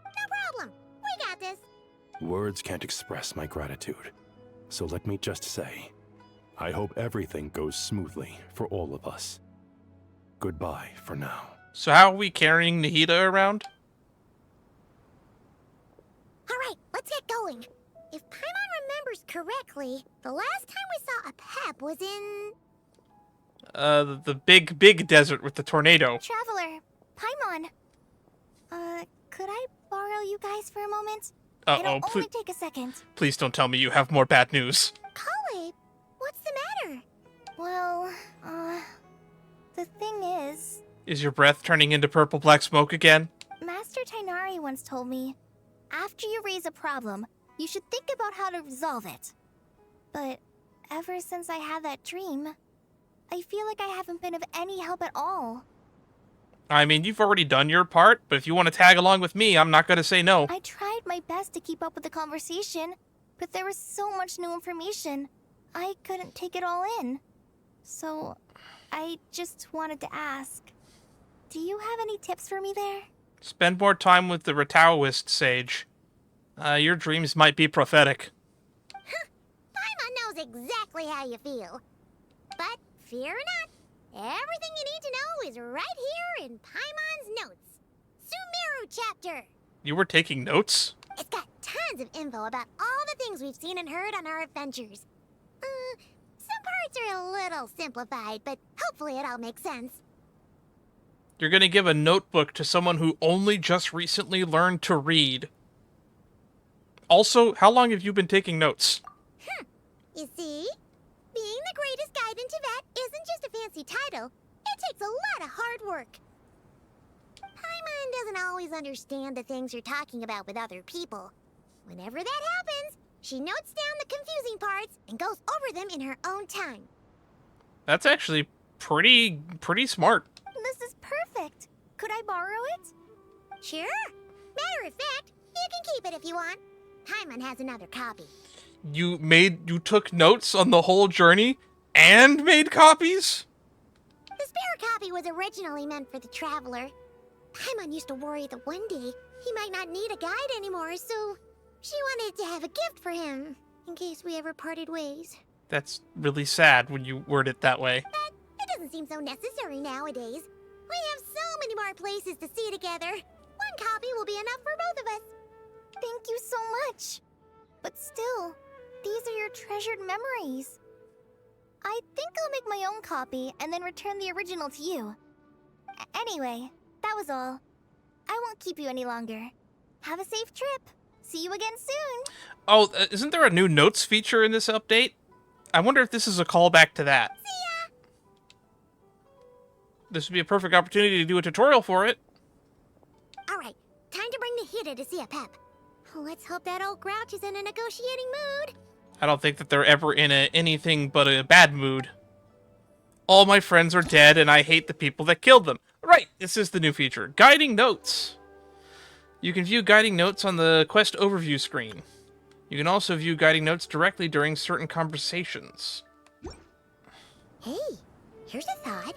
No problem. We got this. Words can't express my gratitude, so let me just say, I hope everything goes smoothly for all of us. Goodbye for now. So how are we carrying Nahida around? Alright, let's get going. If Paimon remembers correctly, the last time we saw Apep was in... The big desert with the tornado. Traveler, Paimon. Could I borrow you guys for a moment? Uh-oh, It'll only take a second. Please don't tell me you have more bad news. Collei, what's the matter? Well, the thing is... Is your breath turning into purple black smoke again? Master Tighnari once told me, after you raise a problem, you should think about how to resolve it. But ever since I had that dream, I feel like I haven't been of any help at all. I mean, you've already done your part, but if you want to tag along with me, I'm not going to say no. I tried my best to keep up with the conversation, but there was so much new information, I couldn't take it all in. So, I just wanted to ask, do you have any tips for me there? Spend more time with the Rataoist sage. Your dreams might be prophetic. Paimon knows exactly how you feel. But fear not, everything you need to know is right here in Paimon's notes. Sumeru chapter. You were taking notes? It's got tons of info about all the things we've seen and heard on our adventures. Some parts are a little simplified, but hopefully it all makes sense. You're going to give a notebook to someone who only just recently learned to read. Also, how long have you been taking notes? You see? Being the greatest guide in Tibet isn't just a fancy title. It takes a lot of hard work. Paimon doesn't always understand the things you're talking about with other people. Whenever that happens, she notes down the confusing parts and goes over them in her own time. That's actually pretty smart. This is perfect. Could I borrow it? Sure. Matter of fact, you can keep it if you want. Paimon has another copy. You took notes on the whole journey and made copies? The spare copy was originally meant for the traveler. Paimon used to worry that one day he might not need a guide anymore, so she wanted to have a gift for him, in case we ever parted ways. That's really sad when you word it that way. But it doesn't seem so necessary nowadays. We have so many more places to see together. One copy will be enough for both of us. Thank you so much. But still, these are your treasured memories. I think I'll make my own copy and then return the original to you. Anyway, that was all. I won't keep you any longer. Have a safe trip. See you again soon. Oh, isn't there a new notes feature in this update? I wonder if this is a callback to that. See ya! This would be a perfect opportunity to do a tutorial for it. Alright, time to bring Nahida to see Apep. Let's hope that old grouch is in a negotiating mood. I don't think that they're ever in anything but a bad mood. All my friends are dead and I hate the people that killed them. Right, this is the new feature. Guiding Notes. You can view guiding notes on the quest overview screen. You can also view guiding notes directly during certain conversations. Hey, here's a thought.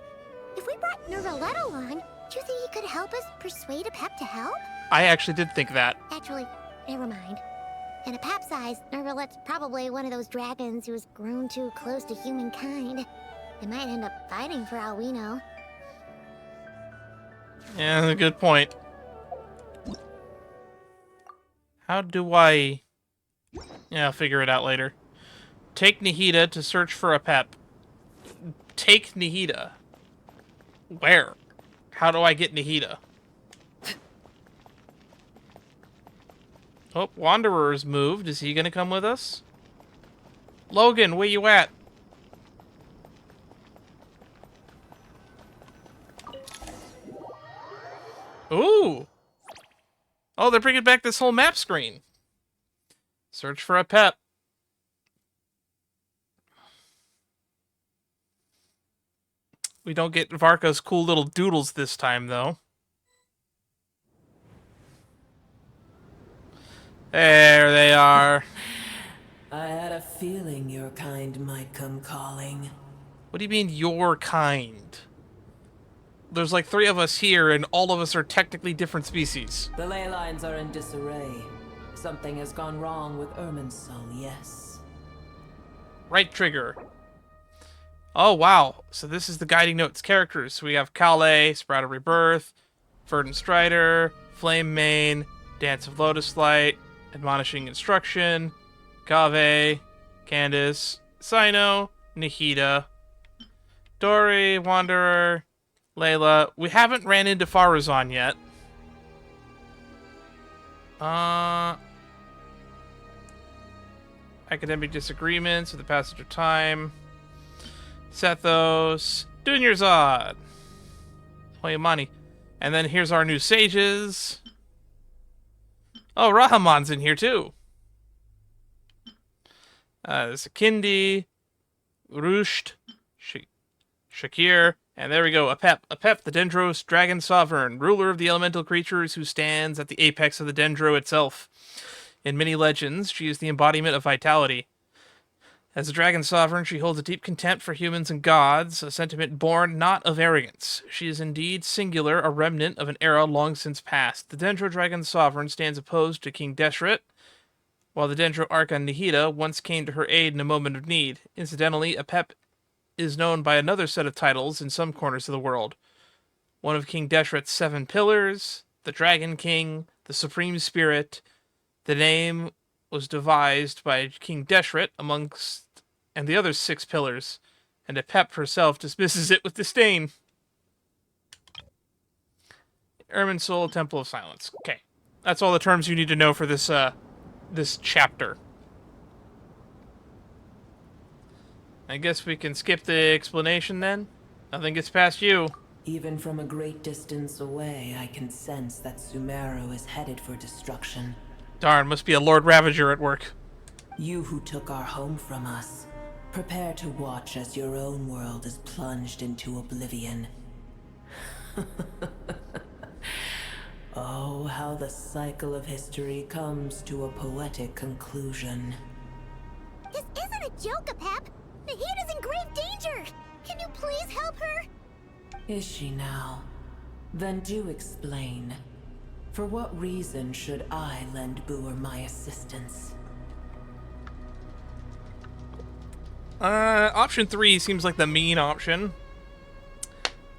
If we brought Nervalet along, do you think he could help us persuade Apep to help? I actually did think that. Actually, never mind. In Apep's eyes, Nervalet's probably one of those dragons who's grown too close to humankind. They might end up fighting for all we know. Yeah, that's a good point. How do I... Yeah, I'll figure it out later. Take Nihida to search for Apep. Take Nihida. Where? How do I get Nihida? Oh, Wanderer's moved. Is he gonna come with us? Logan, where you at? Ooh! Oh, they're bringing back this whole map screen. Search for Apep. We don't get Varka's cool little doodles this time, though. There they are. I had a feeling your kind might come calling. What do you mean, your kind? There's like 3 of us here, and all of us are technically different species. The ley lines are in disarray. Something has gone wrong with Irminsul, yes. Right trigger. Oh, wow. So this is the guiding notes characters. So we have Collei, Sprout of Rebirth, Verdant Strider, Flame Mane, Dance of Lotus Light, Admonishing Instruction, Kaveh, Candace, Sino, Nihida, Dori, Wanderer, Layla. We haven't ran into Farazan yet. Academic disagreements with the passage of time. Sethos, Dunyarzad, Hoyamani. And then here's our new sages. Oh, Rahamon's in here too. There's Akindi, Rusht, Shakir, and there we go, Apep. Apep, the Dendros Dragon Sovereign, ruler of the elemental creatures who stands at the apex of the Dendro itself. In many legends, she is the embodiment of vitality. As a Dragon Sovereign, she holds a deep contempt for humans and gods, a sentiment born not of arrogance. She is indeed singular, a remnant of an era long since past. The Dendro Dragon Sovereign stands opposed to King Deshret, while the Dendro Archon Nihida once came to her aid in a moment of need. Incidentally, Apep is known by another set of titles in some corners of the world. One of King Deshret's 7 pillars, the Dragon King, the Supreme Spirit. The name was devised by King Deshret and the other 6 pillars, and Apep herself dismisses it with disdain. Irminsul, Temple of Silence. Okay, that's all the terms you need to know for this this chapter. I guess we can skip the explanation then. Nothing gets past you. Even from a great distance away, I can sense that Sumeru is headed for destruction. Darn, must be a Lord Ravager at work. You who took our home from us, prepare to watch as your own world is plunged into oblivion. Oh, how the cycle of history comes to a poetic conclusion. This isn't a joke, Apep! Nahida's in grave danger! Can you please help her? Is she now? Then do explain. For what reason should I lend Boor my assistance? Option 3 seems like the mean option.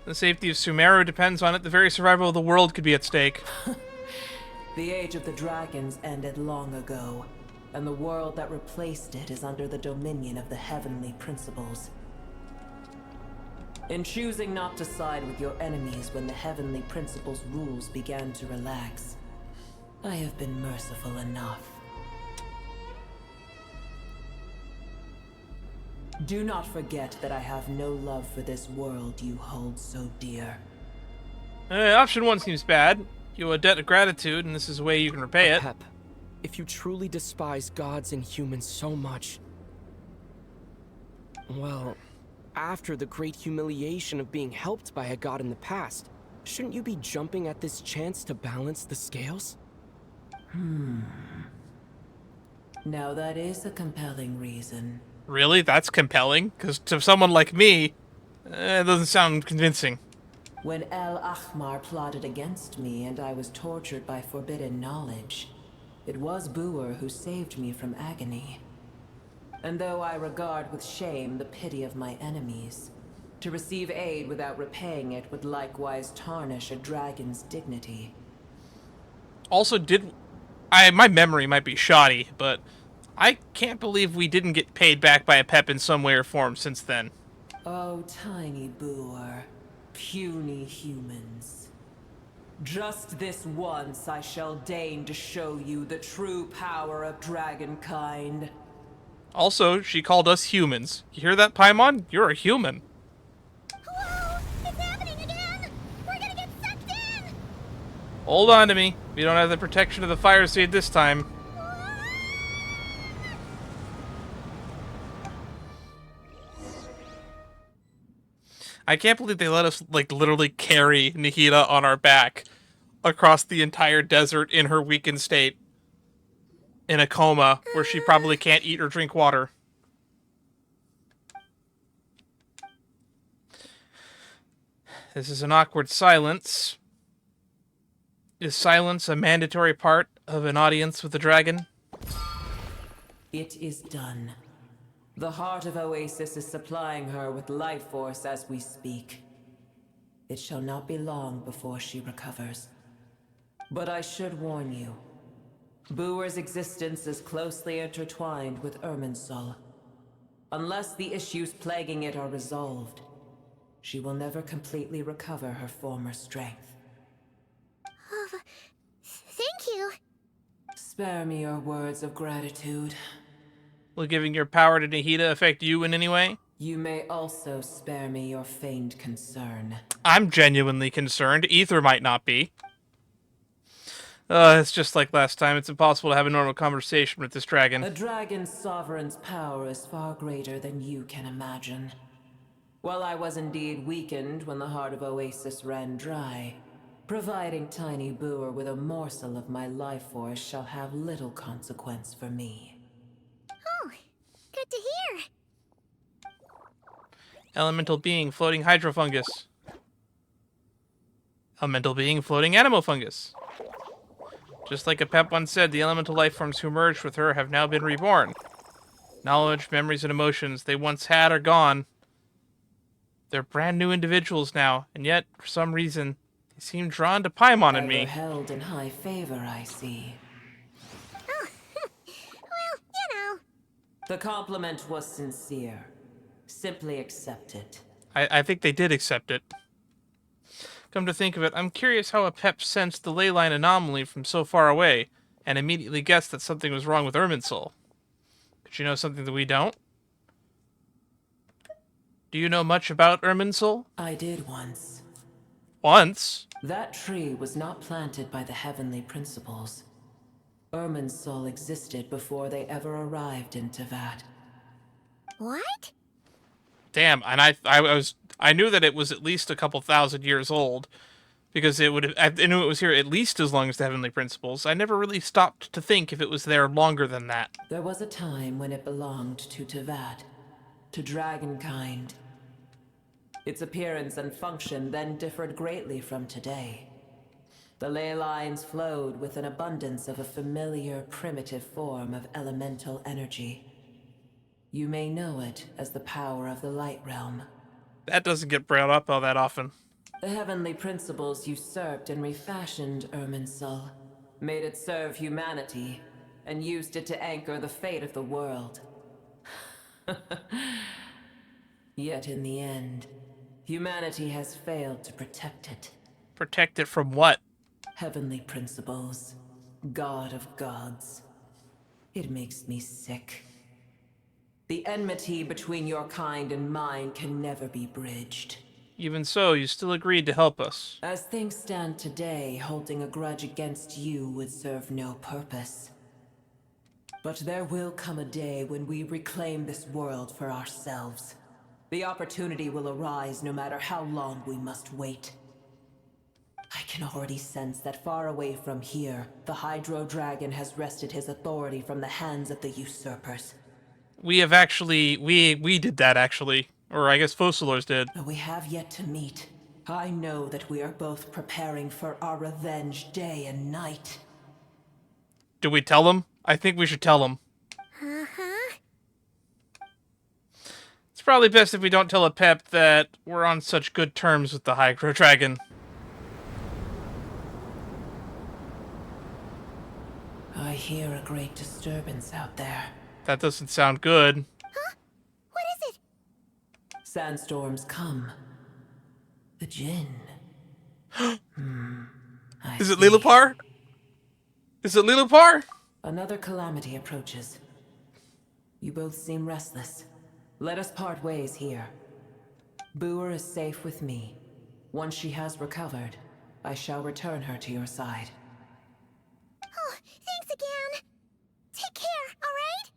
The safety of Sumeru depends on it. The very survival of the world could be at stake. The age of the dragons ended long ago, and the world that replaced it is under the dominion of the heavenly principles. In choosing not to side with your enemies when the heavenly principles' rules began to relax, I have been merciful enough. Do not forget that I have no love for this world you hold so dear. Option 1 seems bad. You owe a debt of gratitude, and this is a way you can repay it. Apep, if you truly despise gods and humans so much, well, after the great humiliation of being helped by a god in the past, shouldn't you be jumping at this chance to balance the scales? Now that is a compelling reason. Really? That's compelling? Because to someone like me, it doesn't sound convincing. When El Ahmar plotted against me and I was tortured by forbidden knowledge, it was Boor who saved me from agony. And though I regard with shame the pity of my enemies, to receive aid without repaying it would likewise tarnish a dragon's dignity. Also, my memory might be shoddy, but I can't believe we didn't get paid back by Apep in some way or form since then. Oh, tiny boor, puny humans. Just this once I shall deign to show you the true power of dragonkind. Also, she called us humans. You hear that, Paimon? You're a human. Whoa! It's happening again! We're gonna get sucked in! Hold on to me. We don't have the protection of the fire seed this time. I can't believe they let us, like, literally carry Nahida on our back across the entire desert in her weakened state. In a coma, where she probably can't eat or drink water. This is an awkward silence. Is silence a mandatory part of an audience with a dragon? It is done. The heart of Oasis is supplying her with life force as we speak. It shall not be long before she recovers. But I should warn you. Boor's existence is closely intertwined with Irminsul. Unless the issues plaguing it are resolved, she will never completely recover her former strength. Oh, thank you. Spare me your words of gratitude. Will giving your power to Nahida affect you in any way? You may also spare me your feigned concern. I'm genuinely concerned. Ether might not be. It's just like last time. It's impossible to have a normal conversation with this dragon. A dragon's sovereign's power is far greater than you can imagine. While I was indeed weakened when the heart of Oasis ran dry, providing Tiny Boor with a morsel of my life force shall have little consequence for me. Oh, good to hear. Elemental being, floating hydrofungus. Elemental being, floating animofungus. Just like Apep once said, the elemental life forms who merged with her have now been reborn. Knowledge, memories, and emotions they once had are gone. They're brand new individuals now, and yet, for some reason, they seem drawn to Paimon and me. Ever held in high favor, I see. Oh, well, you know. The compliment was sincere. Simply accept it. I think they did accept it. Come to think of it, I'm curious how Apep sensed the leyline anomaly from so far away, and immediately guessed that something was wrong with Irminsul. Could she know something that we don't? Do you know much about Irminsul? I did once. Once? That tree was not planted by the heavenly principles. Irminsul existed before they ever arrived in Tevat. What? Damn, and I knew that it was at least a couple thousand years old, because I knew it was here at least as long as the Heavenly Principles. I never really stopped to think if it was there longer than that. There was a time when it belonged to Tevat, to dragonkind. Its appearance and function then differed greatly from today. The ley lines flowed with an abundance of a familiar, primitive form of elemental energy. You may know it as the power of the Light Realm. That doesn't get brought up all that often. The heavenly principles usurped and refashioned Irminsul, made it serve humanity, and used it to anchor the fate of the world. Yet in the end, humanity has failed to protect it. Protect it from what? Heavenly principles, God of gods. It makes me sick. The enmity between your kind and mine can never be bridged. Even so, you still agreed to help us. As things stand today, holding a grudge against you would serve no purpose. But there will come a day when we reclaim this world for ourselves. The opportunity will arise no matter how long we must wait. I can already sense that far away from here, the Hydro Dragon has wrested his authority from the hands of the usurpers. We have actually, we did that actually. Or I guess Focalors did. But we have yet to meet. I know that we are both preparing for our revenge day and night. Do we tell him? I think we should tell him. Uh-huh. It's probably best if we don't tell Apep that we're on such good terms with the Hydro Dragon. I hear a great disturbance out there. That doesn't sound good. What is it? Sandstorms come. The Jinn. Is it Lilipar? Is it Lilipar? Another calamity approaches. You both seem restless. Let us part ways here. Booer is safe with me. Once she has recovered, I shall return her to your side. Oh, thanks again. Take care, alright?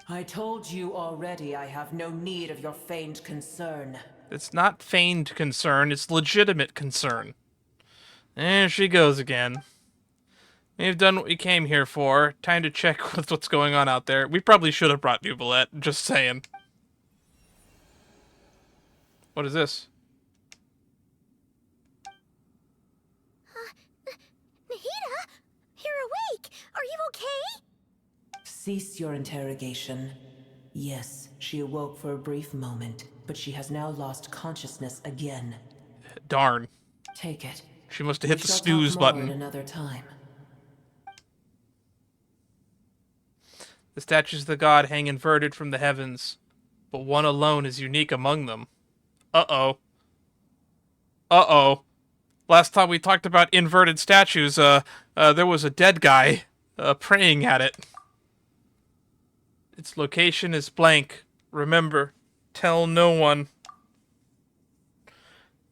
I told you already I have no need of your feigned concern. It's not feigned concern, it's legitimate concern. There she goes again. We've done what we came here for. Time to check with what's going on out there. We probably should have brought Nubilette, just saying. What is this? Nahida? You're awake! Are you okay? Cease your interrogation. Yes, she awoke for a brief moment, but she has now lost consciousness again. Darn. Take it. She must have hit We the shall snooze talk more button. another time. The statues of the god hang inverted from the heavens, but one alone is unique among them. Uh-oh. Uh-oh. Last time we talked about inverted statues, there was a dead guy, praying at it. Its location is blank. Remember, tell no one.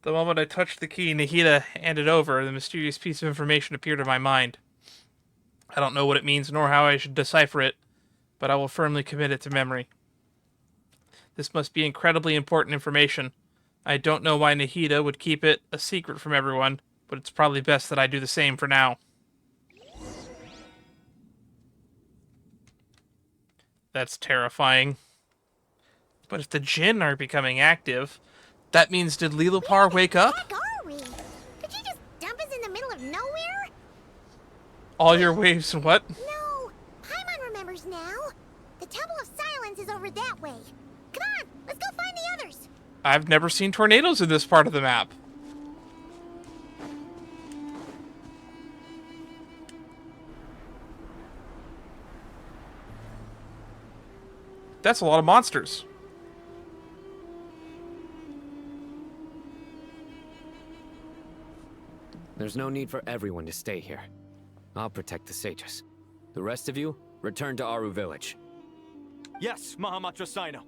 The moment I touched the key Nahida handed over, the mysterious piece of information appeared in my mind. I don't know what it means nor how I should decipher it, but I will firmly commit it to memory. This must be incredibly important information. I don't know why Nahida would keep it a secret from everyone, but it's probably best that I do the same for now. That's terrifying. But if the Jinn are becoming active, that means did Lilipar wake up? Where the heck are we? Did you just dump us in the middle of nowhere? All your waves and what? No, Paimon remembers now. The Temple of Silence is over that way. Come on, let's go find the others. I've never seen tornadoes in this part of the map. That's a lot of monsters. There's no need for everyone to stay here. I'll protect the sages. The rest of you, return to Aru village. Yes, Mahamatra Sino.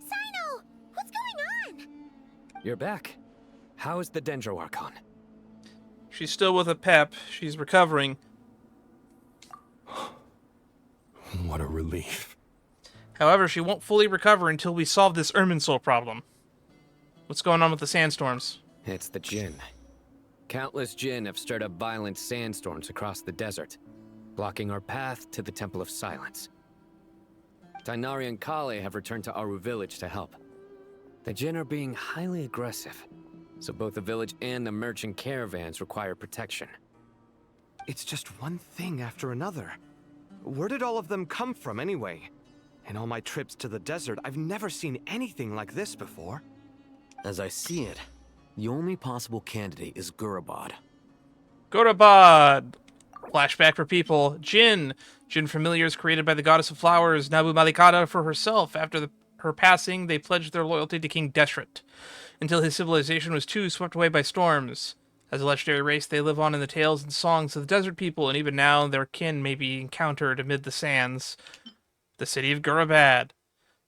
Sino, what's going on? You're back. How is the Dendro Archon? She's still with Apep. She's recovering. What a relief. However, she won't fully recover until we solve this Irminsul problem. What's going on with the sandstorms? It's the Jinn. Countless Jinn have stirred up violent sandstorms across the desert, blocking our path to the Temple of Silence. Tainari and Collei have returned to Aru village to help. The Jinn are being highly aggressive, so both the village and the merchant caravans require protection. It's just one thing after another. Where did all of them come from anyway? In all my trips to the desert, I've never seen anything like this before. As I see it, the only possible candidate is Gurabad. Gurabad! Flashback for people. Jinn. Jinn familiars created by the goddess of flowers, Nabu Malikata, for herself. After her passing, they pledged their loyalty to King Deshret, until his civilization was too swept away by storms. As a legendary race, they live on in the tales and songs of the desert people, and even now their kin may be encountered amid the sands. The city of Gurabad,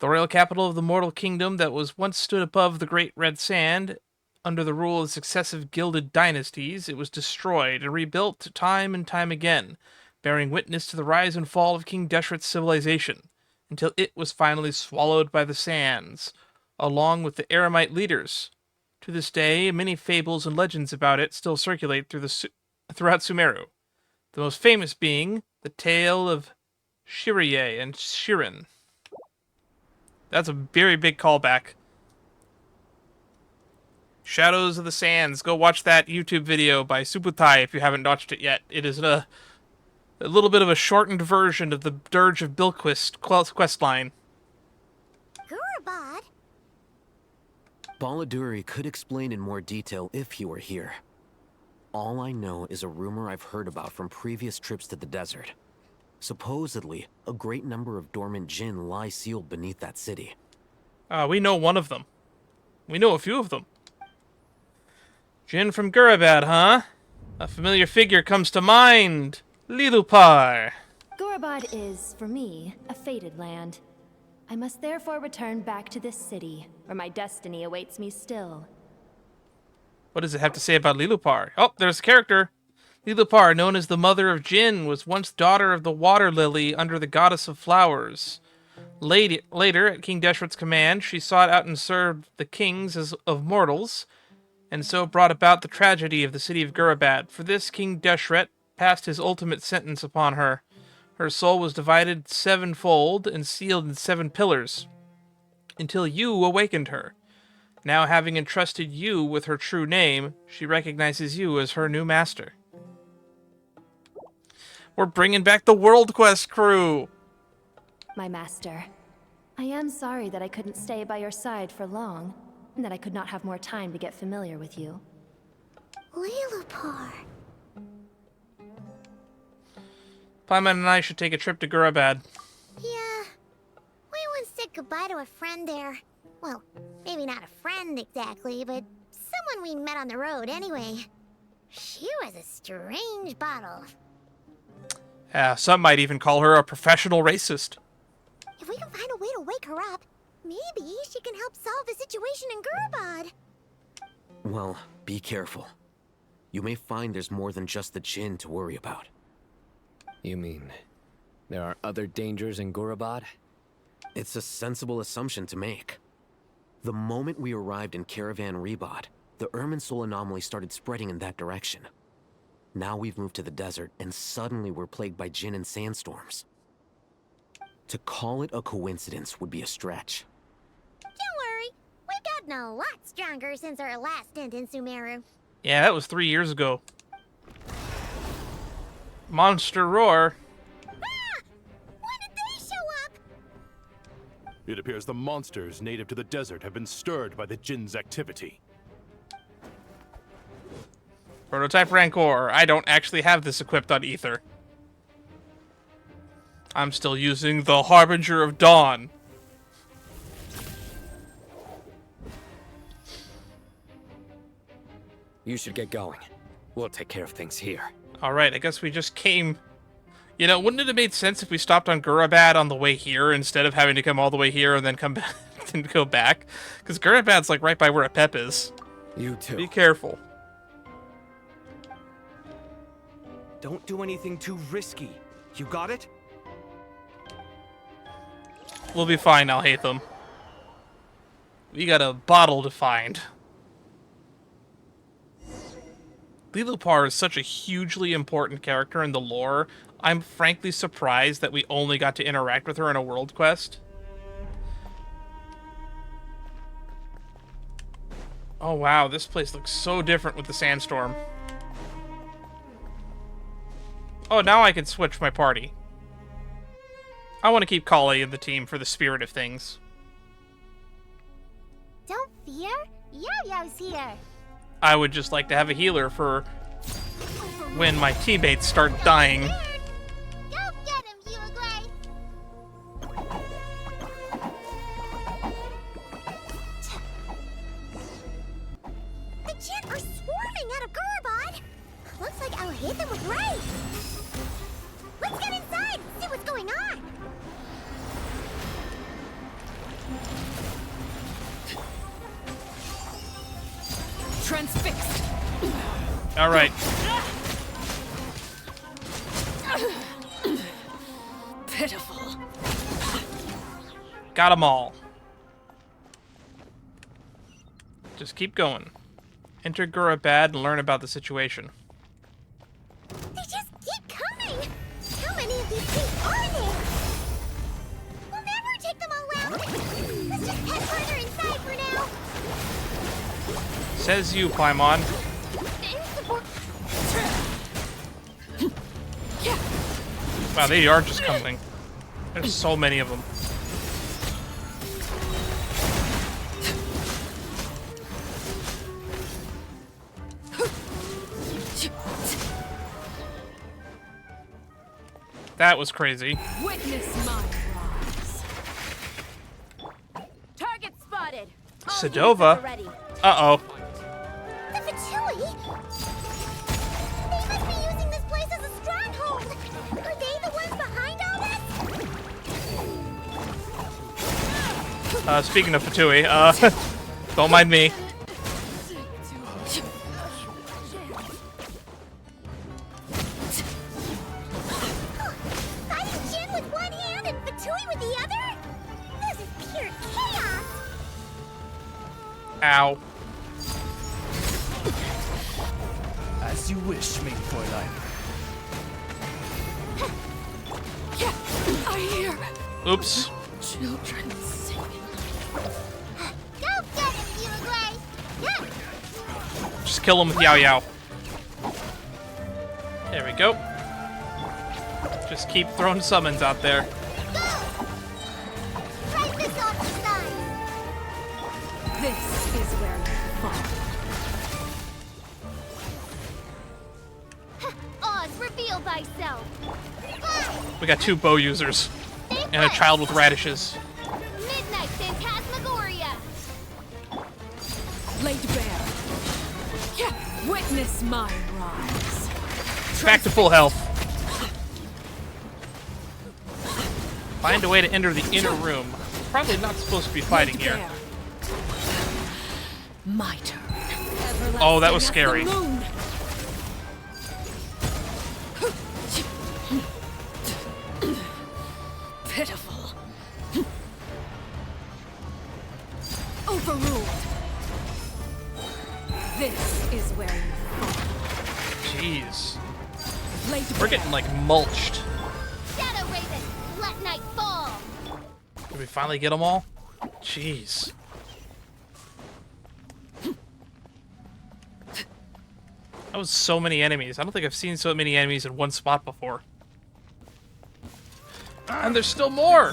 the royal capital of the mortal kingdom that was once stood above the great red sand. Under the rule of successive gilded dynasties, it was destroyed and rebuilt time and time again, bearing witness to the rise and fall of King Deshret's civilization, until it was finally swallowed by the sands, along with the Eremite leaders. To this day, many fables and legends about it still circulate throughout Sumeru, the most famous being the tale of Shirye and Shirin. That's a very big callback. Shadows of the Sands. Go watch that YouTube video by Subutai if you haven't watched it yet. It is a little bit of a shortened version of the Dirge of Bilquist quest line. Gurabad? Baladuri could explain in more detail if he were here. All I know is a rumor I've heard about from previous trips to the desert. Supposedly, a great number of dormant Jinn lie sealed beneath that city. We know one of them. We know a few of them. Jinn from Gurabad, huh? A familiar figure comes to mind. Lilupar. Gurabad is, for me, a fated land. I must therefore return back to this city, where my destiny awaits me still. What does it have to say about Lilupar? Oh, there's a character. Lilupar, known as the Mother of Jinn, was once daughter of the Water Lily under the Goddess of Flowers. Later, at King Deshret's command, she sought out and served the kings of mortals, and so brought about the tragedy of the city of Gurabad. For this, King Deshret passed his ultimate sentence upon her. Her soul was divided sevenfold and sealed in 7 pillars, until you awakened her. Now, having entrusted you with her true name, she recognizes you as her new master. We're bringing back the World Quest crew! My master, I am sorry that I couldn't stay by your side for long, and that I could not have more time to get familiar with you. Lilupar. Paimon and I should take a trip to Gurabad. Yeah. We once said goodbye to a friend there. Well, maybe not a friend exactly, but someone we met on the road anyway. She was a strange bottle. Some might even call her a professional racist. If we can find a way to wake her up, maybe she can help solve the situation in Gurabad. Well, be careful. You may find there's more than just the Jinn to worry about. You mean there are other dangers in Gurabad? It's a sensible assumption to make. The moment we arrived in Caravan Ribat, the Irminsul anomaly started spreading in that direction. Now we've moved to the desert, and suddenly we're plagued by Jinn and sandstorms. To call it a coincidence would be a stretch. Don't worry, we've gotten a lot stronger since our last stint in Sumeru. Yeah, that was 3 years ago. Monster Roar. Ah! When did they show up? It appears the monsters native to the desert have been stirred by the Jinn's activity. Prototype Rancor. I don't actually have this equipped on Ether. I'm still using the Harbinger of Dawn. You should get going. We'll take care of things here. Alright, I guess we just came... You know, wouldn't it have made sense if we stopped on Gurabad on the way here instead of having to come all the way here and then come back and go back? Because Gurabad's like right by where Apep is. You too. Be careful. Don't do anything too risky. You got it? We'll be fine now, Hatham. We got a bottle to find. Lilupar is such a hugely important character in the lore. I'm frankly surprised that we only got to interact with her in a world quest. Oh wow, this place looks so different with the sandstorm. Oh, now I can switch my party. I want to keep Collei in the team for the spirit of things. Don't fear, Yo-Yo's here. I would just like to have a healer for when my teammates start dying. Go get him, Uruguay. The Jinn are swarming out of Gurabad. Looks like I'll hit them with right. Let's get inside, see what's going on. Transfixed. All right. Pitiful. Got them all. Just keep going. Enter Gurabad and learn about the situation. They just keep coming. How many of these things are there? We'll never take them all out. Let's just head further inside for now. Says you, Paimon. Wow, they are just coming. There's so many of them. That was crazy. Witness my rise. Target spotted. Sedova. Uh-oh. The Fatui? They must be using this place as a stronghold. Are they the ones behind all this? Speaking of Fatui, don't mind me. Fighting Jin with one hand and Fatui with the other? This is pure chaos. Ow. As you wish, main Fräulein. I hear Oops. children singing. Go get him, Epilogue. Yeah. Just kill him with Yao Yao. There we go. Just keep throwing summons out there. Right this off the side. This is where you fall. Oz, reveal thyself. We got 2 bow users. And a child with radishes. Midnight Phantasmagoria. Laid bare. Witness my rise. Back to full health. Find a way to enter the inner room. Probably not supposed to be fighting here. My turn. Oh, that was scary. Pitiful. Overruled. This is where you fall. Jeez. Laid We're getting like mulched. Shadow Raven, let night fall. Did we finally get them all? Jeez. That was so many enemies. I don't think I've seen so many enemies in one spot before. And there's still more!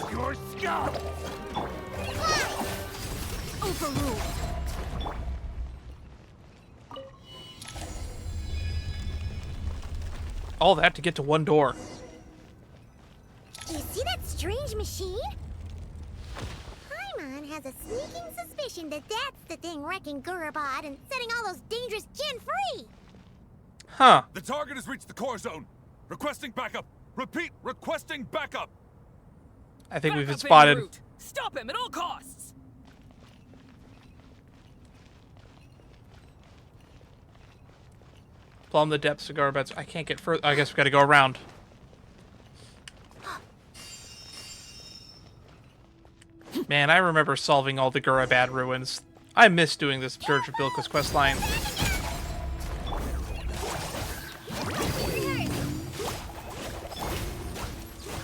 Overruled. All that to get to one door. Do you see that strange machine? Paimon has a sneaking suspicion that that's the thing wrecking Gurabad and setting all those dangerous Jin free. Huh. The target has reached the core zone. Requesting backup. Repeat, requesting backup. I think we've been spotted. Stop him at all costs. Plumb the depths of Gurabad. I can't get further. I guess we gotta go around. Man, I remember solving all the Gurabad ruins. I miss doing this Dirge of Bilquis quest line.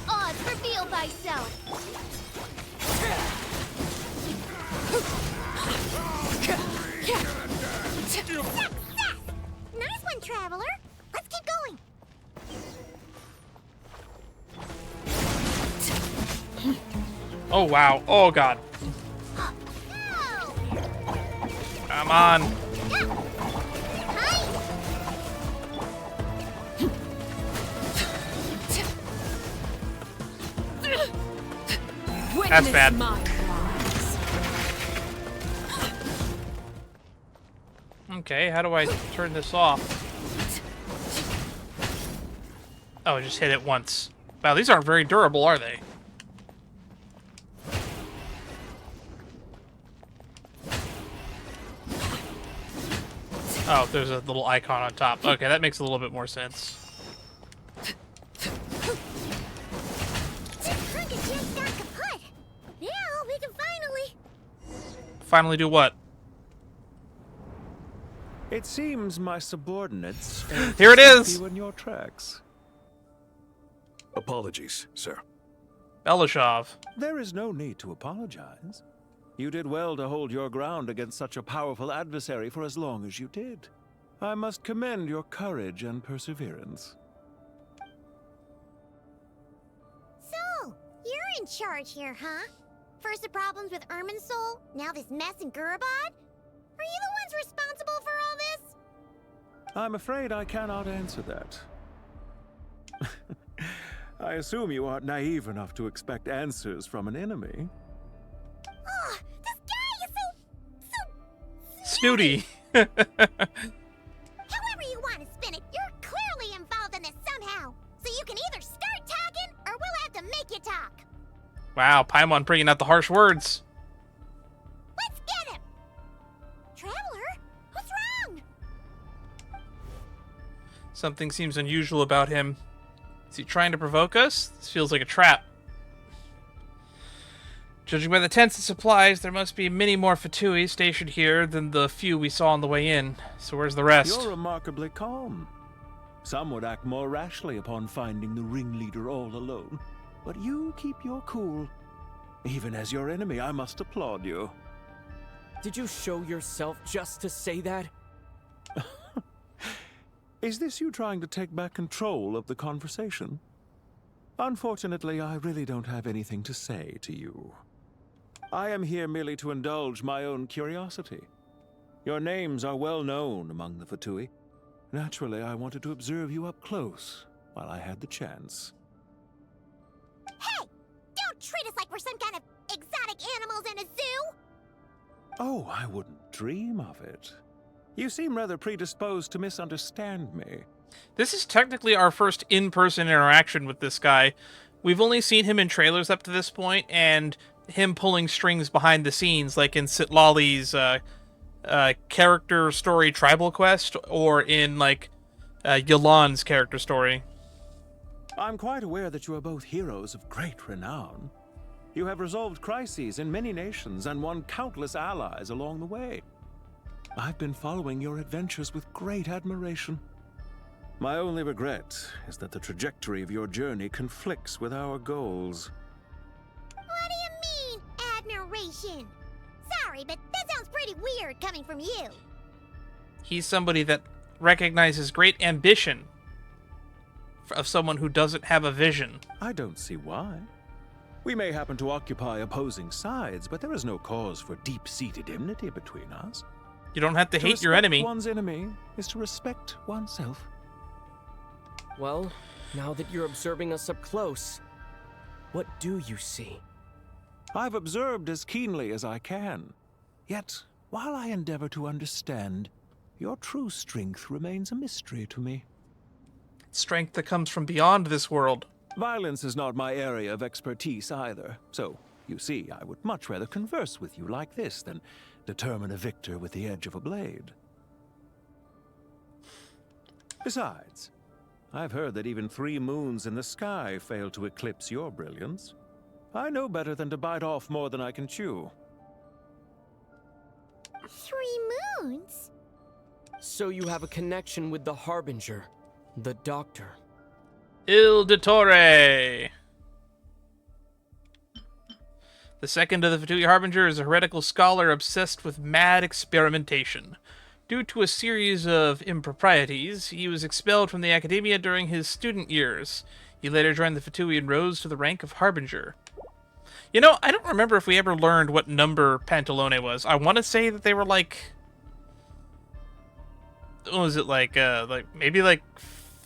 Oz, reveal thyself. Success! Nice one, Traveler. Let's keep going. Oh, wow. Oh, God. Come on. That's bad. Okay, how do I turn this off? Oh, just hit it once. Wow, these aren't very durable, are they? Oh, there's a little icon on top. Okay, that makes a little bit more sense. Now we can Finally do what? It seems my subordinates Here it is! you in your tracks. Apologies, sir. Belishov. There is no need to apologize. You did well to hold your ground against such a powerful adversary for as long as you did. I must commend your courage and perseverance. So, you're in charge here, huh? First the problems with Irminsul, now this mess in Gurabad? Are you the ones responsible for all this? I'm afraid I cannot answer that. I assume you aren't naive enough to expect answers from an enemy. Oh, this guy is so Snooty. However you want to spin it, you're clearly involved in this somehow. So you can either start talking, or we'll have to make you talk. Wow, Paimon bringing out the harsh words. Let's get him! Traveler, what's wrong? Something seems unusual about him. Is he trying to provoke us? This feels like a trap. Judging by the tents and supplies, there must be many more Fatui stationed here than the few we saw on the way in. So where's the rest? You're remarkably calm. Some would act more rashly upon finding the ringleader all alone. But you keep your cool. Even as your enemy, I must applaud you. Did you show yourself just to say that? Is this you trying to take back control of the conversation? Unfortunately, I really don't have anything to say to you. I am here merely to indulge my own curiosity. Your names are well known among the Fatui. Naturally, I wanted to observe you up close while I had the chance. Hey! Don't treat us like we're some kind of exotic animals in a zoo! Oh, I wouldn't dream of it. You seem rather predisposed to misunderstand me. This is technically our first in-person interaction with this guy. We've only seen him in trailers up to this point, and him pulling strings behind the scenes, like in Sitlali's character story Tribal Quest, or in, like, Yolan's character story. I'm quite aware that you are both heroes of great renown. You have resolved crises in many nations and won countless allies along the way. I've been following your adventures with great admiration. My only regret is that the trajectory of your journey conflicts with our goals. What do you mean, admiration? Sorry, but that sounds pretty weird coming from you. He's somebody that recognizes great ambition of someone who doesn't have a vision. I don't see why. We may happen to occupy opposing sides, but there is no cause for deep-seated enmity between us. You don't have to hate your enemy. One's enemy is to respect oneself. Well, now that you're observing us up close, what do you see? I've observed as keenly as I can. Yet, while I endeavor to understand, your true strength remains a mystery to me. Strength that comes from beyond this world. Violence is not my area of expertise either, so, you see, I would much rather converse with you like this than determine a victor with the edge of a blade. Besides, I've heard that even 3 moons in the sky fail to eclipse your brilliance. I know better than to bite off more than I can chew. 3 moons? So you have a connection with the Harbinger, the Doctor. Il Dottore! The second of the Fatui Harbinger is a heretical scholar obsessed with mad experimentation. Due to a series of improprieties, he was expelled from the academia during his student years. He later joined the Fatui and rose to the rank of Harbinger. You know, I don't remember if we ever learned what number Pantalone was. I want to say that they were like... What was it, like maybe like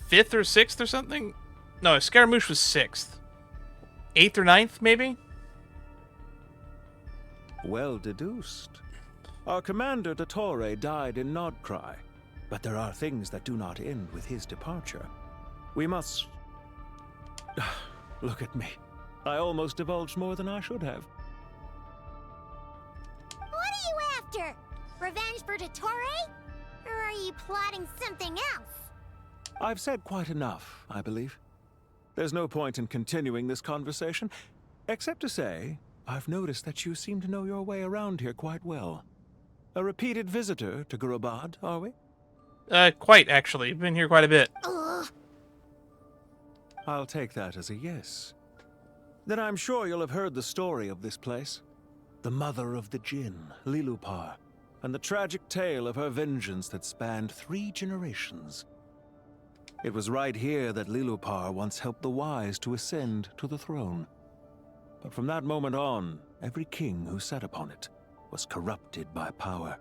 5th or 6th or something? No, Scaramouche was 6th. 8th or 9th, maybe? Well deduced. Our commander, Dottore, died in Nodcry, but there are things that do not end with his departure. We must... Look at me. I almost divulged more than I should have. What are you after? Revenge for Dottore? Or are you plotting something else? I've said quite enough, I believe. There's no point in continuing this conversation, except to say, I've noticed that you seem to know your way around here quite well. A repeated visitor to Gurabad, are we? Quite, actually. Been here quite a bit. Ugh. I'll take that as a yes. Then I'm sure you'll have heard the story of this place. The mother of the Jinn, Lilupar, and the tragic tale of her vengeance that spanned 3 generations. It was right here that Lilupar once helped the wise to ascend to the throne. But from that moment on, every king who sat upon it was corrupted by power.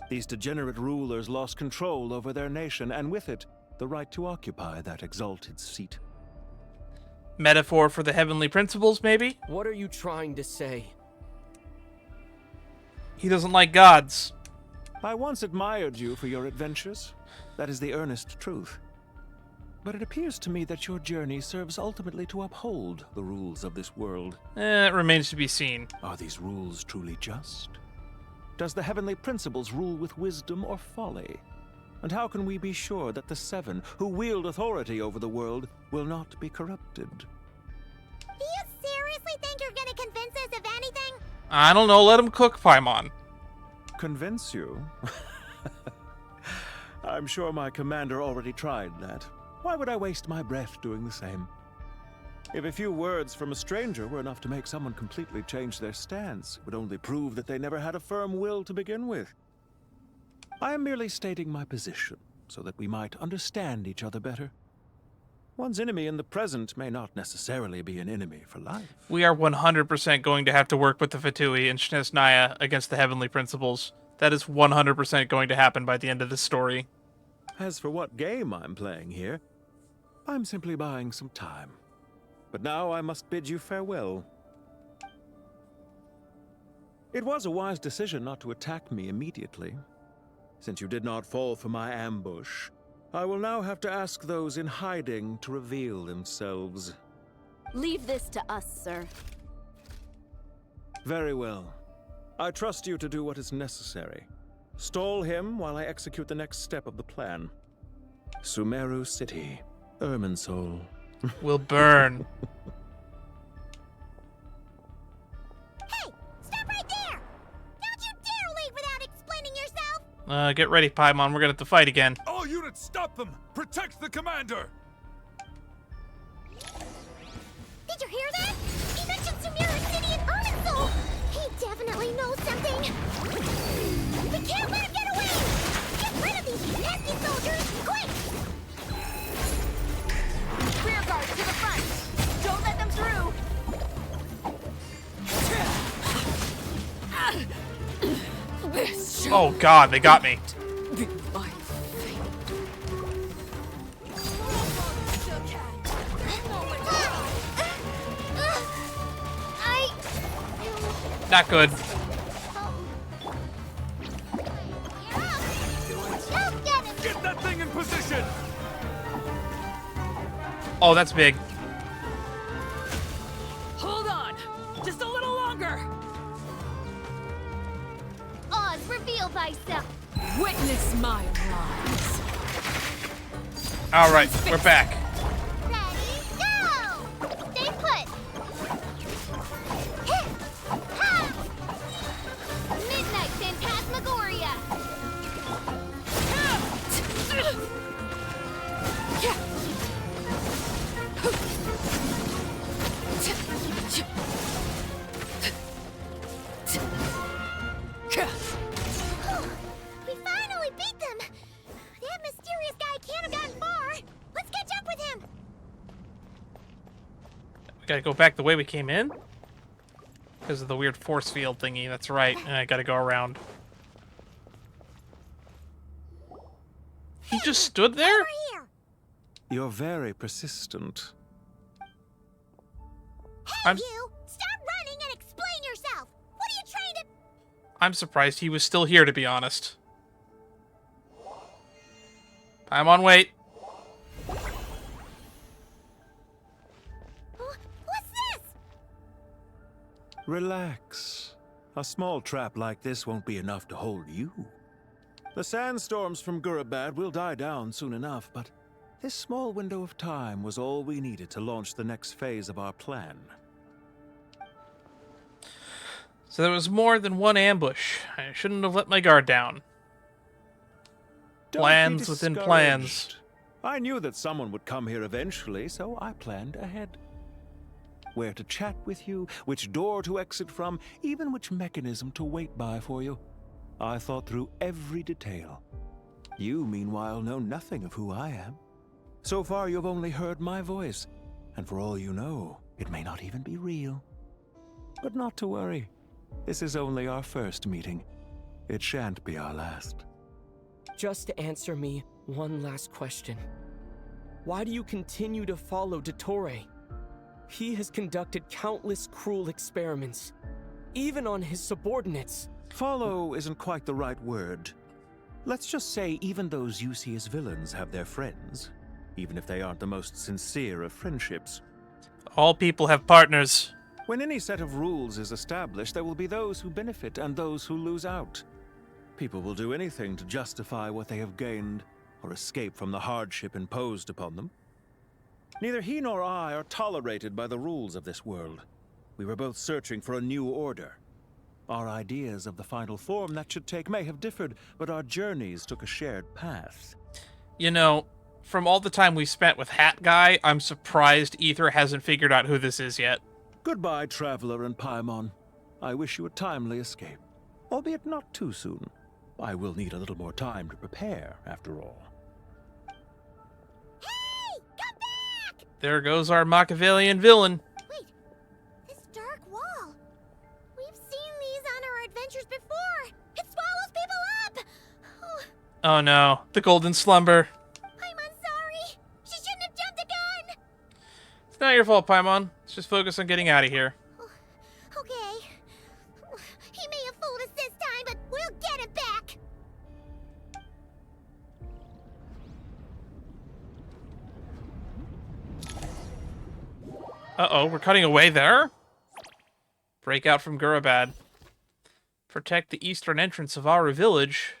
These degenerate rulers lost control over their nation, and with it, the right to occupy that exalted seat. Metaphor for the heavenly principles, maybe? What are you trying to say? He doesn't like gods. I once admired you for your adventures. That is the earnest truth. But it appears to me that your journey serves ultimately to uphold the rules of this world. It remains to be seen. Are these rules truly just? Does the heavenly principles rule with wisdom or folly? And how can we be sure that the Seven, who wield authority over the world, will not be corrupted? Do you seriously think you're gonna convince us of anything? I don't know, let him cook, Paimon. Convince you? I'm sure my commander already tried that. Why would I waste my breath doing the same? If a few words from a stranger were enough to make someone completely change their stance, it would only prove that they never had a firm will to begin with. I am merely stating my position, so that we might understand each other better. One's enemy in the present may not necessarily be an enemy for life. We are 100% going to have to work with the Fatui and Shnesnaya against the heavenly principles. That is 100% going to happen by the end of this story. As for what game I'm playing here, I'm simply buying some time. But now I must bid you farewell. It was a wise decision not to attack me immediately. Since you did not fall for my ambush, I will now have to ask those in hiding to reveal themselves. Leave this to us, sir. Very well. I trust you to do what is necessary. Stall him while I execute the next step of the plan. Sumeru City, Irminsul. Will burn. Hey! Stop right there! Don't you dare leave without explaining yourself! Get ready, Paimon. We're gonna have to fight again. All units, stop them! Protect the commander! Did you hear that? He mentioned Sumeru City and Irminsul! He definitely knows something! We can't let him get away! Get rid of these nasty soldiers, quick! Rear guard to the front! Don't let them through! Oh god, they got me. Not good. Get that thing in position! Oh, that's big. Hold on! Just a little longer! Oz, reveal thyself! Witness my rise! Alright, we're back. Ready, go! Stay put! Ha! Midnight Phantasmagoria! We finally beat them! That mysterious guy can't have gotten far! Let's catch up with him! We gotta go back the way we came in? Because of the weird force field thingy, that's right. I gotta go around. He just stood there? You're very persistent. Hey, you! Stop running and explain yourself! What are you trying to... I'm surprised he was still here, to be honest. I'm on wait. What's this? Relax. A small trap like this won't be enough to hold you. The sandstorms from Gurabad will die down soon enough, but this small window of time was all we needed to launch the next phase of our plan. So there was more than one ambush. I shouldn't have let my guard down. Don't Plans be within discouraged. plans. I knew that someone would come here eventually, so I planned ahead. Where to chat with you, which door to exit from, even which mechanism to wait by for you. I thought through every detail. You, meanwhile, know nothing of who I am. So far, you've only heard my voice, and for all you know, it may not even be real. But not to worry. This is only our first meeting. It shan't be our last. Just answer me one last question. Why do you continue to follow Dottore? He has conducted countless cruel experiments, even on his subordinates. Follow isn't quite the right word. Let's just say even those you see as villains have their friends, even if they aren't the most sincere of friendships. All people have partners. When any set of rules is established, there will be those who benefit and those who lose out. People will do anything to justify what they have gained or escape from the hardship imposed upon them. Neither he nor I are tolerated by the rules of this world. We were both searching for a new order. Our ideas of the final form that should take may have differed, but our journeys took a shared path. You know, from all the time we spent with Hat Guy, I'm surprised Ether hasn't figured out who this is yet. Goodbye, Traveler and Paimon. I wish you a timely escape, albeit not too soon. I will need a little more time to prepare, after all. There goes our Machiavellian villain. This dark wall. We've seen these on our adventures before. It swallows people up. Oh no, the Golden Slumber. I'm sorry. She shouldn't have jumped the gun. It's not your fault, Paimon. Let's just focus on getting out of here. Okay. He may have fooled us this time, but we'll get it back. Uh-oh, we're cutting away there? Break out from Gurabad. Protect the eastern entrance of our village.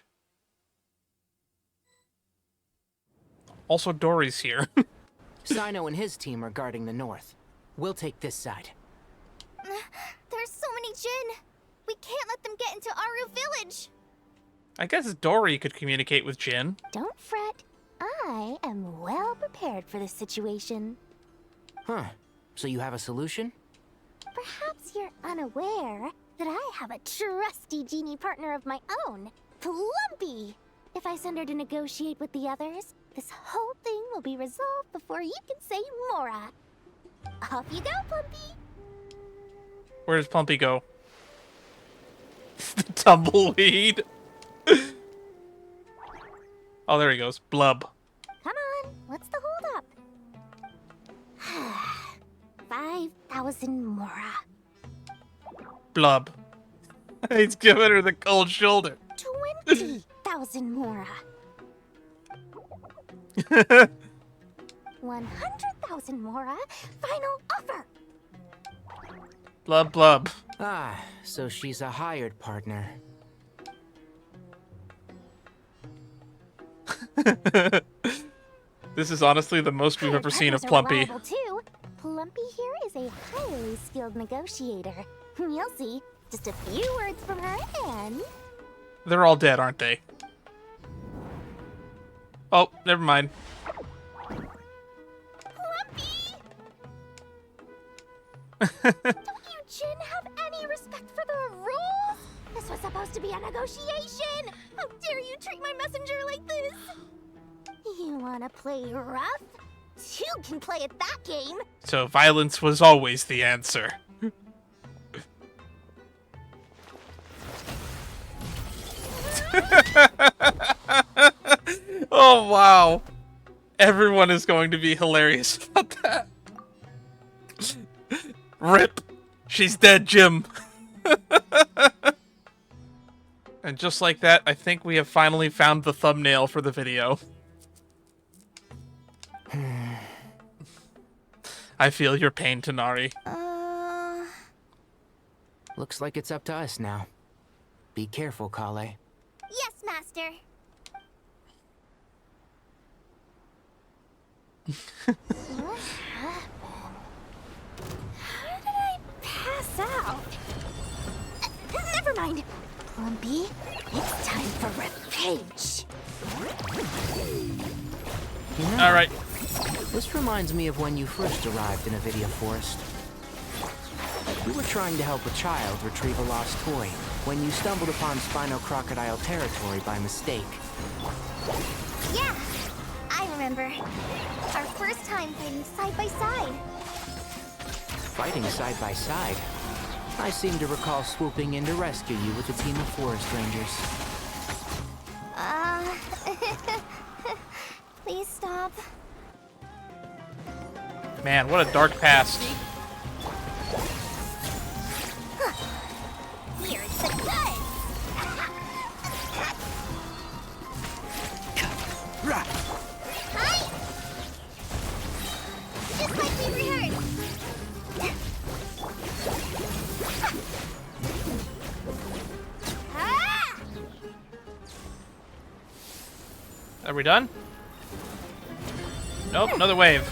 Also, Dory's here. Sino and his team are guarding the north. We'll take this side. There's so many Jin. We can't let them get into Aru village. I guess Dory could communicate with Jin. Don't fret. I am well prepared for this situation. Huh. So you have a solution? Perhaps you're unaware that I have a trusty genie partner of my own, Plumpy. If I send her to negotiate with the others, this whole thing will be resolved before you can say Mora. Off you go, Plumpy. Where does Plumpy go? The tumbleweed. Oh, there he goes. Blub. Come on, what's the holdup? 5,000 Mora. Blub. He's giving her the cold shoulder. 20,000 Mora. 100,000 Mora. Final offer. Blub, blub. Ah, so she's a hired partner. This is honestly the most we've ever seen of Plumpy. Too. Plumpy here is a highly skilled negotiator. You'll see. Just a few words from her and... They're all dead, aren't they? Oh, never mind. Don't you Jin have any respect for the rules? This was supposed to be a negotiation. How dare you treat my messenger like this? You wanna play rough? You can play at that game. So violence was always the answer. Oh, wow. Everyone is going to be hilarious about that. Rip. She's dead, Jim. And just like that, I think we have finally found the thumbnail for the video. I feel your pain, Tanari. Looks like it's up to us now. Be careful, Collei. Yes, Master. What happened? How did I pass out? Never mind. Plumpy, it's time for revenge. You know, all right. This reminds me of when you first arrived in Avidia Forest. You were trying to help a child retrieve a lost toy when you stumbled upon Spino Crocodile territory by mistake. Yeah, I remember. Our first time fighting side by side. Fighting side by side? I seem to recall swooping in to rescue you with a team of forest rangers. Please stop. Man, what a dark past. the goods! Hi! Just like we rehearsed! Are we done? Nope, another wave.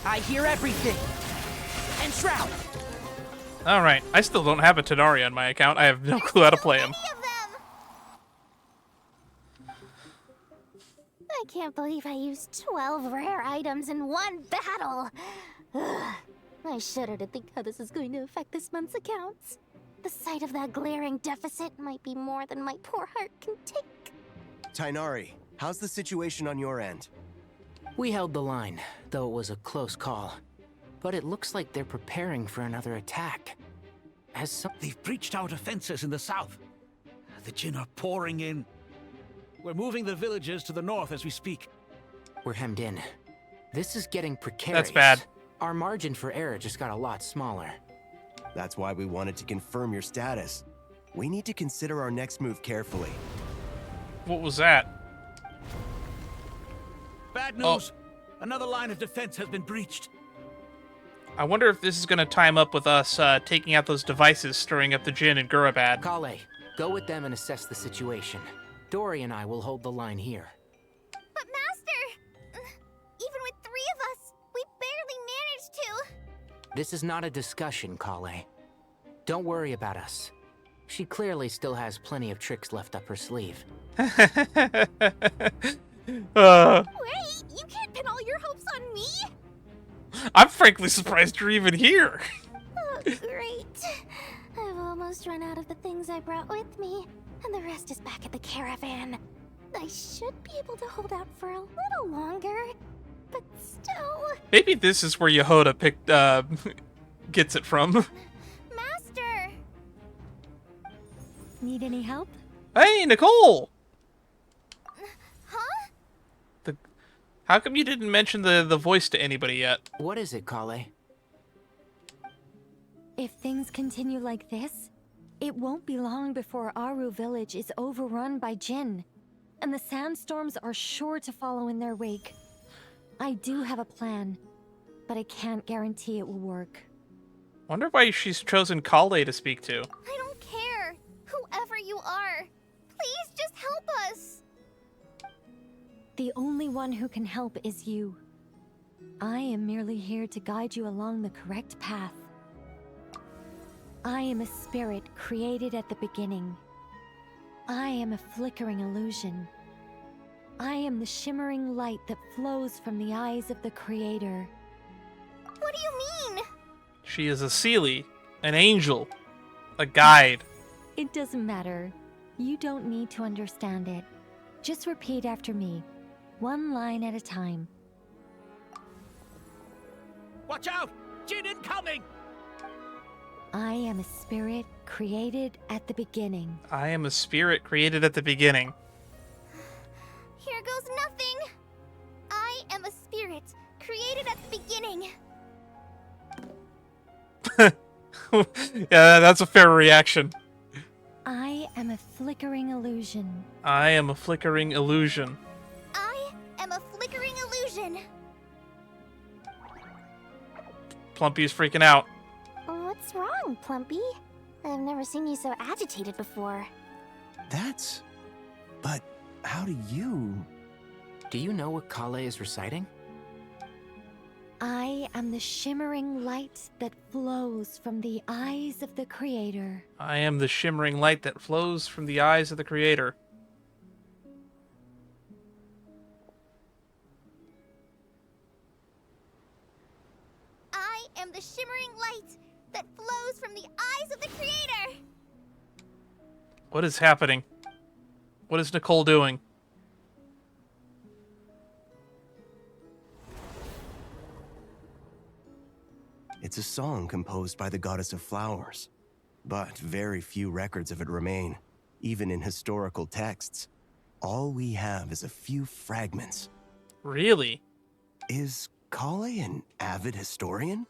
I hear everything. And Shroud. Alright, I still don't have a Tenari on my account. I have no clue how to play him. I can't believe I used 12 rare items in one battle. Ugh. I shudder to think how this is going to affect this month's accounts. The sight of that glaring deficit might be more than my poor heart can take. Tighnari, how's the situation on your end? We held the line, though it was a close call. But it looks like they're preparing for another attack. They've breached our defenses in the south. The Jinn are pouring in. We're moving the villagers to the north as we speak. We're hemmed in. This is getting precarious. That's bad. Our margin for error just got a lot smaller. That's why we wanted to confirm your status. We need to consider our next move carefully. What was that? Bad news! Another line of defense has been breached. I wonder if this is going to time up with us taking out those devices stirring up the Jinn in Gurabad. Collei, go with them and assess the situation. Dory and I will hold the line here. But Master! Even with 3 of us, we barely managed to. This is not a discussion, Collei. Don't worry about us. She clearly still has plenty of tricks left up her sleeve. Wait, you can't pin all your hopes on me? I'm frankly surprised you're even here. Oh, great. I've almost run out of the things I brought with me, and the rest is back at the caravan. I should be able to hold out for a little longer, but still... Maybe this is where Yehoda gets it from. Master! Need any help? Hey, Nicole! Huh? How come you didn't mention the voice to anybody yet? What is it, Collei? If things continue like this, it won't be long before Aru village is overrun by Jinn, and the sandstorms are sure to follow in their wake. I do have a plan, but I can't guarantee it will work. Wonder why she's chosen Collei to speak to. I don't care. Whoever you are, please just help us. The only one who can help is you. I am merely here to guide you along the correct path. I am a spirit created at the beginning. I am a flickering illusion. I am the shimmering light that flows from the eyes of the Creator. What do you mean? She is a Seelie, an angel, a guide. It doesn't matter. You don't need to understand it. Just repeat after me, one line at a time. Watch out! Jinn incoming! I am a spirit created at the beginning. I am a spirit created at the beginning. Here goes nothing. I am a spirit created at the beginning. Yeah, that's a fair reaction. I am a flickering illusion. I am a flickering illusion. I am a flickering illusion. Plumpy's freaking out. What's wrong, Plumpy? I've never seen you so agitated before. But how do you... Do you know what Collei is reciting? I am the shimmering light that flows from the eyes of the Creator. I am the shimmering light that flows from the eyes of the Creator. I am the shimmering light that flows from the eyes of the Creator. What is happening? What is Nicole doing? It's a song composed by the goddess of flowers. but very few records of it remain, even in historical texts. All we have is a few fragments. Really? Is Collei an avid historian?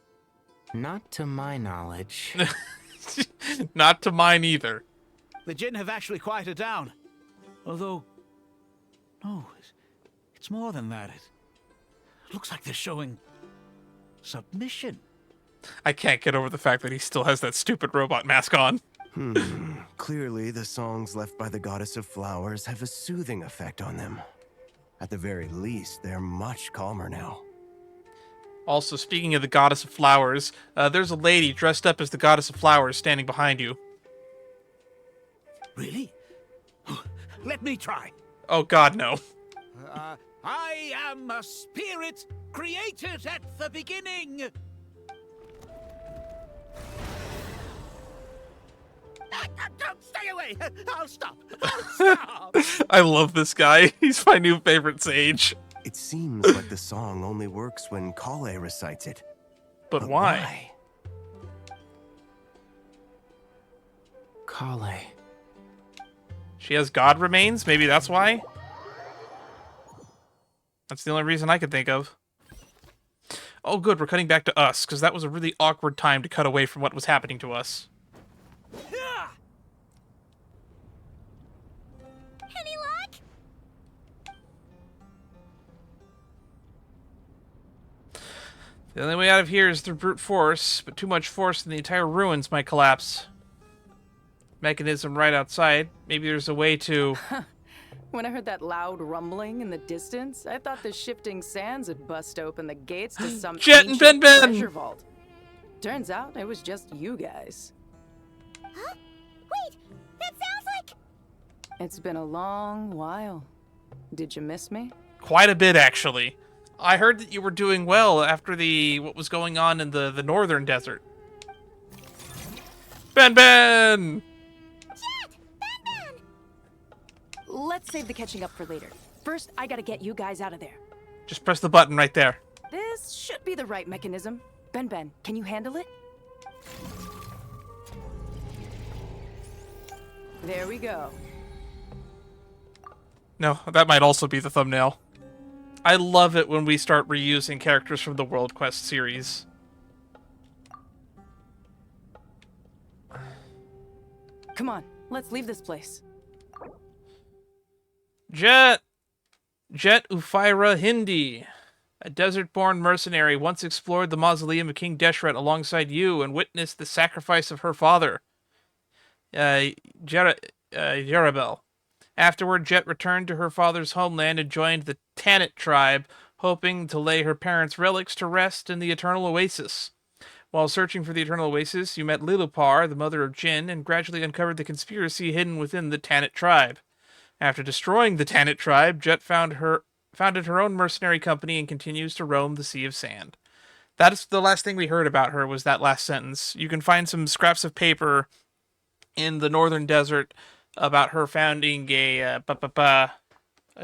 Not to my knowledge. Not to mine either. The Jinn have actually quieted down. Although, no, it's more than that. It looks like they're showing submission. I can't get over the fact that he still has that stupid robot mask on. Clearly, the songs left by the Goddess of Flowers have a soothing effect on them. At the very least, they're much calmer now. Also, speaking of the Goddess of Flowers, there's a lady dressed up as the Goddess of Flowers standing behind you. Really? Let me try. Oh god, no. I am a spirit created at the beginning. Don't stay away. I'll stop. I love this guy. He's my new favorite sage. It seems like the song only works when Collei recites it. But why? Collei. She has God remains? Maybe that's why? That's the only reason I could think of. Oh good, we're cutting back to us, because that was a really awkward time to cut away from what was happening to us. Any luck? The only way out of here is through brute force, but too much force and the entire ruins might collapse. Mechanism right outside. Maybe there's a way to... When I heard that loud rumbling in the distance, I thought the shifting sands had bust open the gates to some Jet and ancient Ben! treasure vault. Turns out it was just you guys. Huh? Wait, that sounds like... It's been a long while. Did you miss me? Quite a bit, actually. I heard that you were doing well after what was going on in the northern desert. Ben! Let's save the catching up for later. First, I gotta get you guys out of there. Just press the button right there. This should be the right mechanism. Ben, can you handle it? There we go. No, that might also be the thumbnail. I love it when we start reusing characters from the World Quest series. Come on, let's leave this place. Jet Ufira Hindi, a desert-born mercenary, once explored the mausoleum of King Deshret alongside you and witnessed the sacrifice of her father, Gurabad. Afterward, Jet returned to her father's homeland and joined the Tanit tribe, hoping to lay her parents' relics to rest in the Eternal Oasis. While searching for the Eternal Oasis, you met Lilupar, the mother of Jinn, and gradually uncovered the conspiracy hidden within the Tanit tribe. After destroying the Tanit tribe, Jet founded her own mercenary company and continues to roam the Sea of Sand. That is the last thing we heard about her, was that last sentence. You can find some scraps of paper in the northern desert about her founding a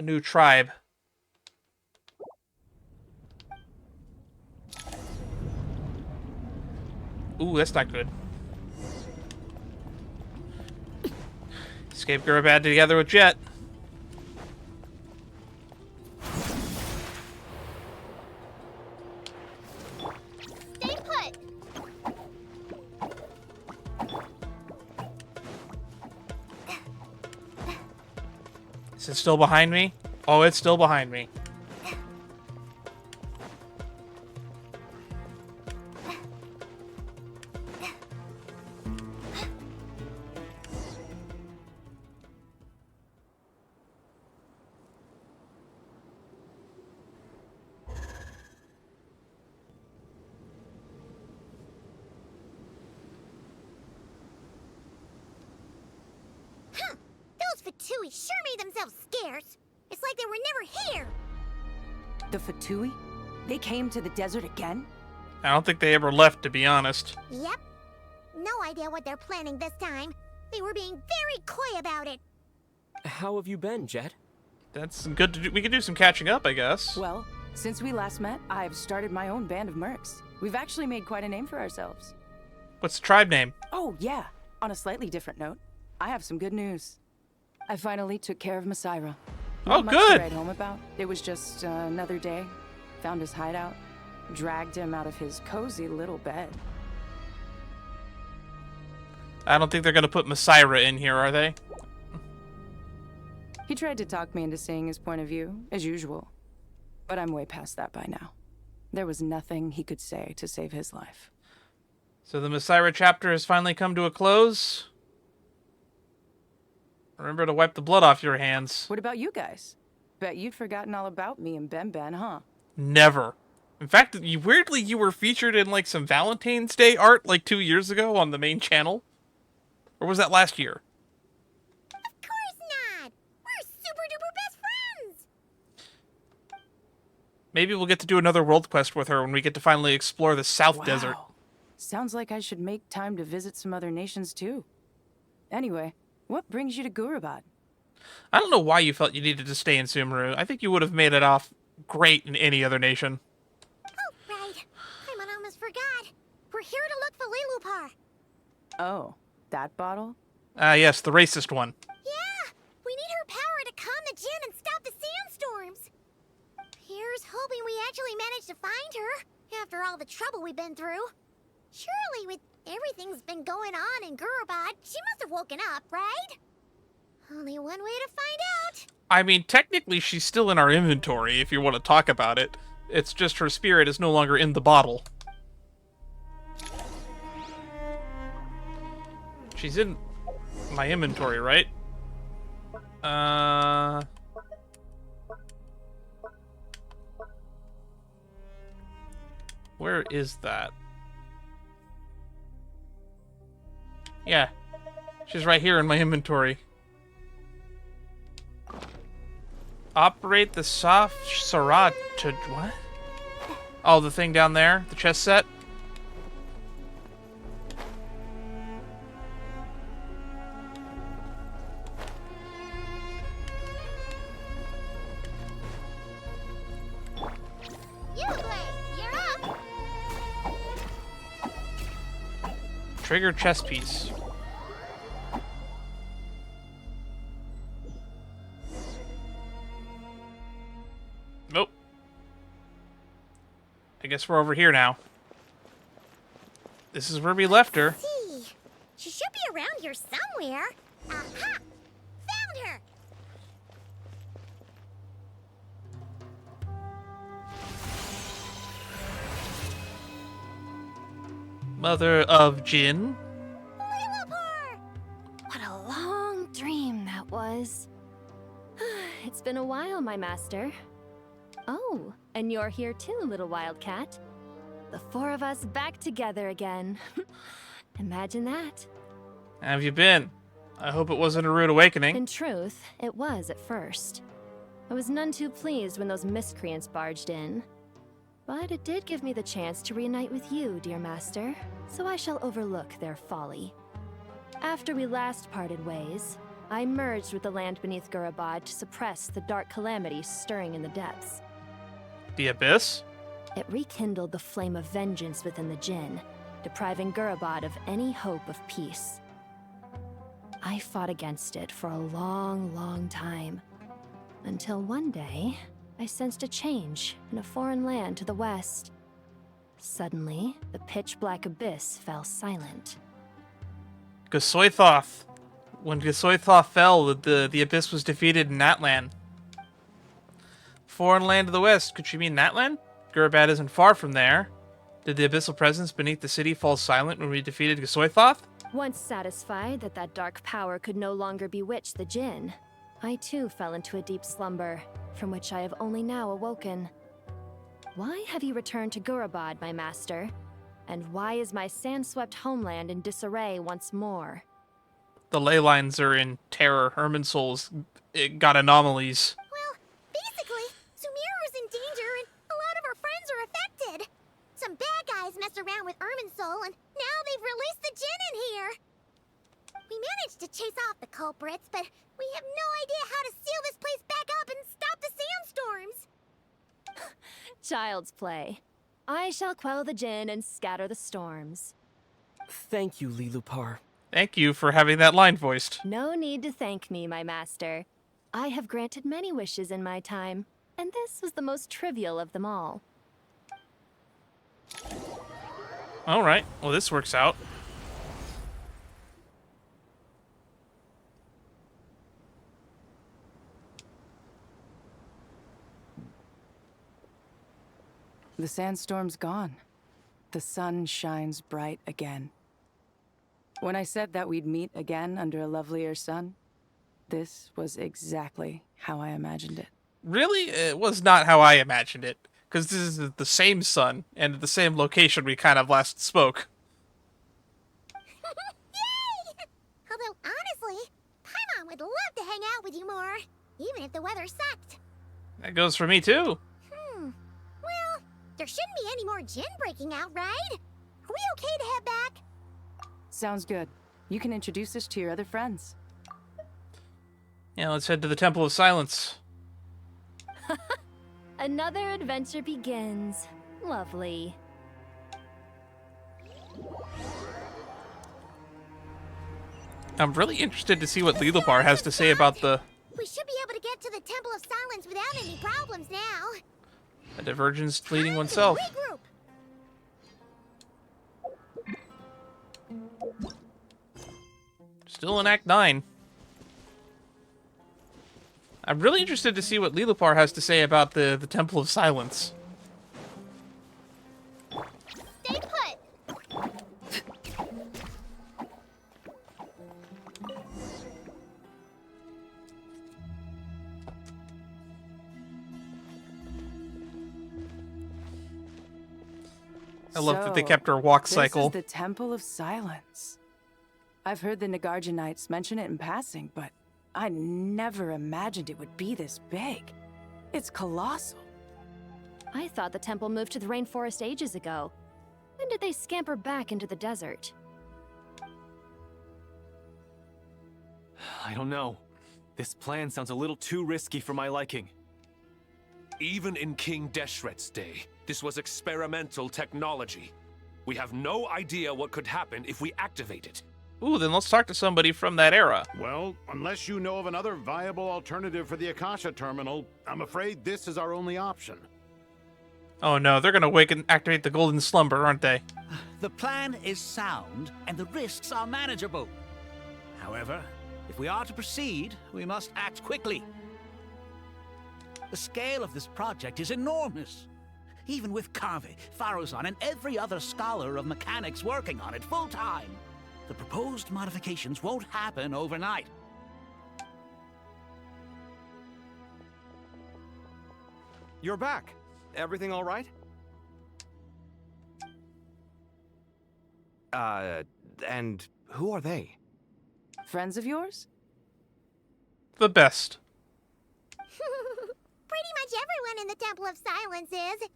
new tribe. Ooh, that's not good. Escape Gurabad together with Jet. Stay put. Is it still behind me? Oh, it's still behind me. Those Fatui sure made themselves scarce. It's like they were never here. The Fatui? They came to the desert again? I don't think they ever left, to be honest. Yep. No idea what they're planning this time. They were being very coy about it. How have you been, Jet? That's good to do. We could do some catching up, I guess. Well, since we last met, I've started my own band of mercs. We've actually made quite a name for ourselves. What's the tribe name? Oh, yeah. On a slightly different note, I have some good news. I finally took care of Masaira. Oh, Not much good. to write home about. It was just another day. Found his hideout, dragged him out of his cozy little bed. I don't think they're gonna put Masaira in here, are they? He tried to talk me into seeing his point of view, as usual. But I'm way past that by now. There was nothing he could say to save his life. So the Masaira chapter has finally come to a close. Remember to wipe the blood off your hands. What about you guys? Bet you'd forgotten all about me and Ben, huh? Never. In fact, weirdly, you were featured in like some Valentine's Day art like 2 years ago on the main channel. Or was that last year? Of course not! We're super duper best friends! Maybe we'll get to do another world quest with her when we get to finally explore the South Desert. Sounds like I should make time to visit some other nations too. Anyway, what brings you to Gurabad? I don't know why you felt you needed to stay in Sumeru. I think you would have made it off great in any other nation. Oh, right. I almost forgot. We're here to look for Lilupar. Oh, that bottle? Yes, the racist one. Yeah, we need her power to calm the Jinn and stop the sandstorms. Here's hoping we actually manage to find her, after all the trouble we've been through. Surely with everything's been going on in Gurabad, she must have woken up, right? Only one way to find out. I mean, technically she's still in our inventory if you want to talk about it. It's just her spirit is no longer in the bottle. She's in my inventory, right? Where is that? Yeah. She's right here in my inventory. Operate the soft Sarat to what? Oh, the thing down there? The chess set? You're up. Trigger chess piece. Nope. I guess we're over here now. This is where we left her. See, she should be around here somewhere. Aha! Found her. Mother of Jinn. What a long dream that was. It's been a while, my master. Oh, and you're here too, little wildcat. The four of us back together again. Imagine that. How have you been? I hope it wasn't a rude awakening. In truth, it was at first. I was none too pleased when those miscreants barged in. But it did give me the chance to reunite with you, dear master, so I shall overlook their folly. After we last parted ways, I merged with the land beneath Gurabad to suppress the dark calamities stirring in the depths. The Abyss? It rekindled the flame of vengeance within the Jinn, depriving Gurabad of any hope of peace. I fought against it for a long, long time, until one day, I sensed a change in a foreign land to the west. Suddenly, the pitch-black abyss fell silent. Gasoithoth. When Gasoithoth fell, the abyss was defeated in that land. Foreign land to the west. Could she mean that land? Gurabad isn't far from there. Did the abyssal presence beneath the city fall silent when we defeated Gasoithoth? Once satisfied that that dark power could no longer bewitch the Jinn, I too fell into a deep slumber, from which I have only now awoken. Why have you returned to Gurabad, my master? And why is my sand-swept homeland in disarray once more? The ley lines are in terror. Irminsul's got anomalies. Well, basically, Sumeru's in danger and a lot of our friends are affected. Some bad guys messed around with Irminsul and now they've released the Jinn in here. We managed to chase off the culprits, but we have no idea how to seal this place back up and stop the sandstorms. Child's play. I shall quell the Jinn and scatter the storms. Thank you, Lilupar. Thank you for having that line voiced. No need to thank me, my master. I have granted many wishes in my time, and this was the most trivial of them all. Alright, well this works out. The sandstorm's gone. The sun shines bright again. When I said that we'd meet again under a lovelier sun, this was exactly how I imagined it. Really? It was not how I imagined it. Because this is the same sun, and at the same location we kind of last spoke. Yay! Although, honestly, Paimon would love to hang out with you more, even if the weather sucked. That goes for me too. Well, there shouldn't be any more Jin breaking out, right? Are we okay to head back? Sounds good. You can introduce us to your other friends. Yeah, let's head to the Temple of Silence. Another adventure begins. Lovely. I'm really interested to see what Lilupar has to say about the We should be able to get to the Temple of Silence without any problems now. Divergence leading oneself. Regroup. Still in Act 9. I'm really interested to see what Lilupar has to say about the Temple of Silence. Stay put. I love that they kept her walk cycle. This is the Temple of Silence. I've heard the Nagarjanites mention it in passing, but I never imagined it would be this big. It's colossal. I thought the temple moved to the rainforest ages ago. When did they scamper back into the desert? I don't know. This plan sounds a little too risky for my liking. Even in King Deshret's day, this was experimental technology. We have no idea what could happen if we activate it. Ooh, then let's talk to somebody from that era. Well, unless you know of another viable alternative for the Akasha terminal, I'm afraid this is our only option. Oh no, they're gonna wake and activate the golden slumber, aren't they? The plan is sound, and the risks are manageable. However, if we are to proceed, we must act quickly. The scale of this project is enormous. Even with Carve, Farozan, and every other scholar of mechanics working on it full-time, the proposed modifications won't happen overnight. You're back. Everything all right? And who are they? Friends of yours? The best. Pretty much everyone in the Temple of Silence is.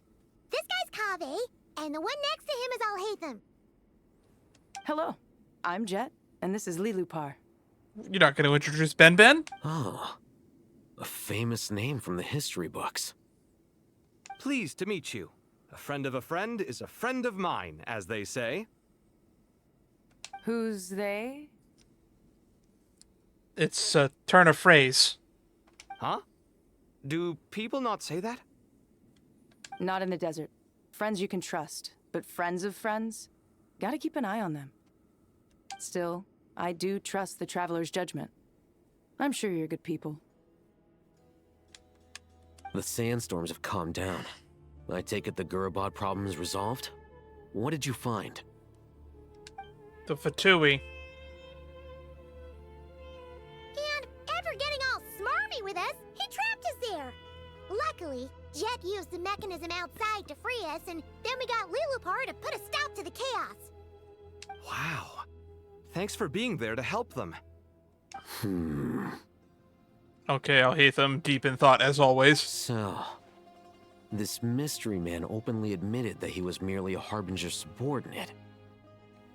This guy's Kaveh, and the one next to him is Alhaitham. Hello, I'm Jet, and this is Lilupar. You're not going to introduce Ben Ben? Oh, a famous name from the history books. Pleased to meet you. A friend of a friend is a friend of mine, as they say. Who's they? It's a turn of phrase. Huh? Do people not say that? Not in the desert. Friends you can trust, but friends of friends? Gotta keep an eye on them. Still, I do trust the Traveler's judgment. I'm sure you're good people. The sandstorms have calmed down. I take it the Gurabad problem is resolved? What did you find? The Fatui. And after getting all smarmy with us, he trapped us there. Luckily, Jet used the mechanism outside to free us, and then we got Lilupar to put a stop to the chaos. Wow. Thanks for being there to help them. Okay, Alhaitham, deep in thought as always. So, this mystery man openly admitted that he was merely a Harbinger subordinate.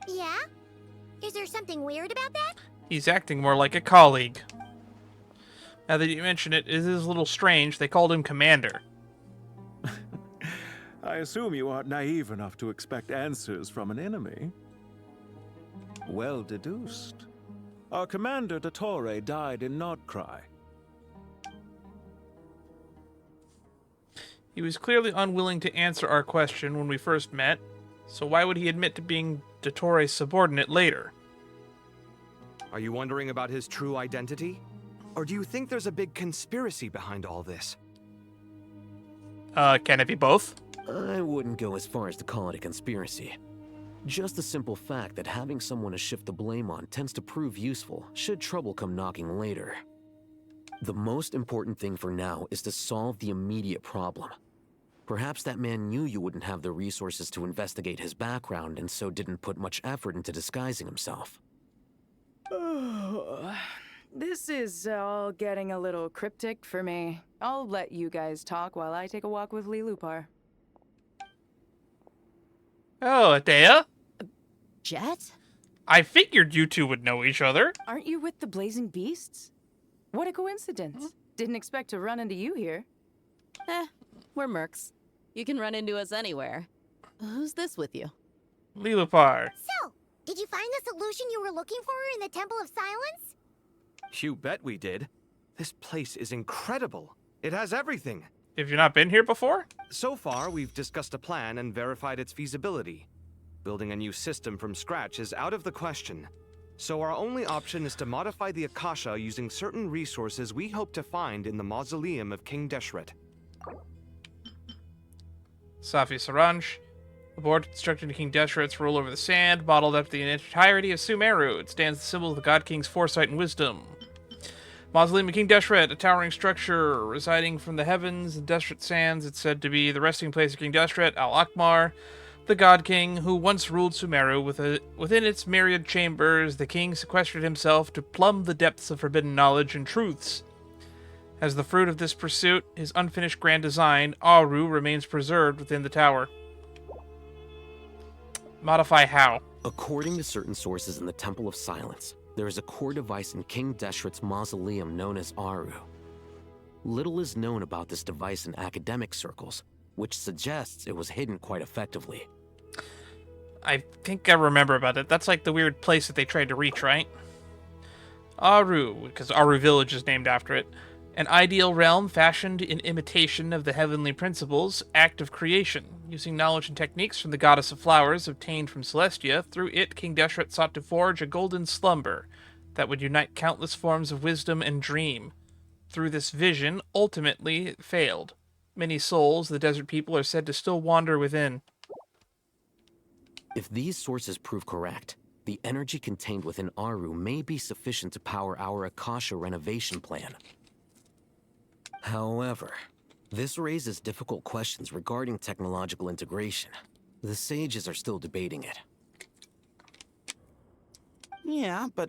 Yeah? Is there something weird about that? He's acting more like a colleague. Now that you mention it, it is a little strange. They called him Commander. I assume you aren't naive enough to expect answers from an enemy. Well deduced. Our commander, Dottore, died in Nordcry. He was clearly unwilling to answer our question when we first met, so why would he admit to being Dottore's subordinate later? Are you wondering about his true identity? Or do you think there's a big conspiracy behind all this? Can it be both? I wouldn't go as far as to call it a conspiracy. Just the simple fact that having someone to shift the blame on tends to prove useful should trouble come knocking later. The most important thing for now is to solve the immediate problem. Perhaps that man knew you wouldn't have the resources to investigate his background and so didn't put much effort into disguising himself. This is all getting a little cryptic for me. I'll let you guys talk while I take a walk with Lilupar. Oh, Adea? Jet? I figured you two would know each other. Aren't you with the Blazing Beasts? What a coincidence. Didn't expect to run into you here. We're mercs. You can run into us anywhere. Who's this with you? Lilupar. So, did you find the solution you were looking for in the Temple of Silence? You bet we did. This place is incredible. It has everything. Have you not been here before? So far, we've discussed a plan and verified its feasibility. Building a new system from scratch is out of the question. So our only option is to modify the Akasha using certain resources we hope to find in the mausoleum of King Deshret. Safi Saranj. The board constructed King Deshret's rule over the sand, modeled after the entirety of Sumeru. It stands the symbol of the God King's foresight and wisdom. Mausoleum of King Deshret, a towering structure residing from the heavens and Deshret sands. It's said to be the resting place of King Deshret, Al-Akmar, the God King, who once ruled Sumeru. Within its myriad chambers, the king sequestered himself to plumb the depths of forbidden knowledge and truths. As the fruit of this pursuit, his unfinished grand design, Aru, remains preserved within the tower. Modify how? According to certain sources in the Temple of Silence, there is a core device in King Deshret's mausoleum known as Aru. Little is known about this device in academic circles, which suggests it was hidden quite effectively. I think I remember about it. That's like the weird place that they tried to reach, right? Aru, because Aru Village is named after it. An ideal realm fashioned in imitation of the heavenly principles, act of creation. Using knowledge and techniques from the goddess of flowers obtained from Celestia, through it King Deshret sought to forge a golden slumber that would unite countless forms of wisdom and dream. Through this vision, ultimately, it failed. Many souls, the desert people, are said to still wander within. If these sources prove correct, the energy contained within Aru may be sufficient to power our Akasha renovation plan. However, this raises difficult questions regarding technological integration. The sages are still debating it. Yeah, but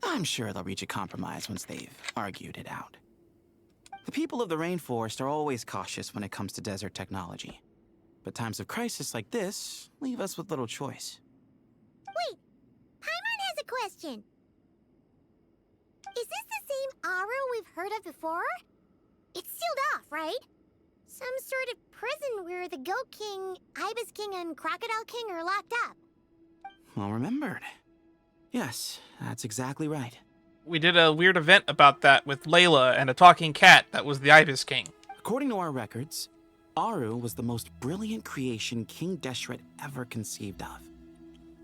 I'm sure they'll reach a compromise once they've argued it out. The people of the rainforest are always cautious when it comes to desert technology. But times of crisis like this leave us with little choice. Wait, Paimon has a question. Is this the same Aru we've heard of before? It's sealed off, right? Some sort of prison where the Goat King, Ibis King, and Crocodile King are locked up. Well remembered. Yes, that's exactly right. We did a weird event about that with Layla and a talking cat that was the Ibis King. According to our records, Aru was the most brilliant creation King Deshret ever conceived of.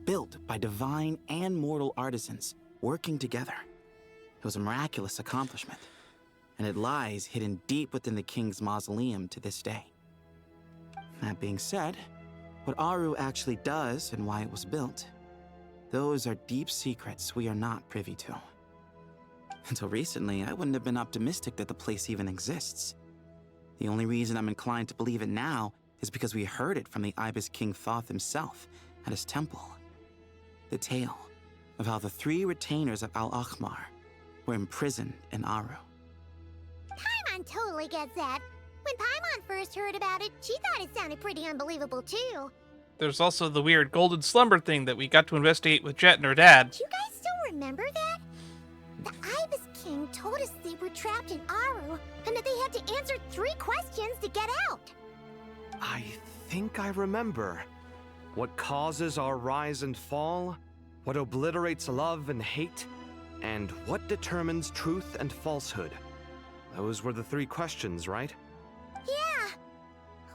Built by divine and mortal artisans working together. It was a miraculous accomplishment, and it lies hidden deep within the king's mausoleum to this day. That being said, what Aru actually does and why it was built, those are deep secrets we are not privy to. Until recently, I wouldn't have been optimistic that the place even exists. The only reason I'm inclined to believe it now is because we heard it from the Ibis King Thoth himself at his temple. The tale of how the 3 retainers of Al-Akmar were imprisoned in Aru. Paimon totally gets that. When Paimon first heard about it, she thought it sounded pretty unbelievable too. There's also the weird golden slumber thing that we got to investigate with Jet and her dad. Do you guys still remember that? The Ibis King told us they were trapped in Aru, and that they had to answer 3 questions to get out. I think I remember. What causes our rise and fall? What obliterates love and hate? And what determines truth and falsehood? Those were the 3 questions, right? Yeah.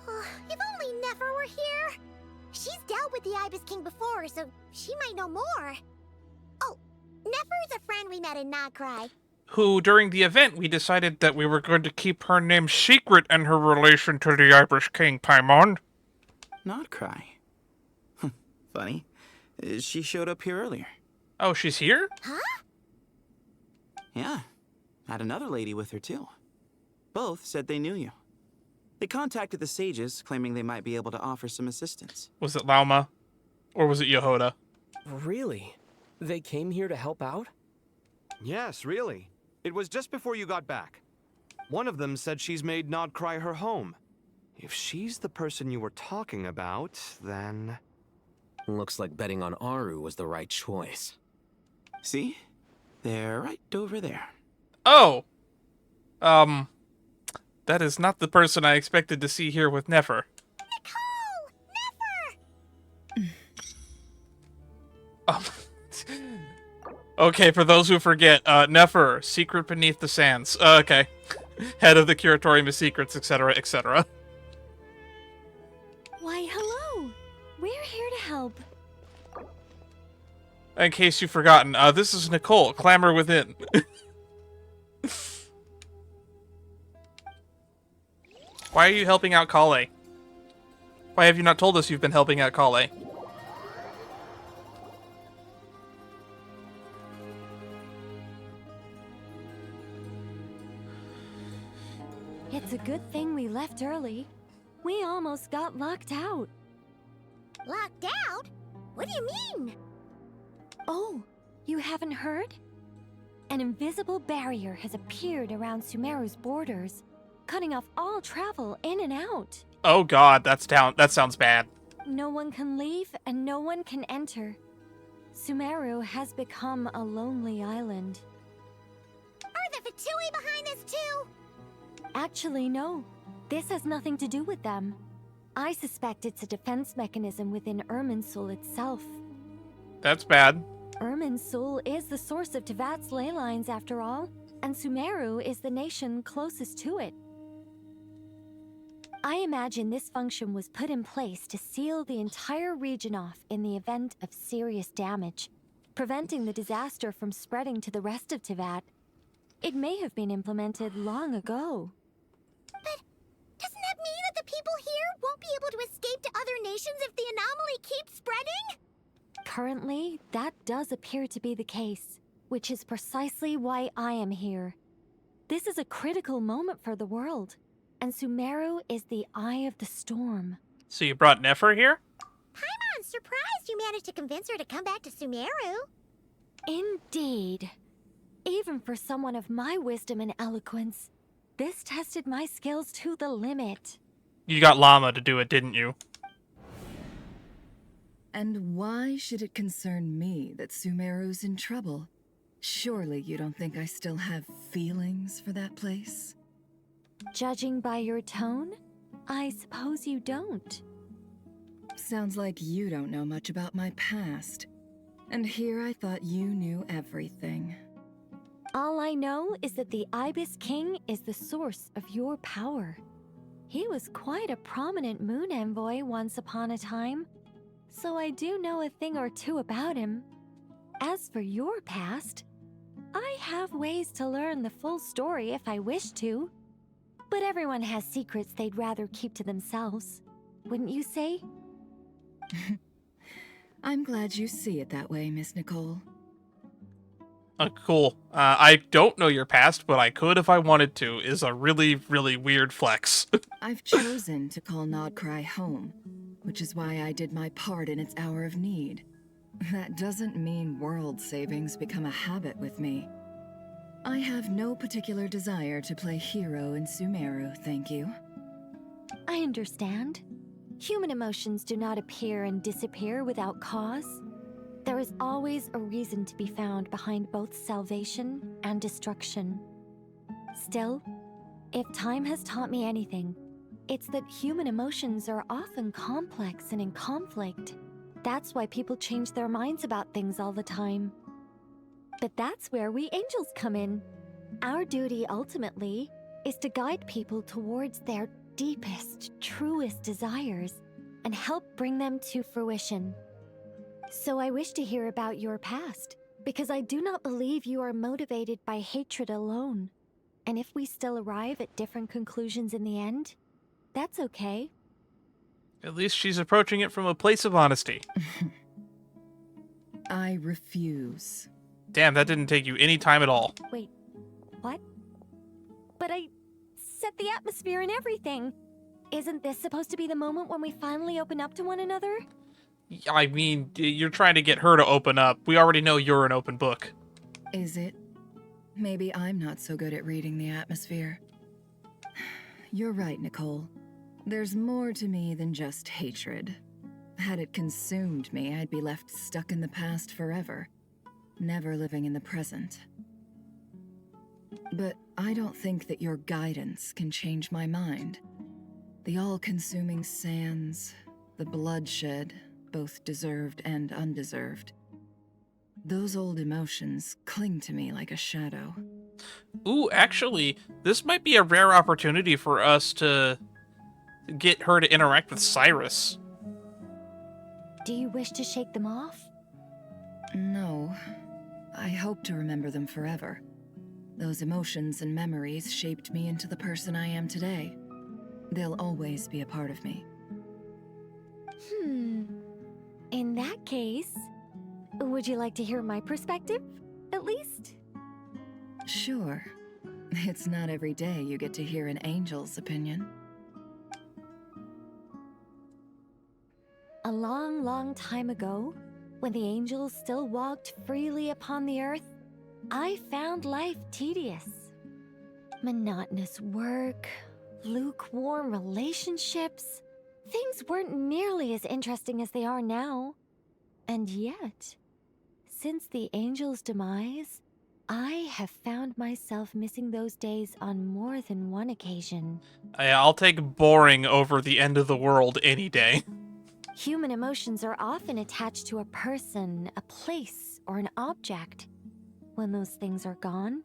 Oh, if only Nefer were here. She's dealt with the Ibis King before, so she might know more. Oh, Nefer's a friend we met in Nagcry. Who, during the event, we decided that we were going to keep her name secret and her relation to the Irish King, Paimon. Nagcry. Funny. She showed up here earlier. Oh, she's here? Huh? Yeah. Had another lady with her, too. Both said they knew you. They contacted the sages, claiming they might be able to offer some assistance. Was it Lauma? Or was it Yehoda? Really? They came here to help out? Yes, really. It was just before you got back. One of them said she's made Nagcry her home. If she's the person you were talking about, then... Looks like betting on Aru was the right choice. See? They're right over there. Oh! That is not the person I expected to see here with Nefer. Okay, for those who forget, Nefer, secret beneath the sands. Okay. Head of the Curatorium of Secrets, etc., etc. Why, hello! We're here to help. In case you've forgotten, this is Nicole, Clamor Within. Why are you helping out Collei? Why have you not told us you've been helping out Collei? It's a good thing we left early. We almost got locked out. Locked out? What do you mean? Oh, you haven't heard? An invisible barrier has appeared around Sumeru's borders, cutting off all travel in and out. Oh god, that sounds bad. No one can leave and no one can enter. Sumeru has become a lonely island. Are the Fatui behind this too? Actually, no. This has nothing to do with them. I suspect it's a defense mechanism within Irminsul itself. That's bad. Irminsul is the source of Tevat's ley lines, after all, and Sumeru is the nation closest to it. I imagine this function was put in place to seal the entire region off in the event of serious damage, preventing the disaster from spreading to the rest of Tevat. It may have been implemented long ago. But doesn't that mean that the people here won't be able to escape to other nations if the anomaly keeps spreading? Currently, that does appear to be the case, which is precisely why I am here. This is a critical moment for the world, and Sumeru is the eye of the storm. So you brought Nefer here? Paimon's surprised you managed to convince her to come back to Sumeru. Indeed. Even for someone of my wisdom and eloquence, this tested my skills to the limit. You got Llama to do it, didn't you? And why should it concern me that Sumeru's in trouble? Surely you don't think I still have feelings for that place? Judging by your tone, I suppose you don't. Sounds like you don't know much about my past. And here I thought you knew everything. All I know is that the Ibis King is the source of your power. He was quite a prominent moon envoy once upon a time, so I do know a thing or two about him. As for your past, I have ways to learn the full story if I wish to. But everyone has secrets they'd rather keep to themselves, wouldn't you say? I'm glad you see it that way, Miss Nicole. Cool. I don't know your past, but I could if I wanted to, is a really, really weird flex. I've chosen to call Nagcry home, which is why I did my part in its hour of need. That doesn't mean world savings become a habit with me. I have no particular desire to play hero in Sumeru, thank you. I understand. Human emotions do not appear and disappear without cause. There is always a reason to be found behind both salvation and destruction. Still, if time has taught me anything, it's that human emotions are often complex and in conflict. That's why people change their minds about things all the time. But that's where we angels come in. Our duty, ultimately, is to guide people towards their deepest, truest desires and help bring them to fruition. So I wish to hear about your past, because I do not believe you are motivated by hatred alone. And if we still arrive at different conclusions in the end, that's okay. At least she's approaching it from a place of honesty. I refuse. Damn, that didn't take you any time at all. Wait, what? But I set the atmosphere and everything. Isn't this supposed to be the moment when we finally open up to one another? I mean, you're trying to get her to open up. We already know you're an open book. Is it? Maybe I'm not so good at reading the atmosphere. You're right, Nicole. There's more to me than just hatred. Had it consumed me, I'd be left stuck in the past forever, never living in the present. But I don't think that your guidance can change my mind. The all-consuming sands, the bloodshed, both deserved and undeserved. Those old emotions cling to me like a shadow. Ooh, actually, this might be a rare opportunity for us to get her to interact with Cyrus. Do you wish to shake them off? No. I hope to remember them forever. Those emotions and memories shaped me into the person I am today. They'll always be a part of me. In that case, would you like to hear my perspective, at least? Sure. It's not every day you get to hear an angel's opinion. A long, long time ago, when the angels still walked freely upon the earth, I found life tedious. Monotonous work, lukewarm relationships. Things weren't nearly as interesting as they are now. And yet, since the angels' demise, I have found myself missing those days on more than one occasion. I'll take boring over the end of the world any day. Human emotions are often attached to a person, a place, or an object. When those things are gone,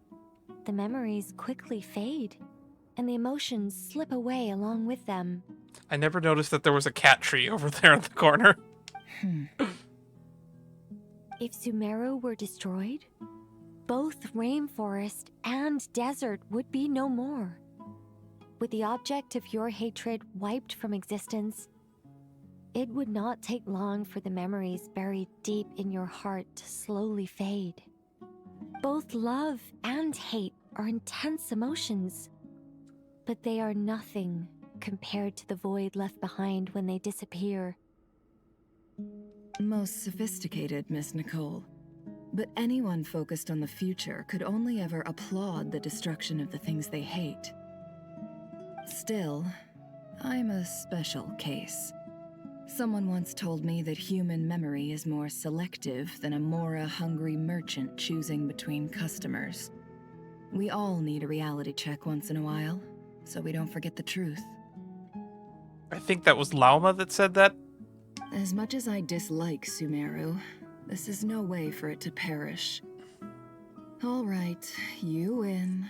the memories quickly fade, and the emotions slip away along with them. I never noticed that there was a cat tree over there in the corner. If Sumeru were destroyed, both rainforest and desert would be no more. With the object of your hatred wiped from existence, it would not take long for the memories buried deep in your heart to slowly fade. Both love and hate are intense emotions, but they are nothing compared to the void left behind when they disappear. Most sophisticated, Miss Nicole. But anyone focused on the future could only ever applaud the destruction of the things they hate. Still, I'm a special case. Someone once told me that human memory is more selective than a Mora-hungry merchant choosing between customers. We all need a reality check once in a while, so we don't forget the truth. I think that was Lauma that said that. As much as I dislike Sumeru, this is no way for it to perish. All right, you win.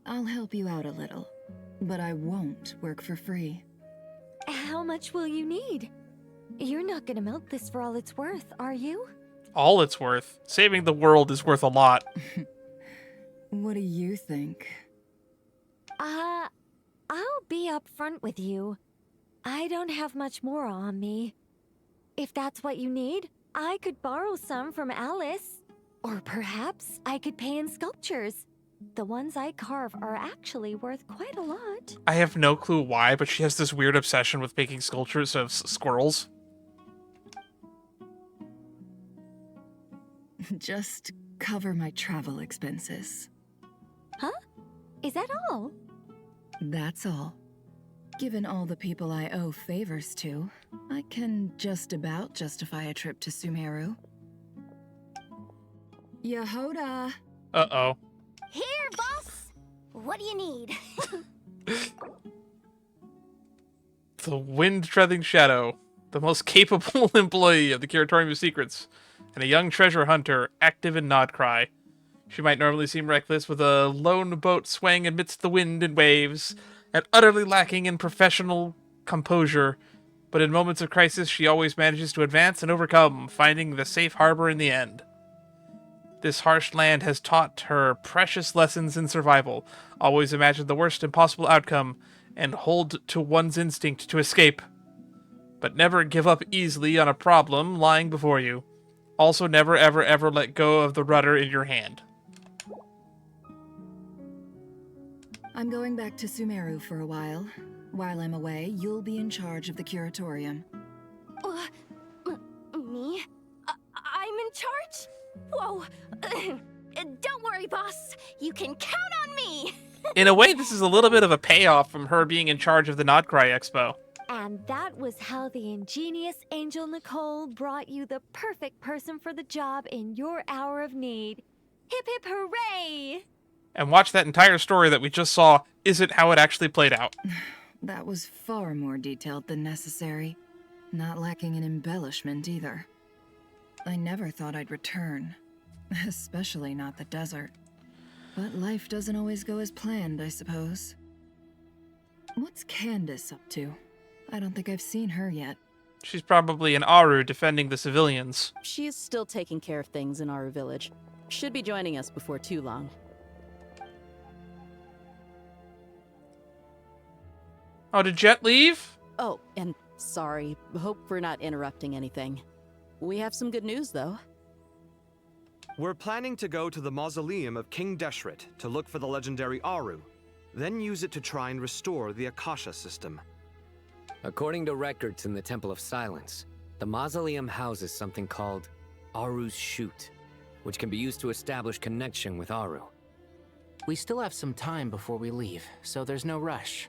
I'll help you out a little, but I won't work for free. How much will you need? You're not gonna milk this for all it's worth, are you? All it's worth. Saving the world is worth a lot. What do you think? I'll be upfront with you. I don't have much more on me. If that's what you need, I could borrow some from Alice. Or perhaps I could pay in sculptures. The ones I carve are actually worth quite a lot. I have no clue why, but she has this weird obsession with making sculptures of squirrels. Just cover my travel expenses. Huh? Is that all? That's all. Given all the people I owe favors to, I can just about justify a trip to Sumeru. Yehoda! Uh-oh. Here, boss! What do you need? The wind-treading shadow. the most capable employee of the Curatorium of Secrets, and a young treasure hunter active in Nodcry. She might normally seem reckless, with a lone boat swaying amidst the wind and waves, and utterly lacking in professional composure, but in moments of crisis she always manages to advance and overcome, finding the safe harbor in the end. This harsh land has taught her precious lessons in survival. Always imagine the worst impossible outcome, and hold to one's instinct to escape. But never give up easily on a problem lying before you. Also never ever ever let go of the rudder in your hand. I'm going back to Sumeru for a while. While I'm away, you'll be in charge of the Curatorium. Me? I'm in charge? Whoa. Don't worry, boss. You can count on me. In a way, this is a little bit of a payoff from her being in charge of the Nodcry Expo. And that was how the ingenious Angel Nicole brought you the perfect person for the job in your hour of need. Hip hip hooray! And watch that entire story that we just saw isn't how it actually played out. That was far more detailed than necessary. Not lacking in embellishment either. I never thought I'd return. Especially not the desert. But life doesn't always go as planned, I suppose. What's Candace up to? I don't think I've seen her yet. She's probably in Aru defending the civilians. She is still taking care of things in Aru Village. Should be joining us before too long. Oh, did Jet leave? Oh, and sorry. Hope we're not interrupting anything. We have some good news, though. We're planning to go to the mausoleum of King Deshret to look for the legendary Aru, then use it to try and restore the Akasha system. According to records in the Temple of Silence, the mausoleum houses something called Aru's Chute, which can be used to establish connection with Aru. We still have some time before we leave, so there's no rush.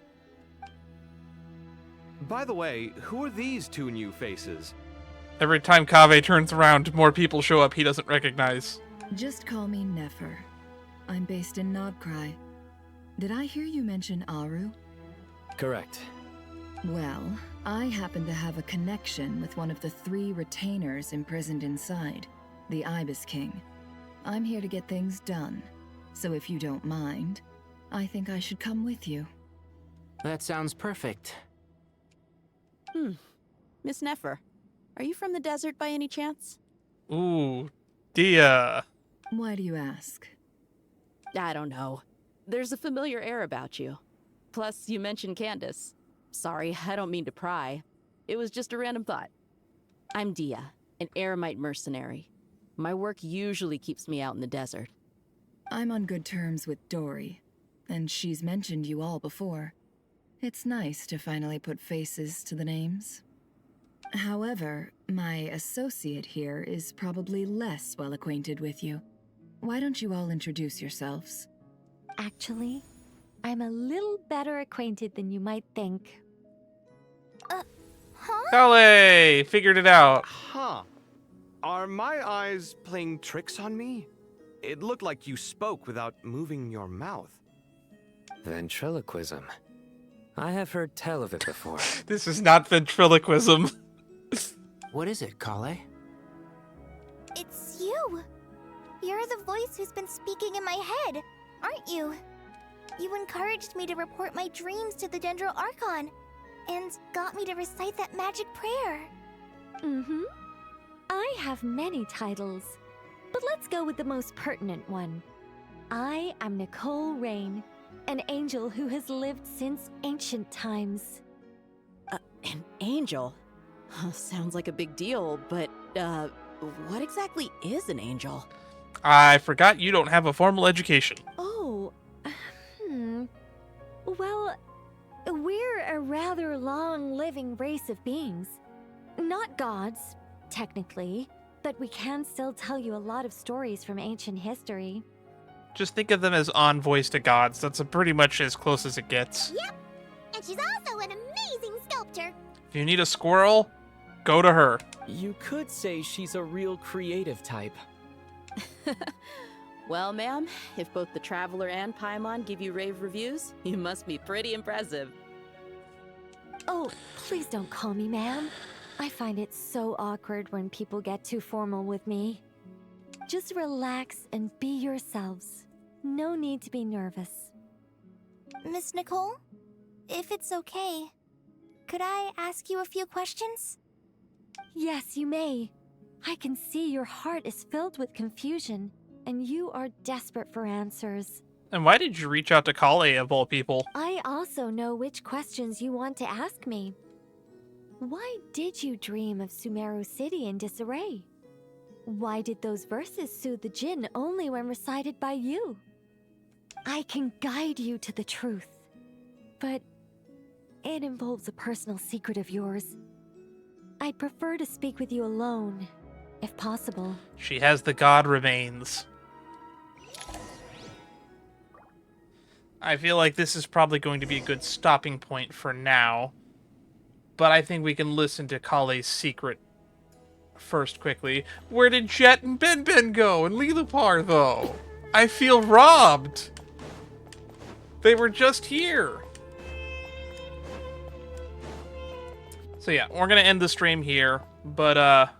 By the way, who are these two new faces? Every time Kaveh turns around, more people show up he doesn't recognize. Just call me Nefer. I'm based in Nodcry. Did I hear you mention Aru? Correct. Well, I happen to have a connection with one of the 3 retainers imprisoned inside, the Ibis King. I'm here to get things done, so if you don't mind, I think I should come with you. That sounds perfect. Miss Nefer, are you from the desert by any chance? Ooh, Dia. Why do you ask? I don't know. There's a familiar air about you. Plus, you mentioned Candace. Sorry, I don't mean to pry. It was just a random thought. I'm Dia, an eremite mercenary. My work usually keeps me out in the desert. I'm on good terms with Dory, and she's mentioned you all before. It's nice to finally put faces to the names. However, my associate here is probably less well acquainted with you. Why don't you all introduce yourselves? Actually, I'm a little better acquainted than you might think. Collei! Figured it out. Huh. Are my eyes playing tricks on me? It looked like you spoke without moving your mouth. Ventriloquism. I have heard tell of it before. This is not ventriloquism. What is it, Collei? It's you. You're the voice who's been speaking in my head, aren't you? You encouraged me to report my dreams to the Dendro Archon, and got me to recite that magic prayer. Mm-hmm. I have many titles, but let's go with the most pertinent one. I am Nicole Rain, an angel who has lived since ancient times. An angel? Sounds like a big deal, but, what exactly is an angel? I forgot you don't have a formal education. Oh, Well, we're a rather long-living race of beings. Not gods, technically, but we can still tell you a lot of stories from ancient history. Just think of them as envoys to gods. That's pretty much as close as it gets. Yep, and she's also an amazing sculptor. If you need a squirrel, go to her. You could say she's a real creative type. Well, ma'am, if both the Traveler and Paimon give you rave reviews, you must be pretty impressive. Oh, please don't call me ma'am. I find it so awkward when people get too formal with me. Just relax and be yourselves. No need to be nervous. Miss Nicole, if it's okay, could I ask you a few questions? Yes, you may. I can see your heart is filled with confusion, and you are desperate for answers. And why did you reach out to Collei, of all people? I also know which questions you want to ask me. Why did you dream of Sumeru City in disarray? Why did those verses soothe the Jinn only when recited by you? I can guide you to the truth, but it involves a personal secret of yours. I'd prefer to speak with you alone, if possible. She has the god remains. I feel like this is probably going to be a good stopping point for now. But I think we can listen to Collei's secret first quickly. Where did Jet and Ben go? And Lilupar, though? I feel robbed. They were just here. So yeah, we're going to end the stream here. But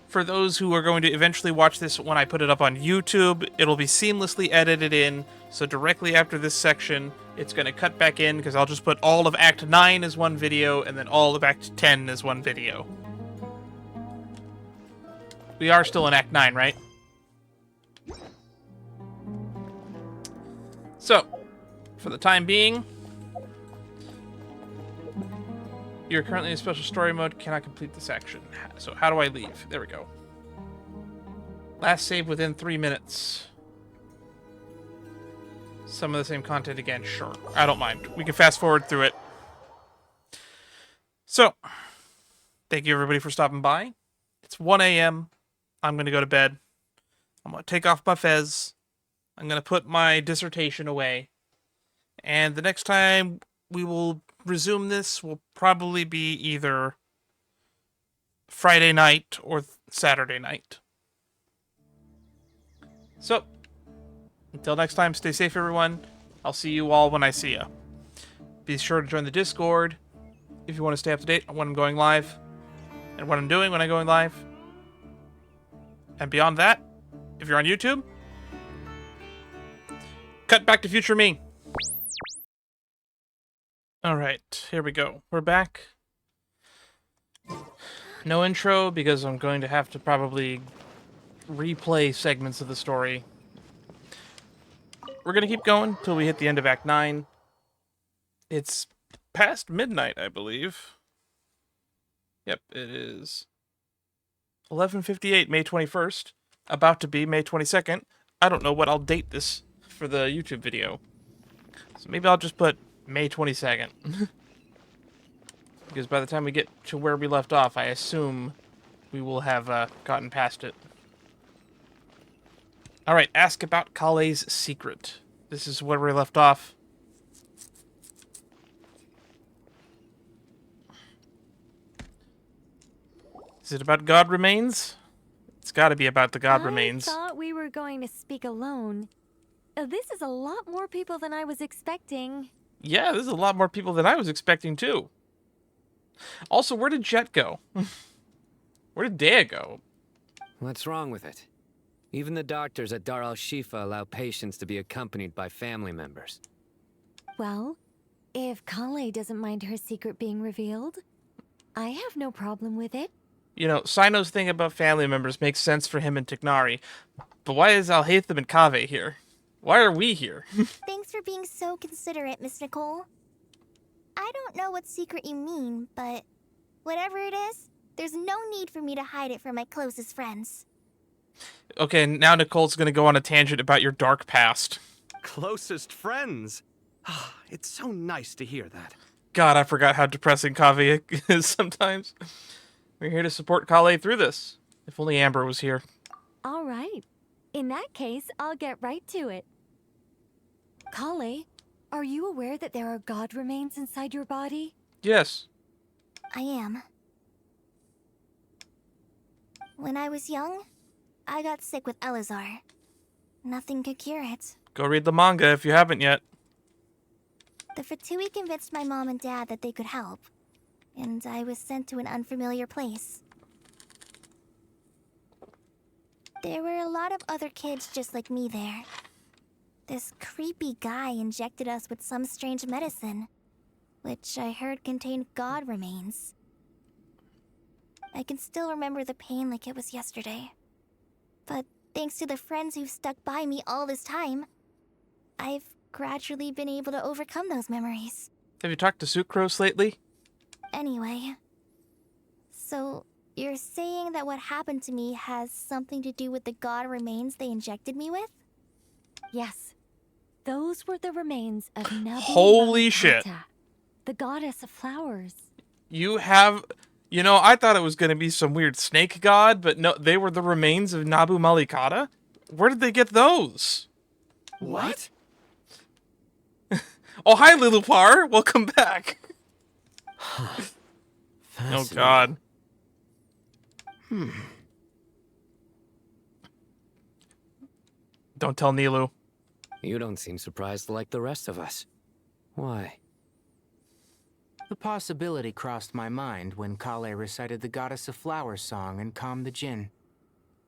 for those who are going to eventually watch this when I put it up on YouTube, it'll be seamlessly edited in. So directly after this section, it's going to cut back in because I'll just put all of Act 9 as one video and then all of Act 10 as one video. We are still in Act 9, right? So, for the time being, you're currently in special story mode, cannot complete this action. So how do I leave? There we go. Last save within 3 minutes. Some of the same content again, sure. I don't mind. We can fast forward through it. So, thank you everybody for stopping by. It's 1 a.m. I'm going to go to bed. I'm going to take off my fez. I'm going to put my dissertation away. And the next time we will resume this will probably be either Friday night or Saturday night. So, until next time, stay safe, everyone. I'll see you all when I see you. Be sure to join the Discord if you want to stay up to date on when I'm going live and what I'm doing when I'm going live. And beyond that, if you're on YouTube, cut back to future me. Alright, here we go. We're back. No intro because I'm going to have to probably replay segments of the story. We're going to keep going till we hit the end of Act 9. It's past midnight, I believe. Yep, it is 11:58, May 21st. About to be May 22nd. I don't know what I'll date this for the YouTube video. So maybe I'll just put May 22nd. Because by the time we get to where we left off, I assume we will have gotten past it. Alright, ask about Collei's secret. This is where we left off. Is it about God Remains? It's gotta be about the God Remains. I thought we were going to speak alone. This is a lot more people than I was expecting. Yeah, this is a lot more people than I was expecting, too. Also, where did Jet go? Where did Dea go? What's wrong with it? Even the doctors at Dar al-Shifa allow patients to be accompanied by family members. Well, if Collei doesn't mind her secret being revealed, I have no problem with it. You know, Sino's thing about family members makes sense for him and Tignari. But why is Alhaitham and Kaveh here? Why are we here? Thanks for being so considerate, Miss Nicole. I don't know what secret you mean, but whatever it is, there's no need for me to hide it from my closest friends. Okay, now Nicole's gonna go on a tangent about your dark past. Closest friends? It's so nice to hear that. God, I forgot how depressing Kaveh is sometimes. We're here to support Collei through this. If only Amber was here. All right. In that case, I'll get right to it. Collei, are you aware that there are God remains inside your body? Yes. I am. When I was young, I got sick with Elazar. Nothing could cure it. Go read the manga if you haven't yet. The Fatui convinced my mom and dad that they could help. and I was sent to an unfamiliar place. There were a lot of other kids just like me there. This creepy guy injected us with some strange medicine, which I heard contained god remains. I can still remember the pain like it was yesterday. But thanks to the friends who've stuck by me all this time, I've gradually been able to overcome those memories. Have you talked to Sucrose lately? Anyway, so you're saying that what happened to me has something to do with the god remains they injected me with? Yes. Those were the remains of Nabu Holy shit. Malikata, the goddess of flowers. You have... You know, I thought it was going to be some weird snake god, but no, they were the remains of Nabu Malikata? Where did they get those? What? Oh, hi, Lilupar. Welcome back. Oh, God. Don't tell Nilu. You don't seem surprised like the rest of us. Why? The possibility crossed my mind when Collei recited the Goddess of Flowers song and calmed the Djinn.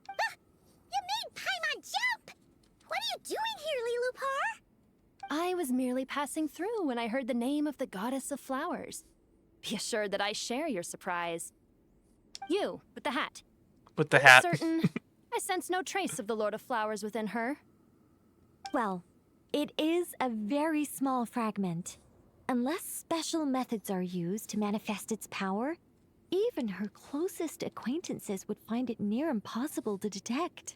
You made Paimon jump! What are you doing here, Lilupar? I was merely passing through when I heard the name of the Goddess of Flowers. Be assured that I share your surprise. You, with the hat. With the hat. Certain, I sense no trace of the Lord of Flowers within her. Well, it is a very small fragment. Unless special methods are used to manifest its power, even her closest acquaintances would find it near impossible to detect.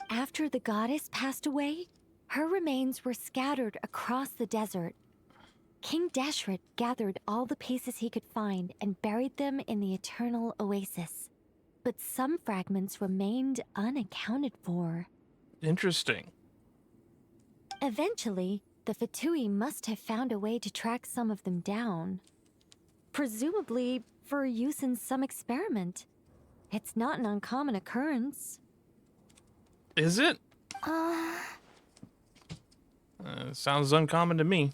After the goddess passed away, her remains were scattered across the desert. King Deshret gathered all the pieces he could find and buried them in the eternal oasis. But some fragments remained unaccounted for. Interesting. Eventually, the Fatui must have found a way to track some of them down. Presumably for use in some experiment. It's not an uncommon occurrence. Is it? Sounds uncommon to me.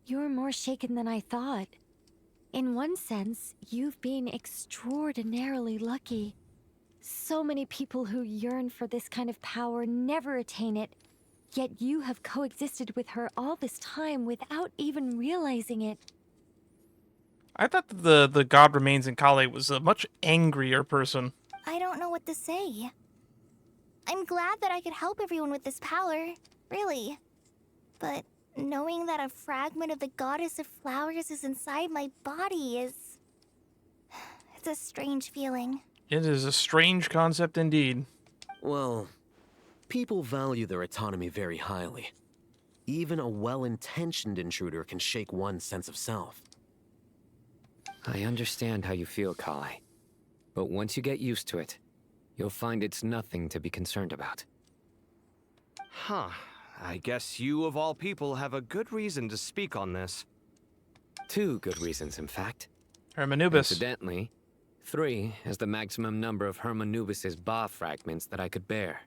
You're more shaken than I thought. In one sense, you've been extraordinarily lucky. So many people who yearn for this kind of power never attain it, yet you have coexisted with her all this time without even realizing it. I thought that the god remains in Collei was a much angrier person. I don't know what to say. I'm glad that I could help everyone with this power, really. But knowing that a fragment of the Goddess of Flowers is inside my body is... it's a strange feeling. It is a strange concept indeed. Well, people value their autonomy very highly. Even a well-intentioned intruder can shake one's sense of self. I understand how you feel, Collei. But once you get used to it, you'll find it's nothing to be concerned about. Huh. I guess you, of all people, have a good reason to speak on this. 2 good reasons, in fact. Hermanubis. Incidentally, 3 is the maximum number of Hermanubis's Ba fragments that I could bear.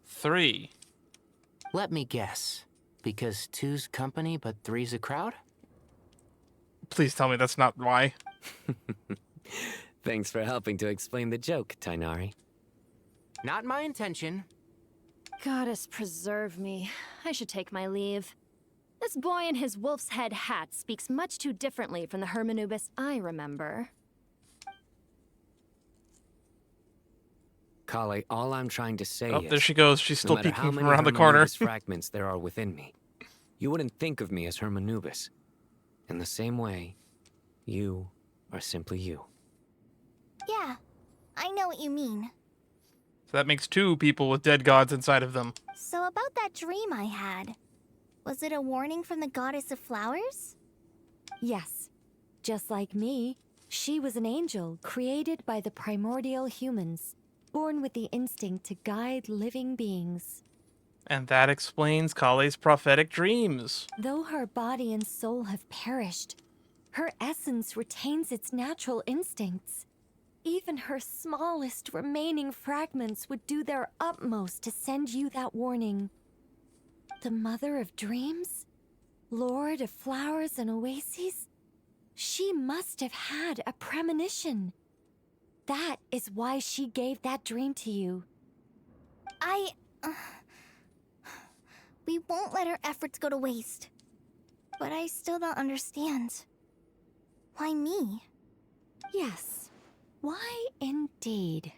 3. Let me guess. Because 2's company, but 3's a crowd? Please tell me that's not why. Thanks for helping to explain the joke, Tainari. Not my intention. Goddess preserve me. I should take my leave. This boy in his wolf's head hat speaks much too differently from the Hermanubis I remember. Collei, all I'm trying to say Oh, is... there she goes. She's still no matter peeking how from many around the corner. Hermanubis fragments there are within me, you wouldn't think of me as Hermanubis. In the same way, you are simply you. Yeah, I know what you mean. So that makes 2 people with dead gods inside of them. So about that dream I had, was it a warning from the Goddess of Flowers? Yes. Just like me, she was an angel created by the primordial humans, born with the instinct to guide living beings. And that explains Collei's prophetic dreams. Though her body and soul have perished, her essence retains its natural instincts. Even her smallest remaining fragments would do their utmost to send you that warning. The Mother of Dreams? Lord of Flowers and Oases? She must have had a premonition. That is why she gave that dream to you. We won't let our efforts go to waste. But I still don't understand. Why me? Yes. Why indeed?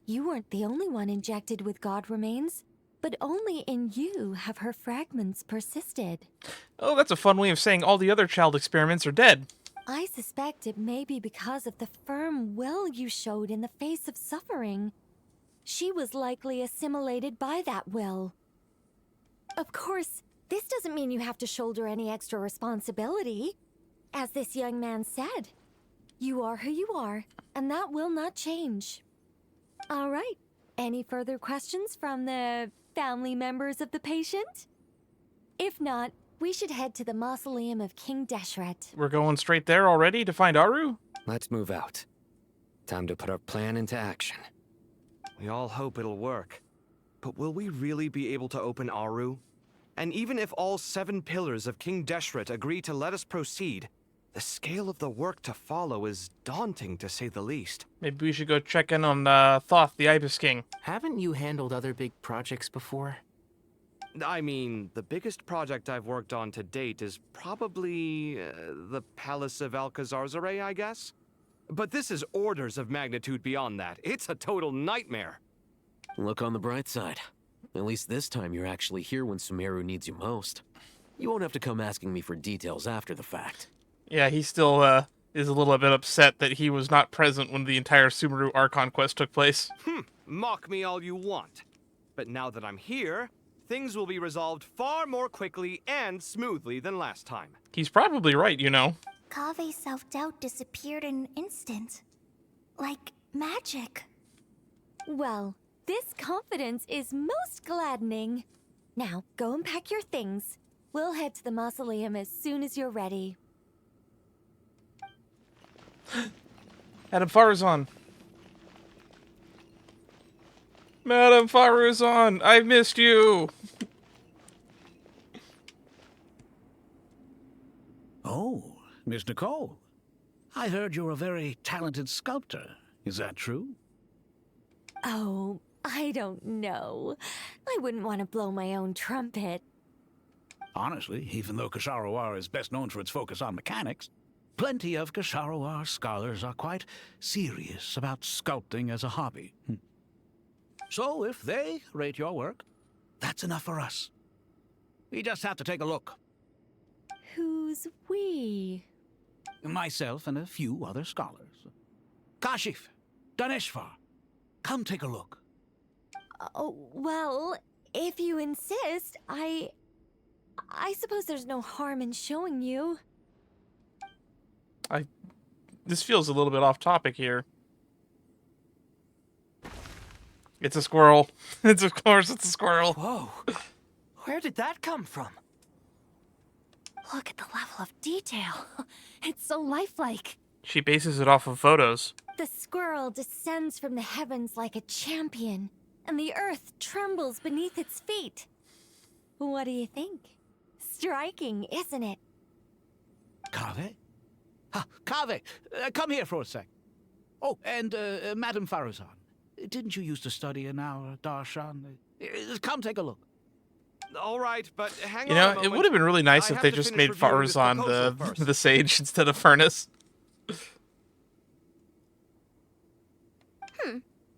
You weren't the only one injected with God remains, but only in you have her fragments persisted. Oh, that's a fun way of saying all the other child experiments are dead. I suspect it may be because of the firm will you showed in the face of suffering. She was likely assimilated by that will. Of course, this doesn't mean you have to shoulder any extra responsibility. As this young man said, you are who you are, and that will not change. All right. Any further questions from the family members of the patient? If not, we should head to the mausoleum of King Deshret. We're going straight there already to find Aru? Let's move out. Time to put our plan into action. We all hope it'll work. But will we really be able to open Aru? And even if all 7 pillars of King Deshret agree to let us proceed, the scale of the work to follow is daunting, to say the least. Maybe we should go check in on Thoth, the Ibis King. Haven't you handled other big projects before? I mean, the biggest project I've worked on to date is probably the Palace of Alcazarzaray, I guess? But this is orders of magnitude beyond that. It's a total nightmare. Look on the bright side. At least this time you're actually here when Sumeru needs you most. You won't have to come asking me for details after the fact. Yeah, he still is a little bit upset that he was not present when the entire Sumeru Archon quest took place. Mock me all you want. But now that I'm here, things will be resolved far more quickly and smoothly than last time. He's probably right, you know. Kave's self-doubt disappeared in an instant. Like magic. Well, this confidence is most gladdening. Now, go and pack your things. We'll head to the mausoleum as soon as you're ready. Madame Faruzan. Madame Faruzan, I've missed you. Oh, Miss Nicole. I heard you're a very talented sculptor. Is that true? Oh, I don't know. I wouldn't want to blow my own trumpet. Honestly, even though Kasharawar is best known for its focus on mechanics, plenty of Kasharawar scholars are quite serious about sculpting as a hobby. So if they rate your work, that's enough for us. We just have to take a look. Who's we? Myself and a few other scholars. Kashif, Daneshvar, come take a look. Oh, well, if you insist, I suppose there's no harm in showing you. This feels a little bit off topic here. It's a squirrel. Of course it's a squirrel. Whoa. Where did that come from? Look at the level of detail. It's so lifelike. She bases it off of photos. The squirrel descends from the heavens like a champion, and the earth trembles beneath its feet. What do you think? Striking, isn't it? Kave? Kave, come here for a sec. Oh, and Madame Faruzan, didn't you used to study in our darshan? Come take a look. All right, but hang on. You know, it would have been really nice if they just made Faruzan the sage instead of Furnace.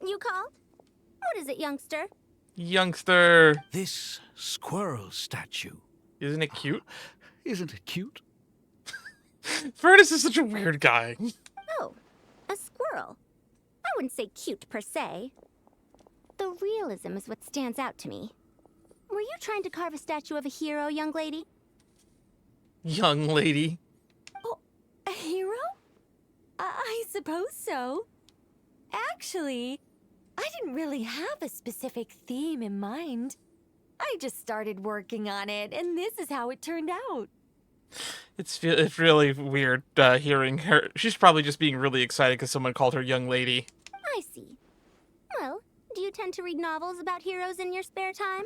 You called? What is it, youngster? Youngster. This squirrel statue. Isn't it cute? Isn't it cute? Furnace is such a weird guy. Oh, a squirrel. I wouldn't say cute per se. The realism is what stands out to me. Were you trying to carve a statue of a hero, young lady? Young lady. Oh, a hero? I suppose so. Actually, I didn't really have a specific theme in mind. I just started working on it, and this is how it turned out. It's really weird hearing her. She's probably just being really excited because someone called her young lady. I see. Well, do you tend to read novels about heroes in your spare time?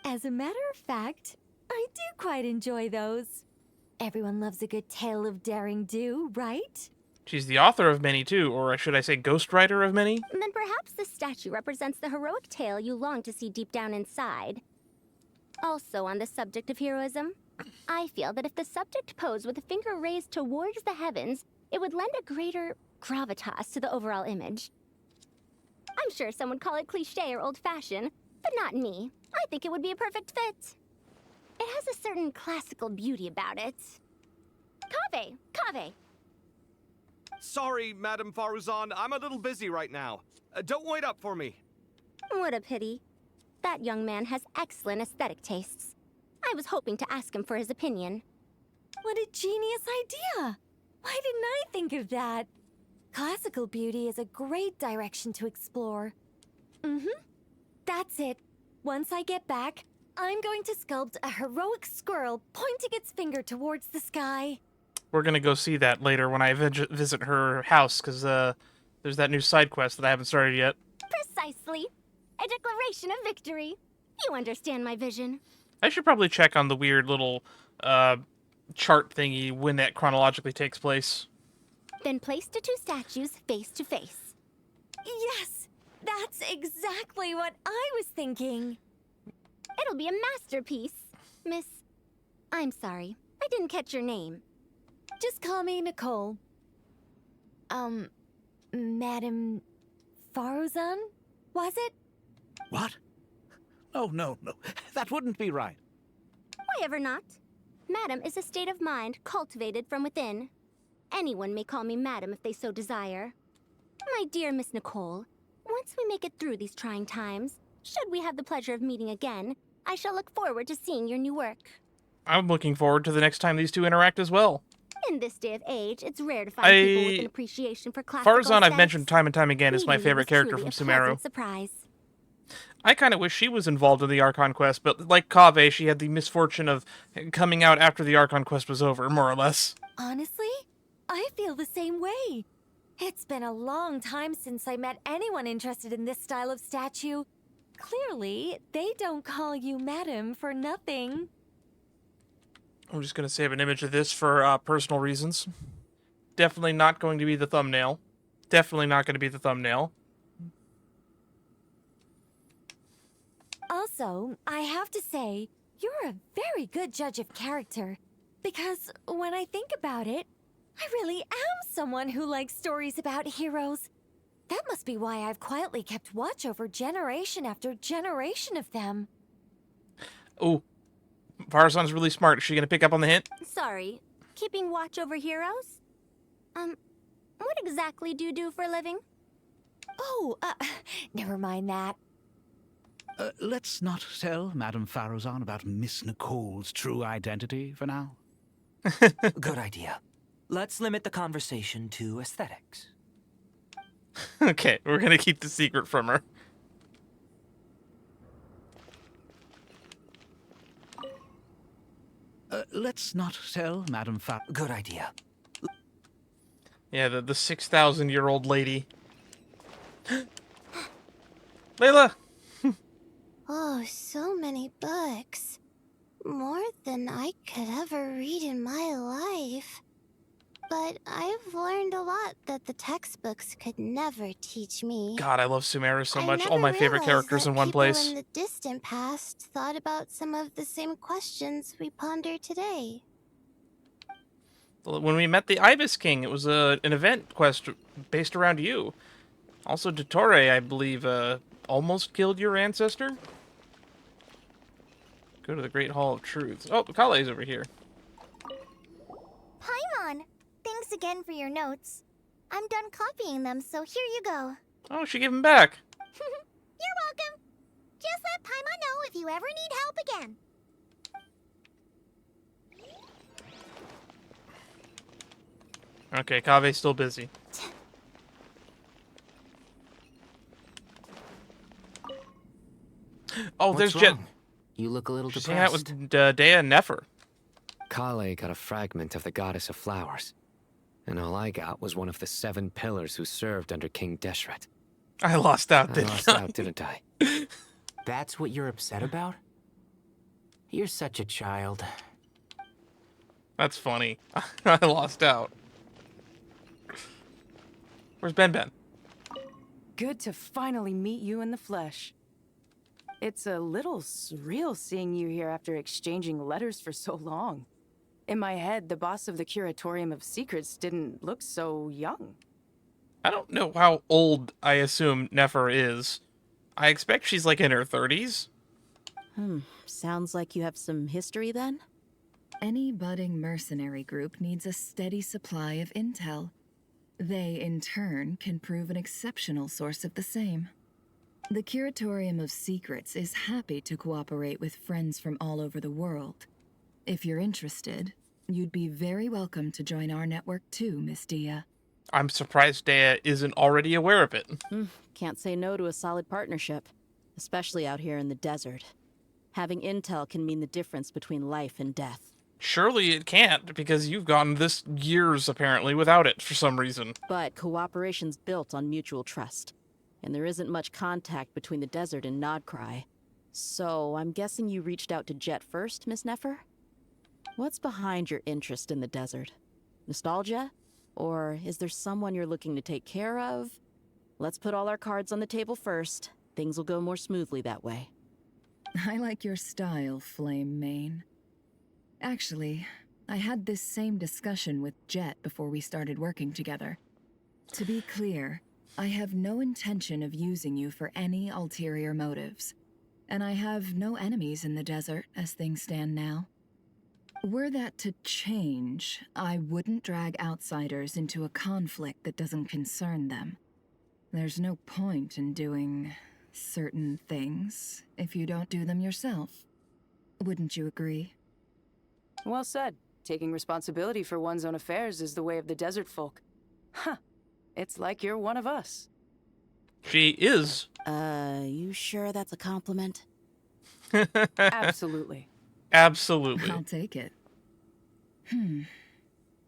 As a matter of fact, I do quite enjoy those. Everyone loves a good tale of daring do, right? She's the author of many too, or should I say ghostwriter of many? Then perhaps this statue represents the heroic tale you long to see deep down inside. Also on the subject of heroism, I feel that if the subject posed with a finger raised towards the heavens, it would lend a greater gravitas to the overall image. I'm sure some would call it cliché or old-fashioned, but not me. I think it would be a perfect fit. It has a certain classical beauty about it. Kaveh! Sorry, Madame Faruzan, I'm a little busy right now. Don't wait up for me. What a pity. That young man has excellent aesthetic tastes. I was hoping to ask him for his opinion. What a genius idea! Why didn't I think of that? Classical beauty is a great direction to explore. That's it. Once I get back, I'm going to sculpt a heroic squirrel pointing its finger towards the sky. We're gonna go see that later when I visit her house, because there's that new side quest that I haven't started yet. Precisely. A declaration of victory. You understand my vision. I should probably check on the weird little chart thingy when that chronologically takes place. Then place the two statues face to face. Yes! That's exactly what I was thinking. It'll be a masterpiece. Miss... I'm sorry. I didn't catch your name. Just call me Nicole. Madame Faruzan? Was it? What? Oh, no. That wouldn't be right. Why ever not? Madam is a state of mind cultivated from within. Anyone may call me Madam if they so desire. My dear Miss Nicole, once we make it through these trying times, should we have the pleasure of meeting again, I shall look forward to seeing your new work. I'm looking forward to the next time these two interact as well. In this day of age, it's rare to find people with an appreciation for classical Faruzan, I've sense. mentioned time and time again, is my Meeting you favorite was character truly from a Sumeru. pleasant surprise. I kind of wish she was involved in the Archon quest, but like Kaveh, she had the misfortune of coming out after the Archon quest was over, more or less. Honestly, I feel the same way. It's been a long time since I met anyone interested in this style of statue. Clearly, they don't call you Madam for nothing. I'm just going to save an image of this for personal reasons. Definitely not going to be the thumbnail. Definitely not going to be the thumbnail. Also, I have to say, you're a very good judge of character. Because when I think about it, I really am someone who likes stories about heroes. That must be why I've quietly kept watch over generation after generation of them. Oh, Faruzan's really smart. Is she going to pick up on the hint? Sorry, keeping watch over heroes? What exactly do you do for a living? Oh, never mind that. Let's not tell Madame Faruzan about Miss Nicole's true identity for now. Good idea. Let's limit the conversation to aesthetics. Okay, we're going to keep the secret from her. Let's not tell Madame Good idea. Yeah, the 6,000-year-old lady. Layla! Oh, so many books. More than I could ever read in my life. But I've learned a lot that the textbooks could never teach me. God, I love Sumeru so much. never All my favorite realized characters that in one people place. in the distant past thought about some of the same questions we ponder today. When we met the Ibis King, it was an event quest based around you. Also, Dottore, I believe, almost killed your ancestor. Go to the Great Hall of Truths. Oh, Collei's over here. Paimon, thanks again for your notes. I'm done copying them, so here you go. Oh, she gave him back. You're welcome. Just let Paimon know if you ever need help again. Okay, Kave's still busy. Oh, there's Jet. You look a little She's depressed. hanging out with Dea and Nefer. Collei got a fragment of the Goddess of Flowers, and all I got was one of the 7 pillars who served under King Deshret. I lost out, Didn't I? That's what you're upset about? You're such a child. That's funny. I lost out. Where's Ben Ben? Good to finally meet you in the flesh. It's a little surreal seeing you here after exchanging letters for so long. In my head, the boss of the Curatorium of Secrets didn't look so young. I don't know how old I assume Nefer is. I expect she's like in her 30s. Sounds like you have some history then? Any budding mercenary group needs a steady supply of intel. They, in turn, can prove an exceptional source of the same. The Curatorium of Secrets is happy to cooperate with friends from all over the world. If you're interested, you'd be very welcome to join our network too, Miss Dia. I'm surprised Dea isn't already aware of it. Can't say no to a solid partnership, especially out here in the desert. Having intel can mean the difference between life and death. Surely it can't, because you've gone this years, apparently, without it for some reason. But cooperation's built on mutual trust, and there isn't much contact between the desert and Nodcry. So, I'm guessing you reached out to Jet first, Miss Nefer? What's behind your interest in the desert? Nostalgia? Or is there someone you're looking to take care of? Let's put all our cards on the table first. Things will go more smoothly that way. I like your style, Flame Mane. Actually, I had this same discussion with Jet before we started working together. To be clear, I have no intention of using you for any ulterior motives. And I have no enemies in the desert as things stand now. Were that to change, I wouldn't drag outsiders into a conflict that doesn't concern them. There's no point in doing certain things if you don't do them yourself. Wouldn't you agree? Well said. Taking responsibility for one's own affairs is the way of the desert folk. Huh. It's like you're one of us. She is. You sure that's a compliment? Absolutely. Absolutely. I'll take it.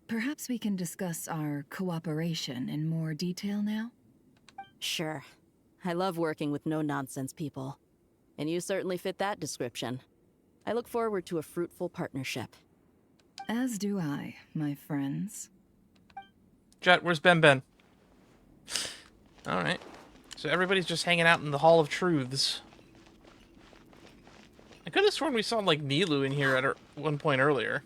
Perhaps we can discuss our cooperation in more detail now? Sure. I love working with no-nonsense people. And you certainly fit that description. I look forward to a fruitful partnership. As do I, my friends. Jet, where's Ben Ben? Alright. So everybody's just hanging out in the Hall of Truths. I could have sworn we saw, like, Nilu in here at one point earlier.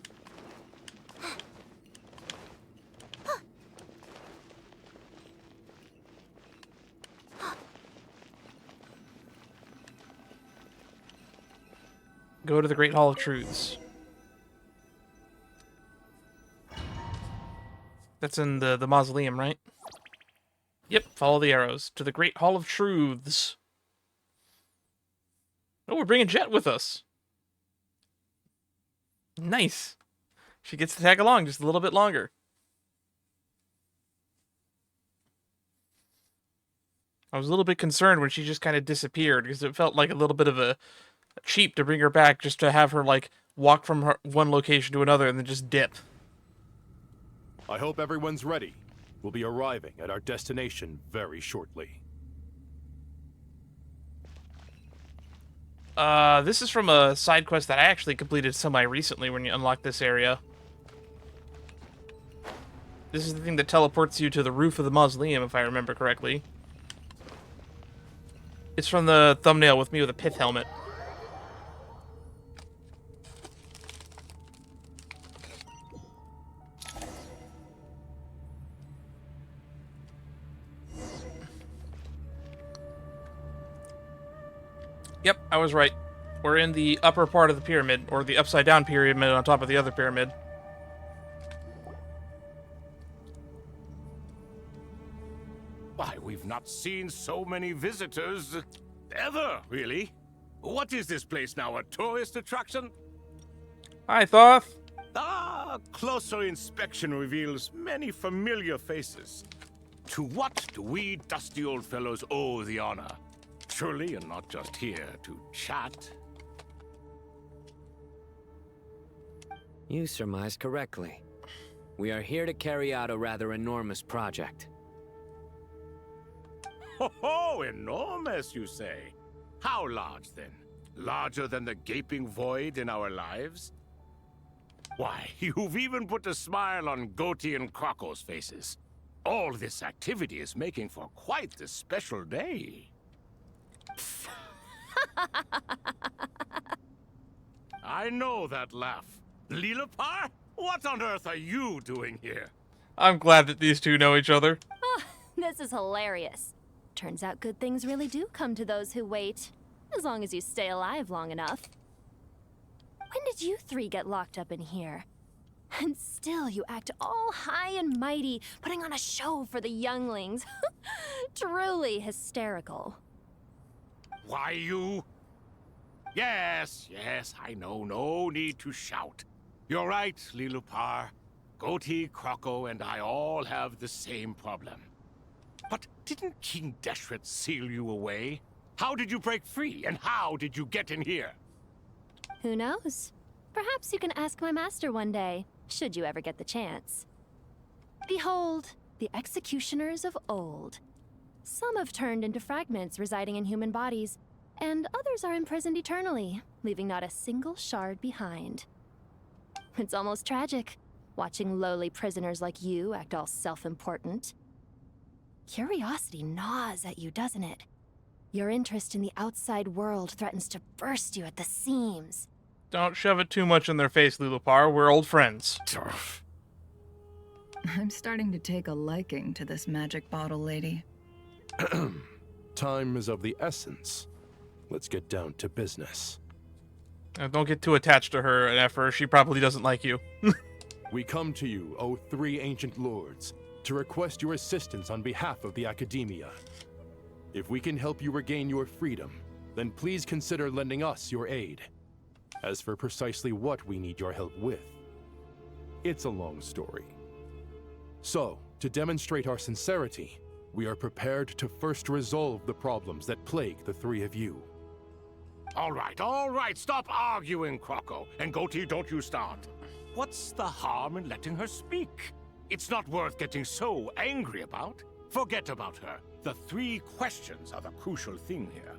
Go to the Great Hall of Truths. That's in the mausoleum, right? Yep, follow the arrows. To the Great Hall of Truths. Oh, we're bringing Jet with us. Nice. She gets to tag along just a little bit longer. I was a little bit concerned when she just kind of disappeared, because it felt like a little bit of a cheap to bring her back just to have her, like, walk from one location to another and then just dip. I hope everyone's ready. We'll be arriving at our destination very shortly. This is from a side quest that I actually completed semi-recently when you unlock this area. This is the thing that teleports you to the roof of the mausoleum, if I remember correctly. It's from the thumbnail with me with a pith helmet. Yep, I was right. We're in the upper part of the pyramid, or the upside-down pyramid on top of the other pyramid. Why, we've not seen so many visitors ever, really. What is this place now, a tourist attraction? Hi, Thoth. Closer inspection reveals many familiar faces. To what do we dusty old fellows owe the honor? Surely you're not just here to chat. You surmised correctly. We are here to carry out a rather enormous project. Ho, enormous, you say? How large, then? Larger than the gaping void in our lives? Why, you've even put a smile on Goatee and Crocco's faces. All this activity is making for quite the special day. I know that laugh. Lilipar? What on earth are you doing here? I'm glad that these two know each other. Oh, this is hilarious. Turns out good things really do come to those who wait. As long as you stay alive long enough. When did you three get locked up in here? And still you act all high and mighty, putting on a show for the younglings. Truly hysterical. Why, you... Yes, I know. No need to shout. You're right, Lilipar. Goatee, Crocco, and I all have the same problem. But didn't King Deshret seal you away? How did you break free, and how did you get in here? Who knows? Perhaps you can ask my master one day, should you ever get the chance. Behold, the executioners of old. Some have turned into fragments residing in human bodies, and others are imprisoned eternally, leaving not a single shard behind. It's almost tragic, watching lowly prisoners like you act all self-important. Curiosity gnaws at you, doesn't it? Your interest in the outside world threatens to burst you at the seams. Don't shove it too much in their face, Lilipar. We're old friends. I'm starting to take a liking to this magic bottle lady. Time is of the essence. Let's get down to business. Don't get too attached to her, Nefer. She probably doesn't like you. We come to you, O three ancient lords, to request your assistance on behalf of the Academia. If we can help you regain your freedom, then please consider lending us your aid. As for precisely what we need your help with, it's a long story. So, to demonstrate our sincerity, we are prepared to first resolve the problems that plague the three of you. All right, stop arguing, Crocco. And Goatee, don't you start. What's the harm in letting her speak? It's not worth getting so angry about. Forget about her. The three questions are the crucial thing here.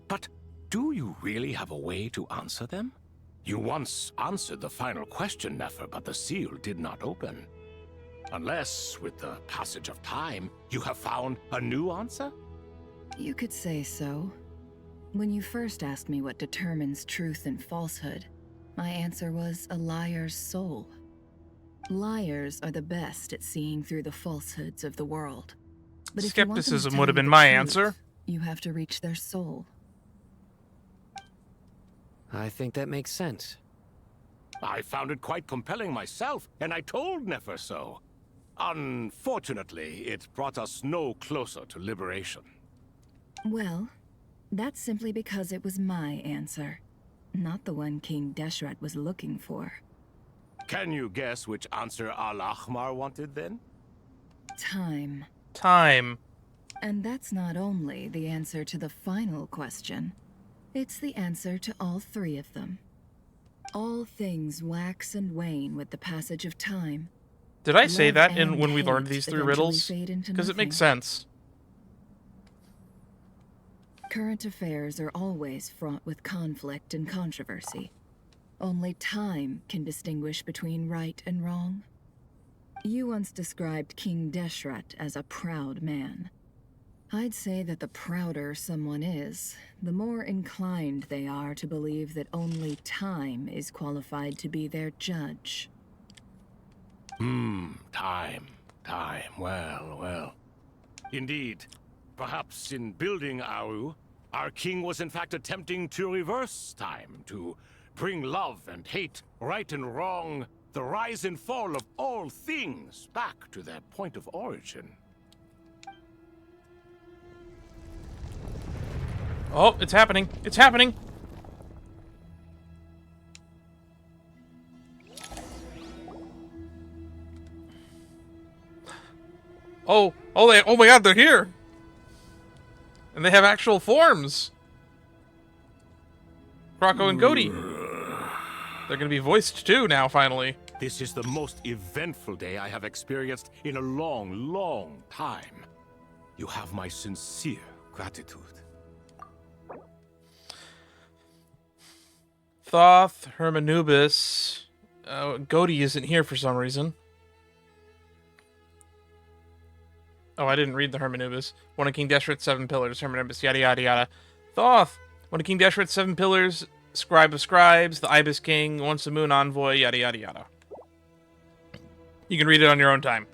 But do you really have a way to answer them? You once answered the final question, Nefer, but the seal did not open. Unless, with the passage of time, you have found a new answer? You could say so. When you first asked me what determines truth and falsehood, my answer was a liar's soul. Liars are the best at seeing through the falsehoods of the world. But if you want them to Skepticism tell would have you been the my truth, answer. You have to reach their soul. I think that makes sense. I found it quite compelling myself, and I told Nefer so. Unfortunately, it brought us no closer to liberation. Well, that's simply because it was my answer, not the one King Deshret was looking for. Can you guess which answer Al-Ahmar wanted then? Time. Time. And that's not only the answer to the final question, it's the answer to all three of them. All things wax and wane with the passage of time. Did I say Love that and when we hate learned these three eventually riddles? fade into Because it makes nothing. sense. Current affairs are always fraught with conflict and controversy. Only time can distinguish between right and wrong. You once described King Deshret as a proud man. I'd say that the prouder someone is, the more inclined they are to believe that only time is qualified to be their judge. Time. Well. Indeed. Perhaps in building Aru, our king was in fact attempting to reverse time, to bring love and hate, right and wrong, the rise and fall of all things back to their point of origin. Oh, it's happening. It's happening. Oh my god, they're here. And they have actual forms. Crocco and Goatee. They're gonna be voiced too now, finally. This is the most eventful day I have experienced in a long, long time. You have my sincere gratitude. Thoth, Hermanubis, Goaty isn't here for some reason. Oh, I didn't read the Hermanubis. One of King Deshret's 7 pillars, Hermanubis, yada yada yada. Thoth! One of King Deshret's 7 pillars, Scribe of Scribes, the Ibis King, Once a Moon Envoy, yada yada yada. You can read it on your own time.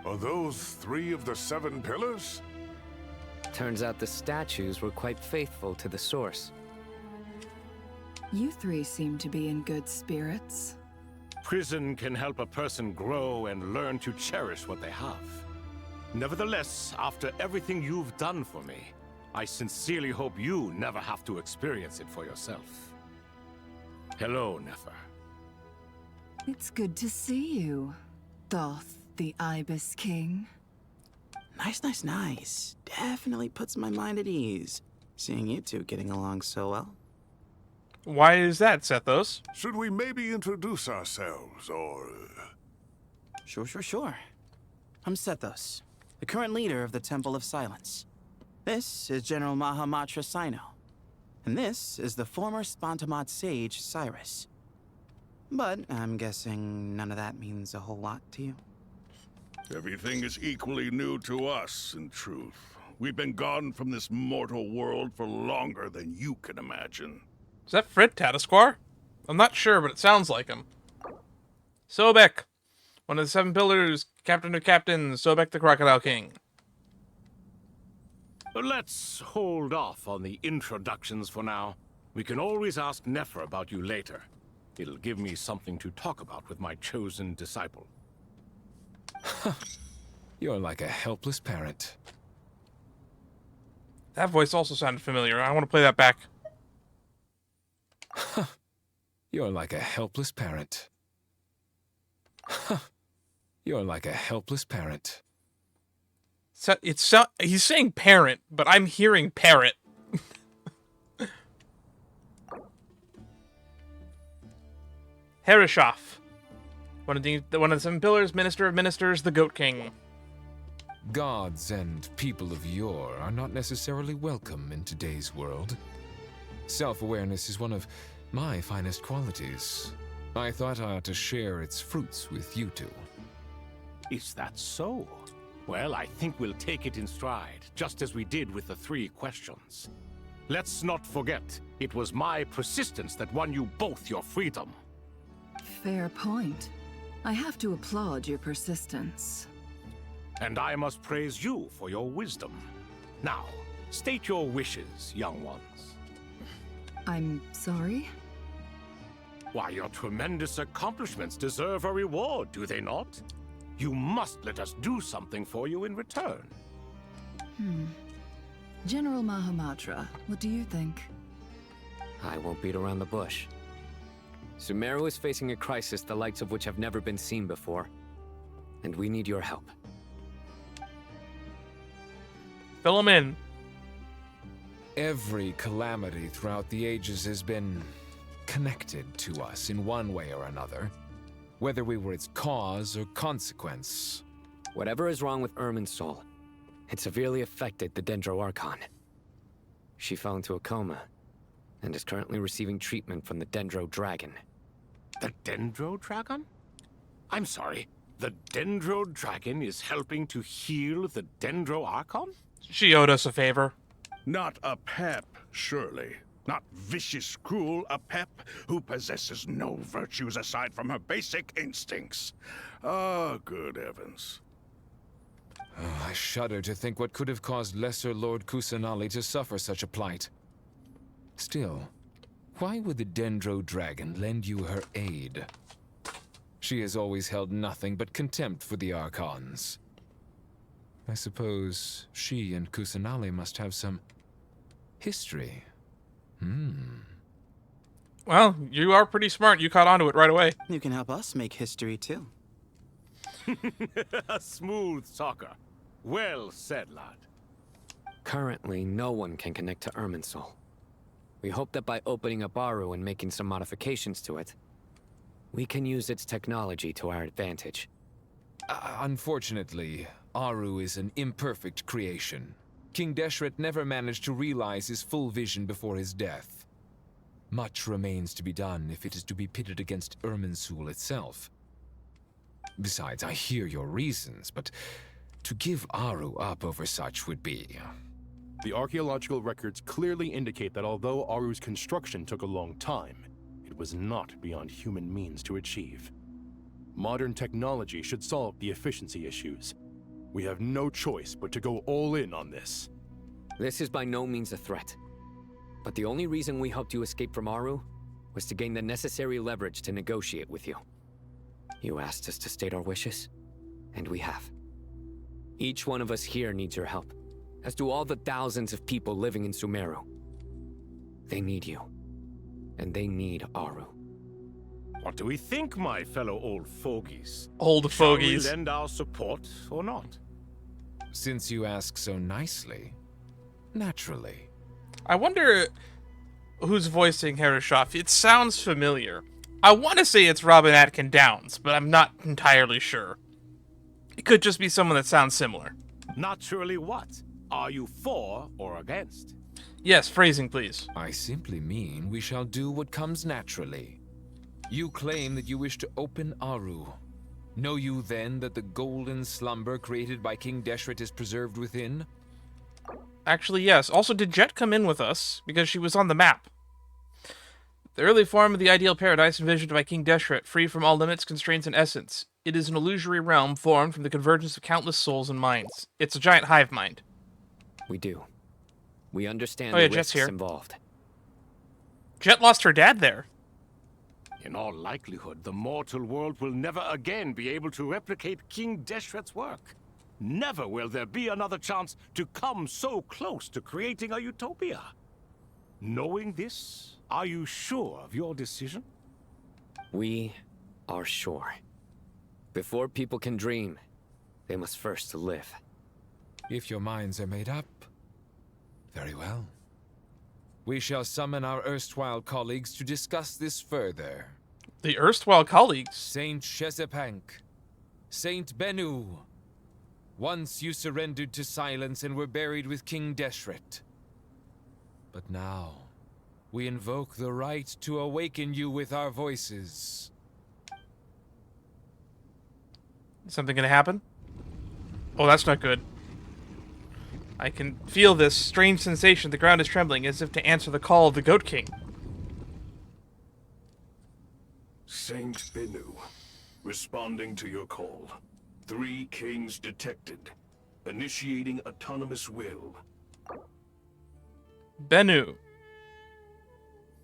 Are those 3 of the 7 pillars? Turns out the statues were quite faithful to the source. You 3 seem to be in good spirits. Prison can help a person grow and learn to cherish what they have. Nevertheless, after everything you've done for me, I sincerely hope you never have to experience it for yourself. Hello, Nefer. It's good to see you, Thoth, the Ibis King. Nice. Definitely puts my mind at ease, seeing you two getting along so well. Why is that, Sethos? Should we maybe introduce ourselves, or... Sure. I'm Sethos, the current leader of the Temple of Silence. This is General Mahamatra Sino. And this is the former Spantamot sage, Cyrus. But I'm guessing none of that means a whole lot to you. Everything is equally new to us, in truth. We've been gone from this mortal world for longer than you can imagine. Is that Frit Tatasquar? I'm not sure, but it sounds like him. Sobek, one of the 7 pillars, Captain of Captains, Sobek the Crocodile King. Let's hold off on the introductions for now. We can always ask Nefer about you later. It'll give me something to talk about with my chosen disciple. You're like a helpless parent. That voice also sounded familiar. I want to play that back. You're like a helpless parent. You're like a helpless parent. He's saying parent, but I'm hearing parrot. Herishaf, one of the 7 pillars, Minister of Ministers, the Goat King. Gods and people of yore are not necessarily welcome in today's world. Self-awareness is one of my finest qualities. I thought I ought to share its fruits with you two. Is that so? Well, I think we'll take it in stride, just as we did with the 3 questions. Let's not forget, it was my persistence that won you both your freedom. Fair point. I have to applaud your persistence. And I must praise you for your wisdom. Now, state your wishes, young ones. I'm sorry? Why, your tremendous accomplishments deserve a reward, do they not? You must let us do something for you in return. General Mahamatra, what do you think? I won't beat around the bush. Sumeru is facing a crisis the likes of which have never been seen before. And we need your help. Fill him in. Every calamity throughout the ages has been connected to us in one way or another, whether we were its cause or consequence. Whatever is wrong with Irminsul, it severely affected the Dendro Archon. She fell into a coma and is currently receiving treatment from the Dendro Dragon. The Dendro Dragon? I'm sorry, the Dendro Dragon is helping to heal the Dendro Archon? She owed us a favor. Not Apep, surely. Not vicious, cruel Apep, who possesses no virtues aside from her basic instincts. Ah, good heavens. Oh, I shudder to think what could have caused Lesser Lord Kusanali to suffer such a plight. Still, why would the Dendro Dragon lend you her aid? She has always held nothing but contempt for the Archons. I suppose she and Kusanali must have some history. Well, you are pretty smart. You caught on to it right away. You can help us make history, too. A smooth talker. Well said, lad. Currently, no one can connect to Irminsul. We hope that by opening up Aru and making some modifications to it, we can use its technology to our advantage. Unfortunately, Aru is an imperfect creation. King Deshret never managed to realize his full vision before his death. Much remains to be done if it is to be pitted against Irminsul itself. Besides, I hear your reasons, but to give Aru up over such would be... The archaeological records clearly indicate that although Aru's construction took a long time, it was not beyond human means to achieve. Modern technology should solve the efficiency issues. We have no choice but to go all in on this. This is by no means a threat. But the only reason we helped you escape from Aru was to gain the necessary leverage to negotiate with you. You asked us to state our wishes, and we have. Each one of us here needs your help, as do all the thousands of people living in Sumeru. They need you, and they need Aru. What do we think, my fellow old fogies? Old fogies. Shall we lend our support or not? Since you ask so nicely, naturally. I wonder who's voicing Herreshoff. It sounds familiar. I want to say it's Robin Atkin Downes, but I'm not entirely sure. It could just be someone that sounds similar. Naturally what? Are you for or against? Yes, phrasing, please. I simply mean we shall do what comes naturally. You claim that you wish to open Aru. Know you then that the golden slumber created by King Deshret is preserved within? Actually, yes. Also, did Jet come in with us? Because she was on the map. The early form of the ideal paradise envisioned by King Deshret, free from all limits, constraints, and essence. It is an illusory realm formed from the convergence of countless souls and minds. It's a giant hive mind. We do. We understand the risks Jet's here. involved. Jet lost her dad there. In all likelihood, the mortal world will never again be able to replicate King Deshret's work. Never will there be another chance to come so close to creating a utopia. Knowing this, are you sure of your decision? We are sure. Before people can dream, they must first live. If your minds are made up, very well. We shall summon our erstwhile colleagues to discuss this further. The erstwhile colleagues? Saint Shezepank, Saint Bennu. Once you surrendered to silence and were buried with King Deshret. But now, we invoke the right to awaken you with our voices. Something gonna happen? Oh, that's not good. I can feel this strange sensation. The ground is trembling, as if to answer the call of the Goat King. Saint Bennu, responding to your call. 3 kings detected. Initiating autonomous will. Bennu.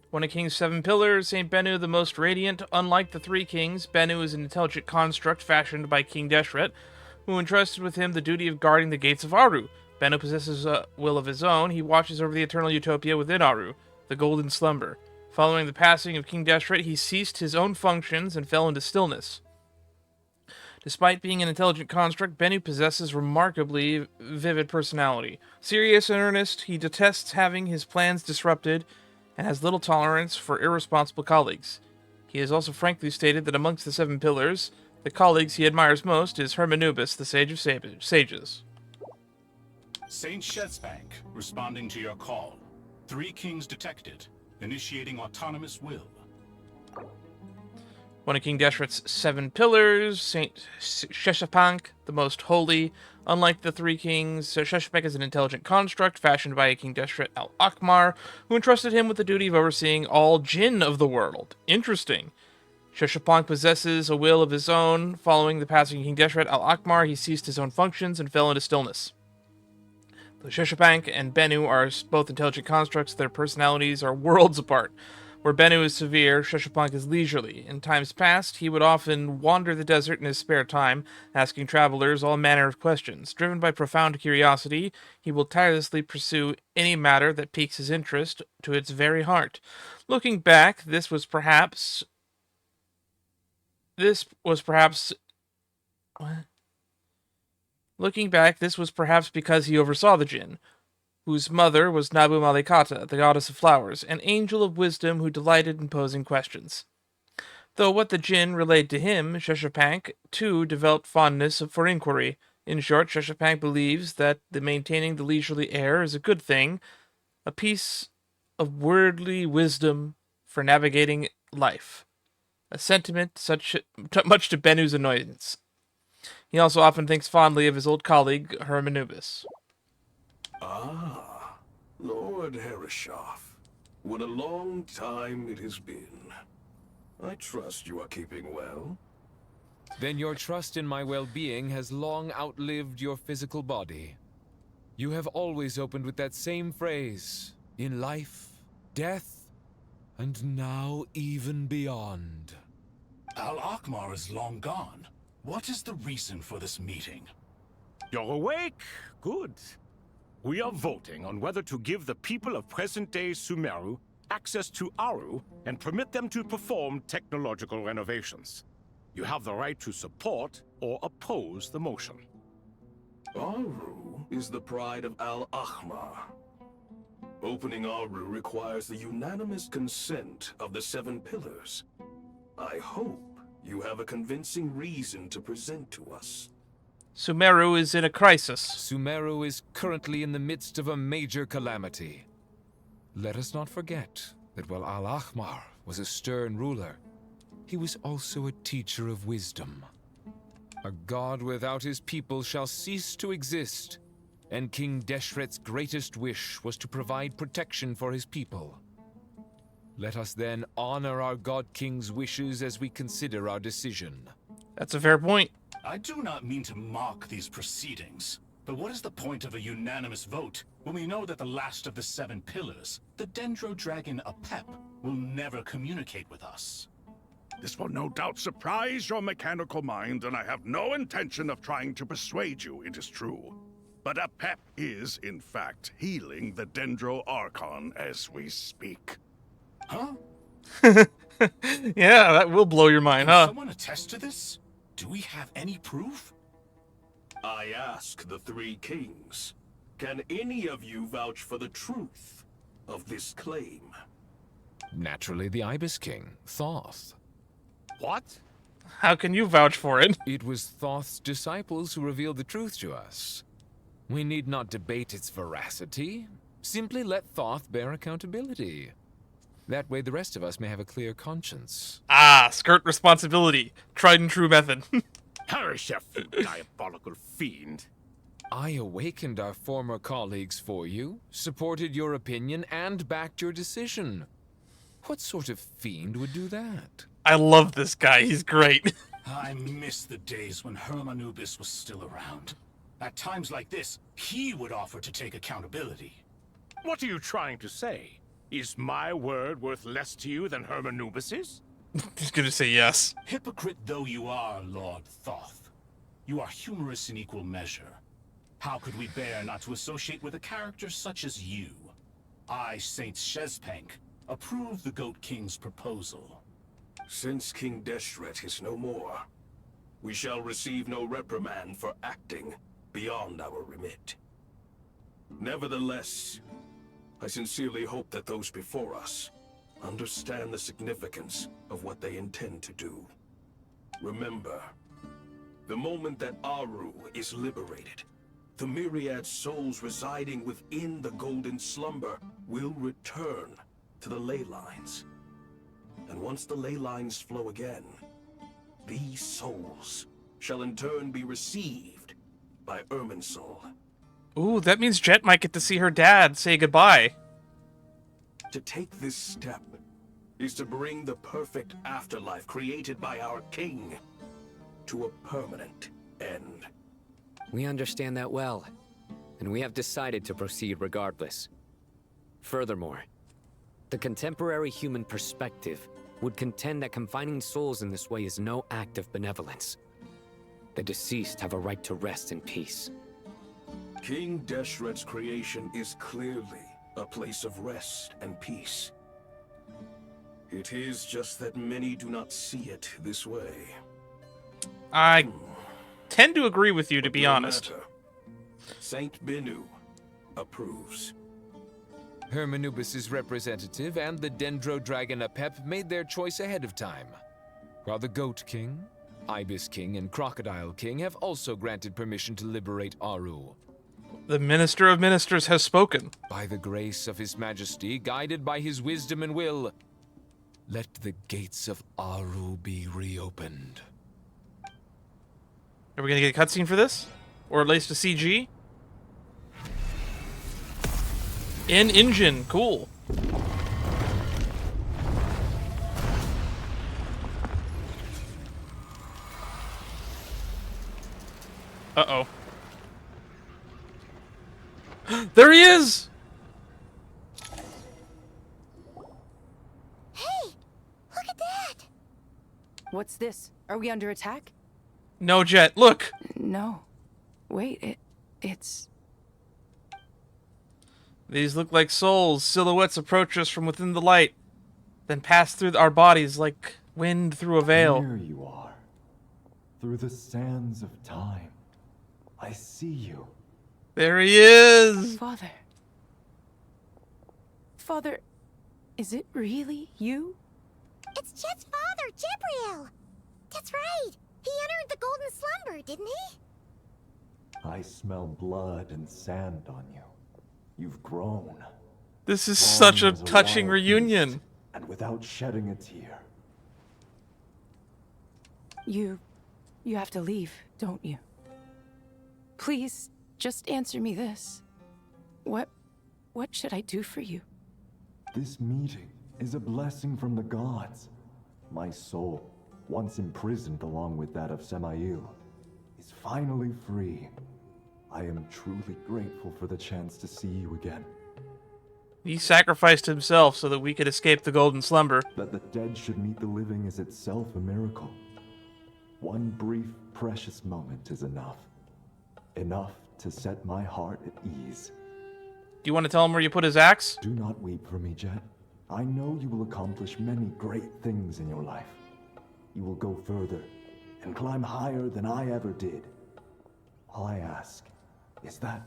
One of King's 7 pillars, Saint Bennu the most radiant. Unlike the 3 kings, Bennu is an intelligent construct fashioned by King Deshret, who entrusted with him the duty of guarding the gates of Aru. Bennu possesses a will of his own. He watches over the eternal utopia within Aru, the golden slumber. Following the passing of King Deshret, he ceased his own functions and fell into stillness. Despite being an intelligent construct, Bennu possesses remarkably vivid personality. Serious and earnest, he detests having his plans disrupted and has little tolerance for irresponsible colleagues. He has also frankly stated that amongst the 7 pillars, the colleagues he admires most is Hermanubis, the Sage of Sages. Saint Shezepank, responding to your call. 3 kings detected. Initiating autonomous will. One of King Deshret's 7 pillars, Saint Shezepank, the most holy. Unlike the 3 kings, Shezepank is an intelligent construct fashioned by King Deshret al-Akmar, who entrusted him with the duty of overseeing all jinn of the world. Interesting. Shezepank possesses a will of his own. Following the passing of King Deshret al-Akmar, he ceased his own functions and fell into stillness. Though Shezepank and Bennu are both intelligent constructs, their personalities are worlds apart. Where Bennu is severe, Shezepank is leisurely. In times past, he would often wander the desert in his spare time, asking travelers all manner of questions. Driven by profound curiosity, he will tirelessly pursue any matter that piques his interest to its very heart. Looking back, this was perhaps... Looking back, this was perhaps because he oversaw the jinn, whose mother was Nabu Malikata, the goddess of flowers, an angel of wisdom who delighted in posing questions. Though what the jinn relayed to him, Shezepank, too, developed fondness for inquiry. In short, Shezepank believes that maintaining the leisurely air is a good thing, a piece of worldly wisdom for navigating life. A sentiment much to Benu's annoyance. He also often thinks fondly of his old colleague, Hermanubis. Ah, Lord Herreshoff. What a long time it has been. I trust you are keeping well. Then your trust in my well-being has long outlived your physical body. You have always opened with that same phrase, in life, death, and now even beyond. Al-Akhmar is long gone. What is the reason for this meeting? You're awake? Good. We are voting on whether to give the people of present-day Sumeru access to Aru and permit them to perform technological renovations. You have the right to support or oppose the motion. Aru is the pride of Al-Akhmar. Opening Aru requires the unanimous consent of the 7 pillars. I hope you have a convincing reason to present to us. Sumeru is in a crisis. Sumeru is currently in the midst of a major calamity. Let us not forget that while Al-Akhmar was a stern ruler, he was also a teacher of wisdom. A god without his people shall cease to exist, and King Deshret's greatest wish was to provide protection for his people. Let us then honor our God King's wishes as we consider our decision. That's a fair point. I do not mean to mock these proceedings, but what is the point of a unanimous vote when we know that the last of the 7 pillars, the Dendro Dragon Apep, will never communicate with us? This will no doubt surprise your mechanical mind, and I have no intention of trying to persuade you it is true. But Apep is, in fact, healing the Dendro Archon as we speak. Huh? Yeah, that will blow your mind, Can huh? someone attest to this? Do we have any proof? I ask the 3 kings, can any of you vouch for the truth of this claim? Naturally, the Ibis King, Thoth. What? How can you vouch for it? It was Thoth's disciples who revealed the truth to us. We need not debate its veracity. Simply let Thoth bear accountability. That way the rest of us may have a clear conscience. Ah, skirt responsibility. Tried and true method. Herreshoff, you diabolical fiend. I awakened our former colleagues for you, supported your opinion, and backed your decision. What sort of fiend would do that? I love this guy. He's great. I miss the days when Hermanubis was still around. At times like this, he would offer to take accountability. What are you trying to say? Is my word worth less to you than Hermanubis's? He's gonna say yes. Hypocrite though you are, Lord Thoth, you are humorous in equal measure. How could we bear not to associate with a character such as you? I, Saint Shezpank, approve the Goat King's proposal. Since King Deshret is no more, we shall receive no reprimand for acting beyond our remit. Nevertheless, I sincerely hope that those before us understand the significance of what they intend to do. Remember, the moment that Aru is liberated, the myriad souls residing within the Golden Slumber will return to the ley lines. And once the ley lines flow again, these souls shall in turn be received by Irminsul. Ooh, that means Jet might get to see her dad say goodbye. To take this step is to bring the perfect afterlife created by our king to a permanent end. We understand that well, and we have decided to proceed regardless. Furthermore, the contemporary human perspective would contend that confining souls in this way is no act of benevolence. The deceased have a right to rest in peace. King Deshret's creation is clearly a place of rest and peace. It is just that many do not see it this way. I tend to agree with you, to be No honest. matter. Saint Benu approves. Hermanubis' representative and the Dendro Dragon Apep made their choice ahead of time, while the Goat King, Ibis King, and Crocodile King have also granted permission to liberate Aru. The Minister of Ministers has spoken. By the grace of His Majesty, guided by his wisdom and will, let the gates of Aru be reopened. Are we gonna get a cutscene for this? Or at least a CG? In-engine, cool. Uh-oh. There he is! Hey! Look at that! What's this? Are we under attack? No, Jet, look! No. Wait, it's... These look like souls. Silhouettes approach us from within the light, then pass through our bodies like wind through a veil. Here you are. Through the sands of time. I see you. There he is! Father. Father, is it really you? It's Jet's father, Jibriel! That's right! He entered the Golden Slumber, didn't he? I smell blood and sand on you. You've grown. This is Strong such a as touching wild reunion. beast, and without shedding a tear. You have to leave, don't you? Please, just answer me this. What should I do for you? This meeting is a blessing from the gods. My soul, once imprisoned along with that of Samael, is finally free. I am truly grateful for the chance to see you again. He sacrificed himself so that we could escape the Golden Slumber. That the dead should meet the living is itself a miracle. One brief, precious moment is enough. Enough to set my heart at ease. Do you want to tell him where you put his axe? Do not weep for me, Jet. I know you will accomplish many great things in your life. You will go further and climb higher than I ever did. All I ask is that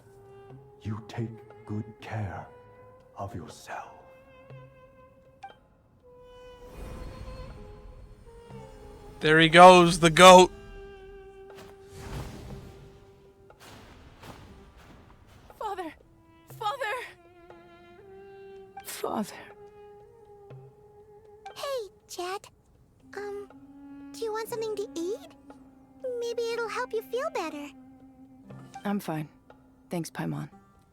you take good care of yourself. There he goes, the goat. Father! Father! Father. Hey, Jet. Do you want something to eat? Maybe it'll help you feel better. I'm fine. Thanks, Paimon.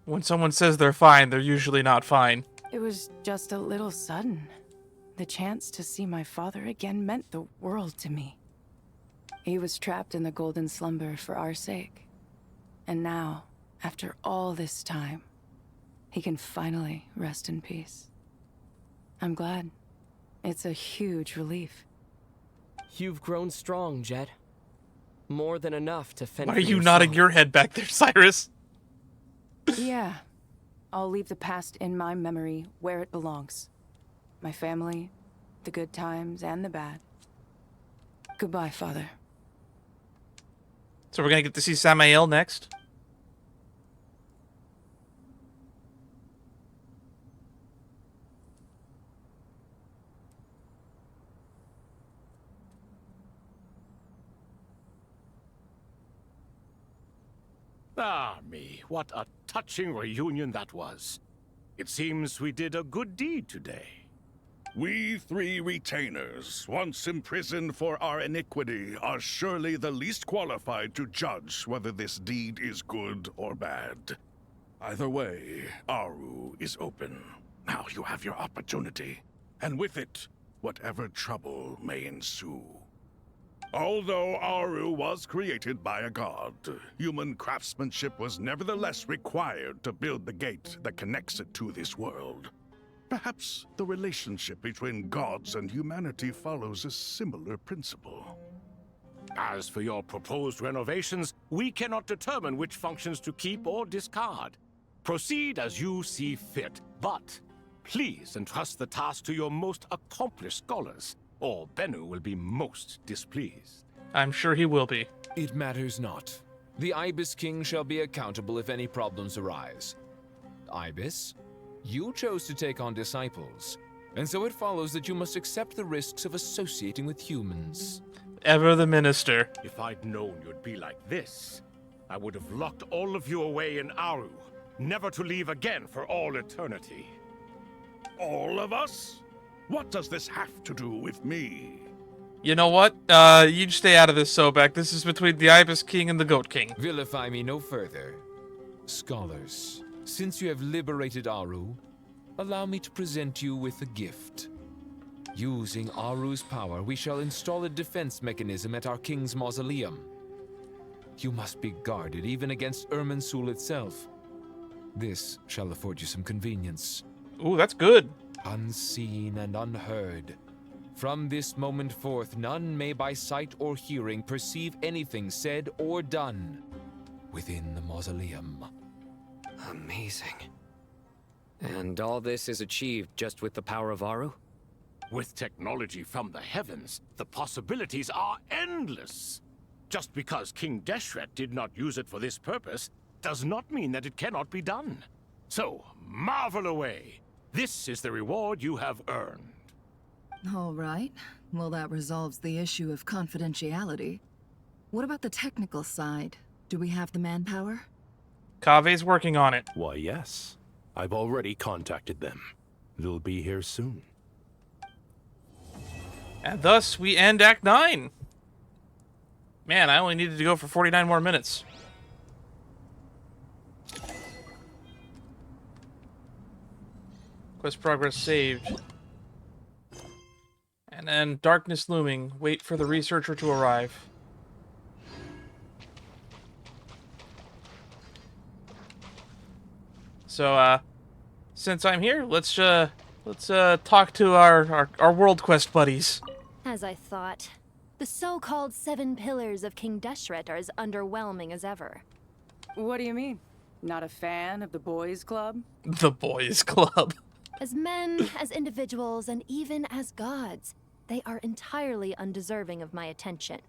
When someone says they're fine, they're usually not fine. It was just a little sudden. The chance to see my father again meant the world to me. He was trapped in the Golden Slumber for our sake. And now, after all this time, he can finally rest in peace. I'm glad. It's a huge relief. You've grown strong, Jet. More than enough to fend Why for are you yourself. nodding your head back there, Cyrus? Yeah. I'll leave the past in my memory where it belongs. My family, the good times and the bad. Goodbye, Father. So we're gonna get to see Samael next? Ah, me, what a touching reunion that was. It seems we did a good deed today. We three retainers, once imprisoned for our iniquity, are surely the least qualified to judge whether this deed is good or bad. Either way, Aru is open. Now you have your opportunity, and with it, whatever trouble may ensue. Although Aru was created by a god, human craftsmanship was nevertheless required to build the gate that connects it to this world. Perhaps the relationship between gods and humanity follows a similar principle. As for your proposed renovations, we cannot determine which functions to keep or discard. Proceed as you see fit, but please entrust the task to your most accomplished scholars, or Bennu will be most displeased. I'm sure he will be. It matters not. The Ibis King shall be accountable if any problems arise. Ibis, you chose to take on disciples, and so it follows that you must accept the risks of associating with humans. Ever the minister. If I'd known you'd be like this, I would have locked all of you away in Aru, never to leave again for all eternity. All of us? What does this have to do with me? You know what? You stay out of this, Sobek. This is between the Ibis King and the Goat King. Vilify me no further. Scholars, since you have liberated Aru, allow me to present you with a gift. Using Aru's power, we shall install a defense mechanism at our king's mausoleum. You must be guarded even against Irminsul itself. This shall afford you some convenience. Ooh, that's good. Unseen and unheard. From this moment forth, none may by sight or hearing perceive anything said or done within the mausoleum. Amazing. And all this is achieved just with the power of Aru? With technology from the heavens, the possibilities are endless. Just because King Deshret did not use it for this purpose does not mean that it cannot be done. So, marvel away. This is the reward you have earned. All right. Well, that resolves the issue of confidentiality. What about the technical side? Do we have the manpower? Kave's working on it. Why, yes. I've already contacted them. They'll be here soon. And thus, we end Act 9. Man, I only needed to go for 49 more minutes. Quest progress saved. And then, darkness looming. Wait for the researcher to arrive. So, since I'm here, let's talk to our World Quest buddies. As I thought. The so-called 7 pillars of King Deshret are as underwhelming as ever. What do you mean? Not a fan of the boys' club? The boys' club. As men, as individuals, and even as gods, they are entirely undeserving of my attention.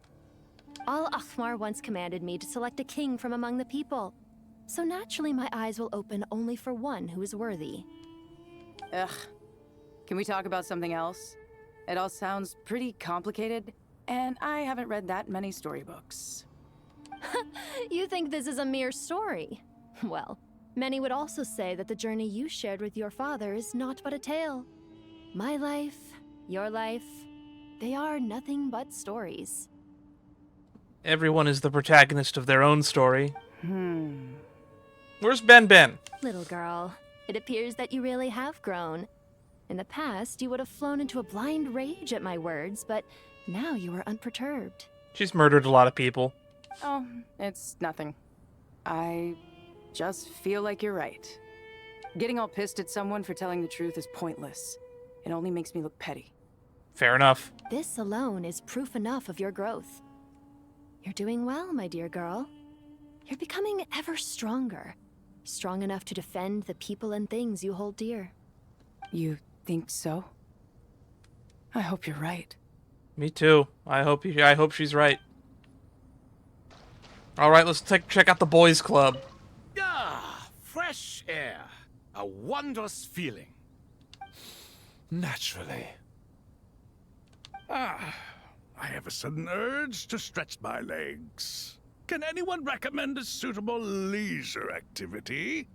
Al-Akhmar once commanded me to select a king from among the people. So naturally my eyes will open only for one who is worthy. Ugh. Can we talk about something else? It all sounds pretty complicated, and I haven't read that many storybooks. You think this is a mere story? Well, many would also say that the journey you shared with your father is not but a tale. My life, your life, they are nothing but stories. Everyone is the protagonist of their own story. Where's Ben? Little girl, it appears that you really have grown. In the past, you would have flown into a blind rage at my words, but now you are unperturbed. She's murdered a lot of people. Oh, it's nothing. I just feel like you're right. Getting all pissed at someone for telling the truth is pointless. It only makes me look petty. Fair enough. This alone is proof enough of your growth. You're doing well, my dear girl. You're becoming ever stronger. Strong enough to defend the people and things you hold dear. You think so? I hope you're right. Me too. I hope she's right. All right, let's check out the boys' club. Ah, fresh air. A wondrous feeling. Naturally. I have a sudden urge to stretch my legs. Can anyone recommend a suitable leisure activity?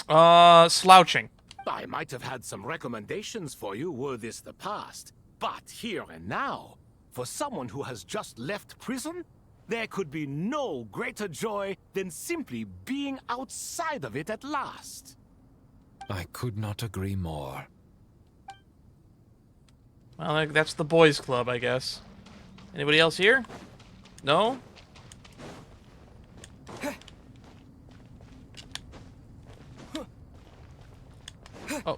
Slouching. I might have had some recommendations for you were this the past. But here and now, for someone who has just left prison, there could be no greater joy than simply being outside of it at last. I could not agree more. Well, that's the boys' club, I guess. Anybody else here? No? Oh,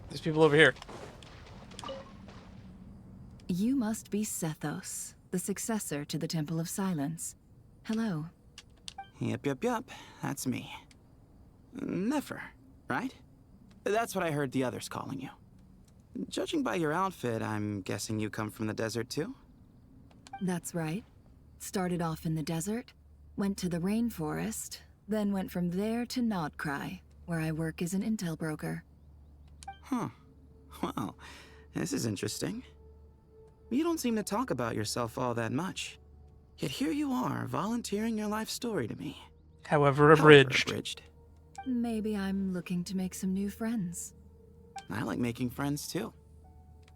there's people over here. You must be Sethos, the successor to the Temple of Silence. Hello. Yep. That's me. Nefer, right? That's what I heard the others calling you. Judging by your outfit, I'm guessing you come from the desert too? That's right. Started off in the desert, went to the rainforest, then went from there to Nodcry, where I work as an intel broker. Huh. Well, this is interesting. You don't seem to talk about yourself all that much. Yet here you are, volunteering your life story to me. However abridged. Maybe I'm looking to make some new friends. I like making friends too.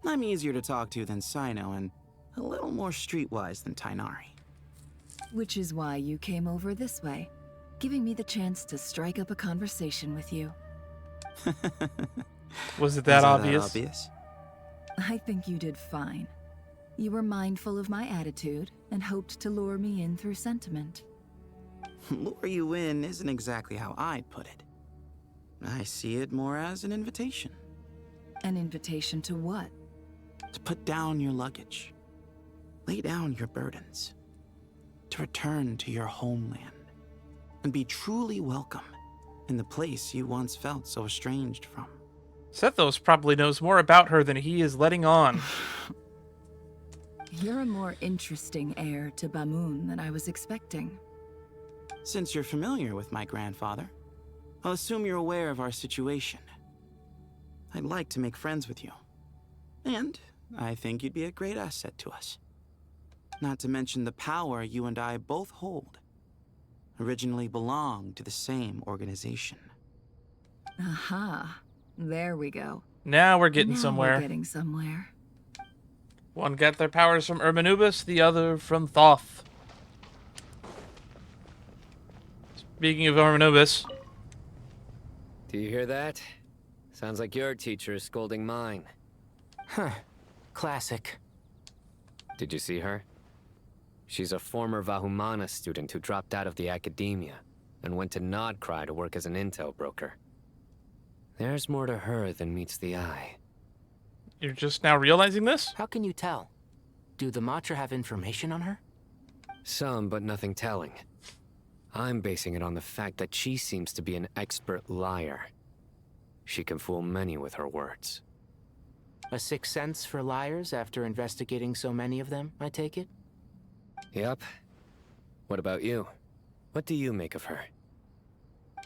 I'm easier to talk to than Sino and a little more streetwise than Tainari. Which is why you came over this way, giving me the chance to strike up a conversation with you. Was it that obvious? I think you did fine. You were mindful of my attitude and hoped to lure me in through sentiment. Lure you in isn't exactly how I'd put it. I see it more as an invitation. An invitation to what? To put down your luggage. Lay down your burdens. To return to your homeland. And be truly welcome in the place you once felt so estranged from. Sethos probably knows more about her than he is letting on. You're a more interesting heir to Bamun than I was expecting. Since you're familiar with my grandfather, I'll assume you're aware of our situation. I'd like to make friends with you. And I think you'd be a great asset to us. Not to mention the power you and I both hold. Originally belonged to the same organization. Aha. There we go. Now we're getting Now somewhere. We're getting somewhere. One got their powers from Urbanubis, the other from Thoth. Speaking of Urbanubis... Do you hear that? Sounds like your teacher is scolding mine. Huh. Classic. Did you see her? She's a former Vahumana student who dropped out of the academia and went to Nodcry to work as an intel broker. There's more to her than meets the eye. You're just now realizing this? How can you tell? Do the Matra have information on her? Some, but nothing telling. I'm basing it on the fact that she seems to be an expert liar. She can fool many with her words. A sixth sense for liars after investigating so many of them, I take it? Yep. What about you? What do you make of her?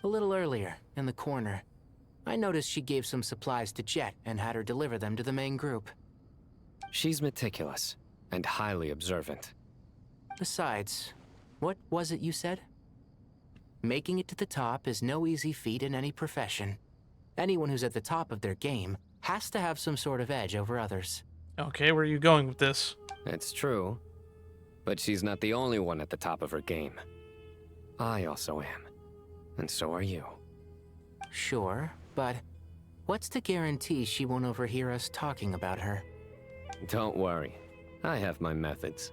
A little earlier, in the corner, I noticed she gave some supplies to Jet and had her deliver them to the main group. She's meticulous and highly observant. Besides, what was it you said? Making it to the top is no easy feat in any profession. Anyone who's at the top of their game has to have some sort of edge over others. Okay, where are you going with this? It's true. But she's not the only one at the top of her game. I also am. And so are you. Sure, but what's to guarantee she won't overhear us talking about her? Don't worry. I have my methods.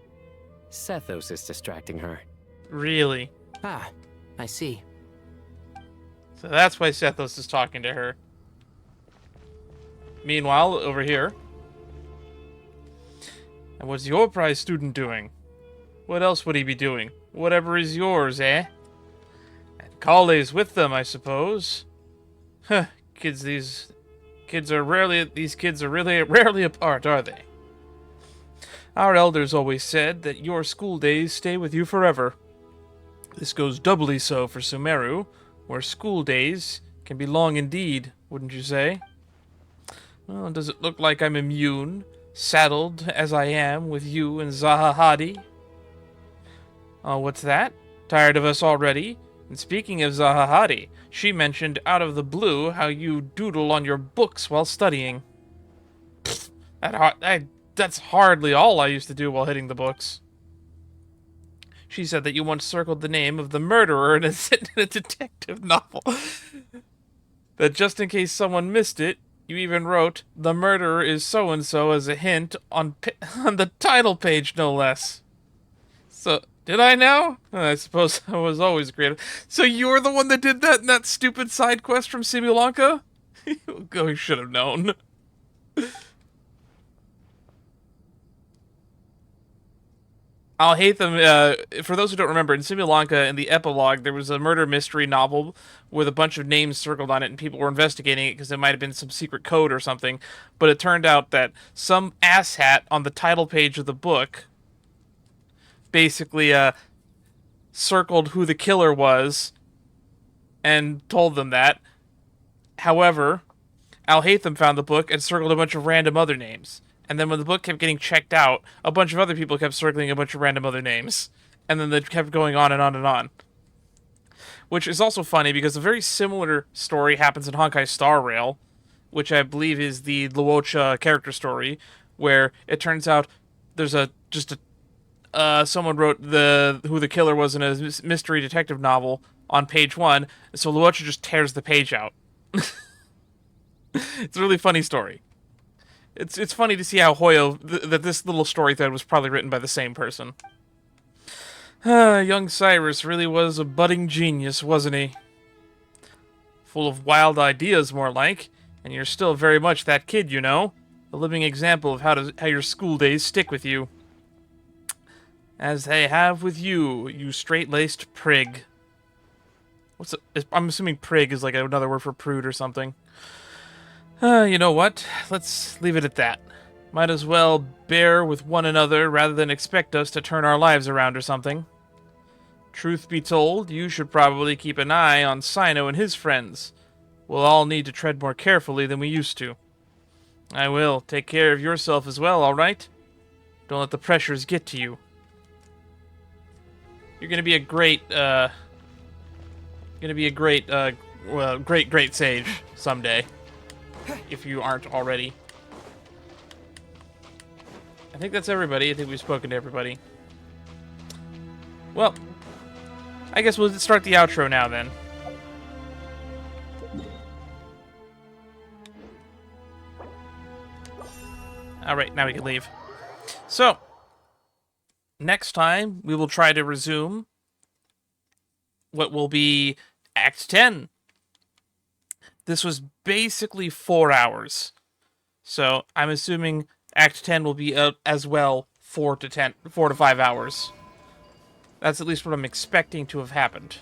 Sethos is distracting her. Really? Ah, I see. So that's why Sethos is talking to her. Meanwhile, over here. And what's your prize student doing? What else would he be doing? Whatever is yours, eh? And Collei's with them, I suppose. Huh, these kids are really rarely apart, are they? Our elders always said that your school days stay with you forever. This goes doubly so for Sumeru, where school days can be long indeed, wouldn't you say? Well, does it look like I'm immune, saddled as I am with you and Zahahadi? Oh, what's that? Tired of us already? And speaking of Zahahadi, she mentioned out of the blue how you doodle on your books while studying. Pfft, that's hardly all I used to do while hitting the books. She said that you once circled the name of the murderer in a detective novel. That just in case someone missed it, you even wrote, "The murderer is so-and-so" as a hint on the title page, no less. So, did I now? I suppose I was always creative. So you're the one that did that in that stupid side quest from Simulanka? You should have known. I'll hate them. For those who don't remember, in Simulanka, in the Epilogue, there was a murder mystery novel with a bunch of names circled on it, and people were investigating it because it might have been some secret code or something. But it turned out that some asshat on the title page of the book basically circled who the killer was and told them that. However, Al-Haytham found the book and circled a bunch of random other names. And then when the book kept getting checked out, a bunch of other people kept circling a bunch of random other names. And then they kept going on and on and on. Which is also funny because a very similar story happens in Honkai Star Rail. which I believe is the Luocha character story, where it turns out there's someone wrote who the killer was in a mystery detective novel on page 1, so Luocha just tears the page out. It's a really funny story. It's funny to see how Hoyo, that this little story thread was probably written by the same person. Young Cyrus really was a budding genius, wasn't he? Full of wild ideas, more like, and you're still very much that kid, you know? A living example of how your school days stick with you. As they have with you, you straight-laced prig. I'm assuming prig is like another word for prude or something. You know what? Let's leave it at that. Might as well bear with one another rather than expect us to turn our lives around or something. Truth be told, you should probably keep an eye on Sino and his friends. We'll all need to tread more carefully than we used to. I will. Take care of yourself as well, alright? Don't let the pressures get to you. You're gonna be a great, great sage someday. If you aren't already. I think that's everybody. I think we've spoken to everybody. Well, I guess we'll start the outro now then. Alright, now we can leave. So, next time we will try to resume what will be Act 10. This was basically 4 hours. So, I'm assuming Act 10 will be as well 4 to 5 hours. That's at least what I'm expecting to have happened.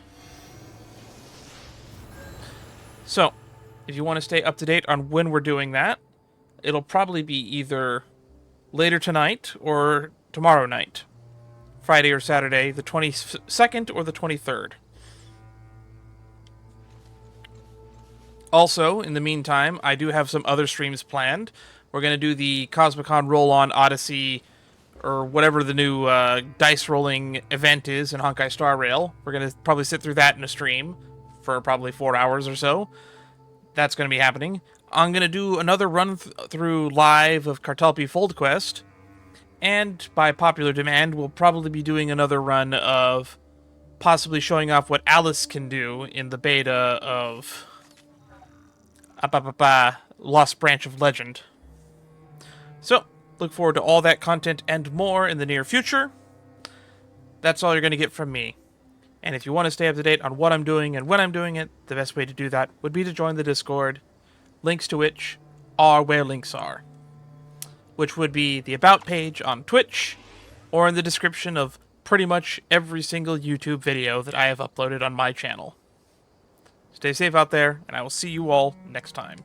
So, if you want to stay up to date on when we're doing that, it'll probably be either later tonight or tomorrow night. Friday or Saturday, the 22nd or the 23rd. Also, in the meantime, I do have some other streams planned. We're going to do the Cosmicon Roll-On Odyssey, or whatever the new dice rolling event is in Honkai Star Rail. We're going to probably sit through that in a stream for probably 4 hours or so. That's going to be happening. I'm going to do another run through live of Cartalpi Fold Quest. And by popular demand, we'll probably be doing another run of possibly showing off what Alice can do in the beta of Lost Branch of Legend. So, look forward to all that content and more in the near future. That's all you're going to get from me. And if you want to stay up to date on what I'm doing and when I'm doing it, the best way to do that would be to join the Discord, links to which are where links are, which would be the About page on Twitch, or in the description of pretty much every single YouTube video that I have uploaded on my channel. Stay safe out there, and I will see you all next time.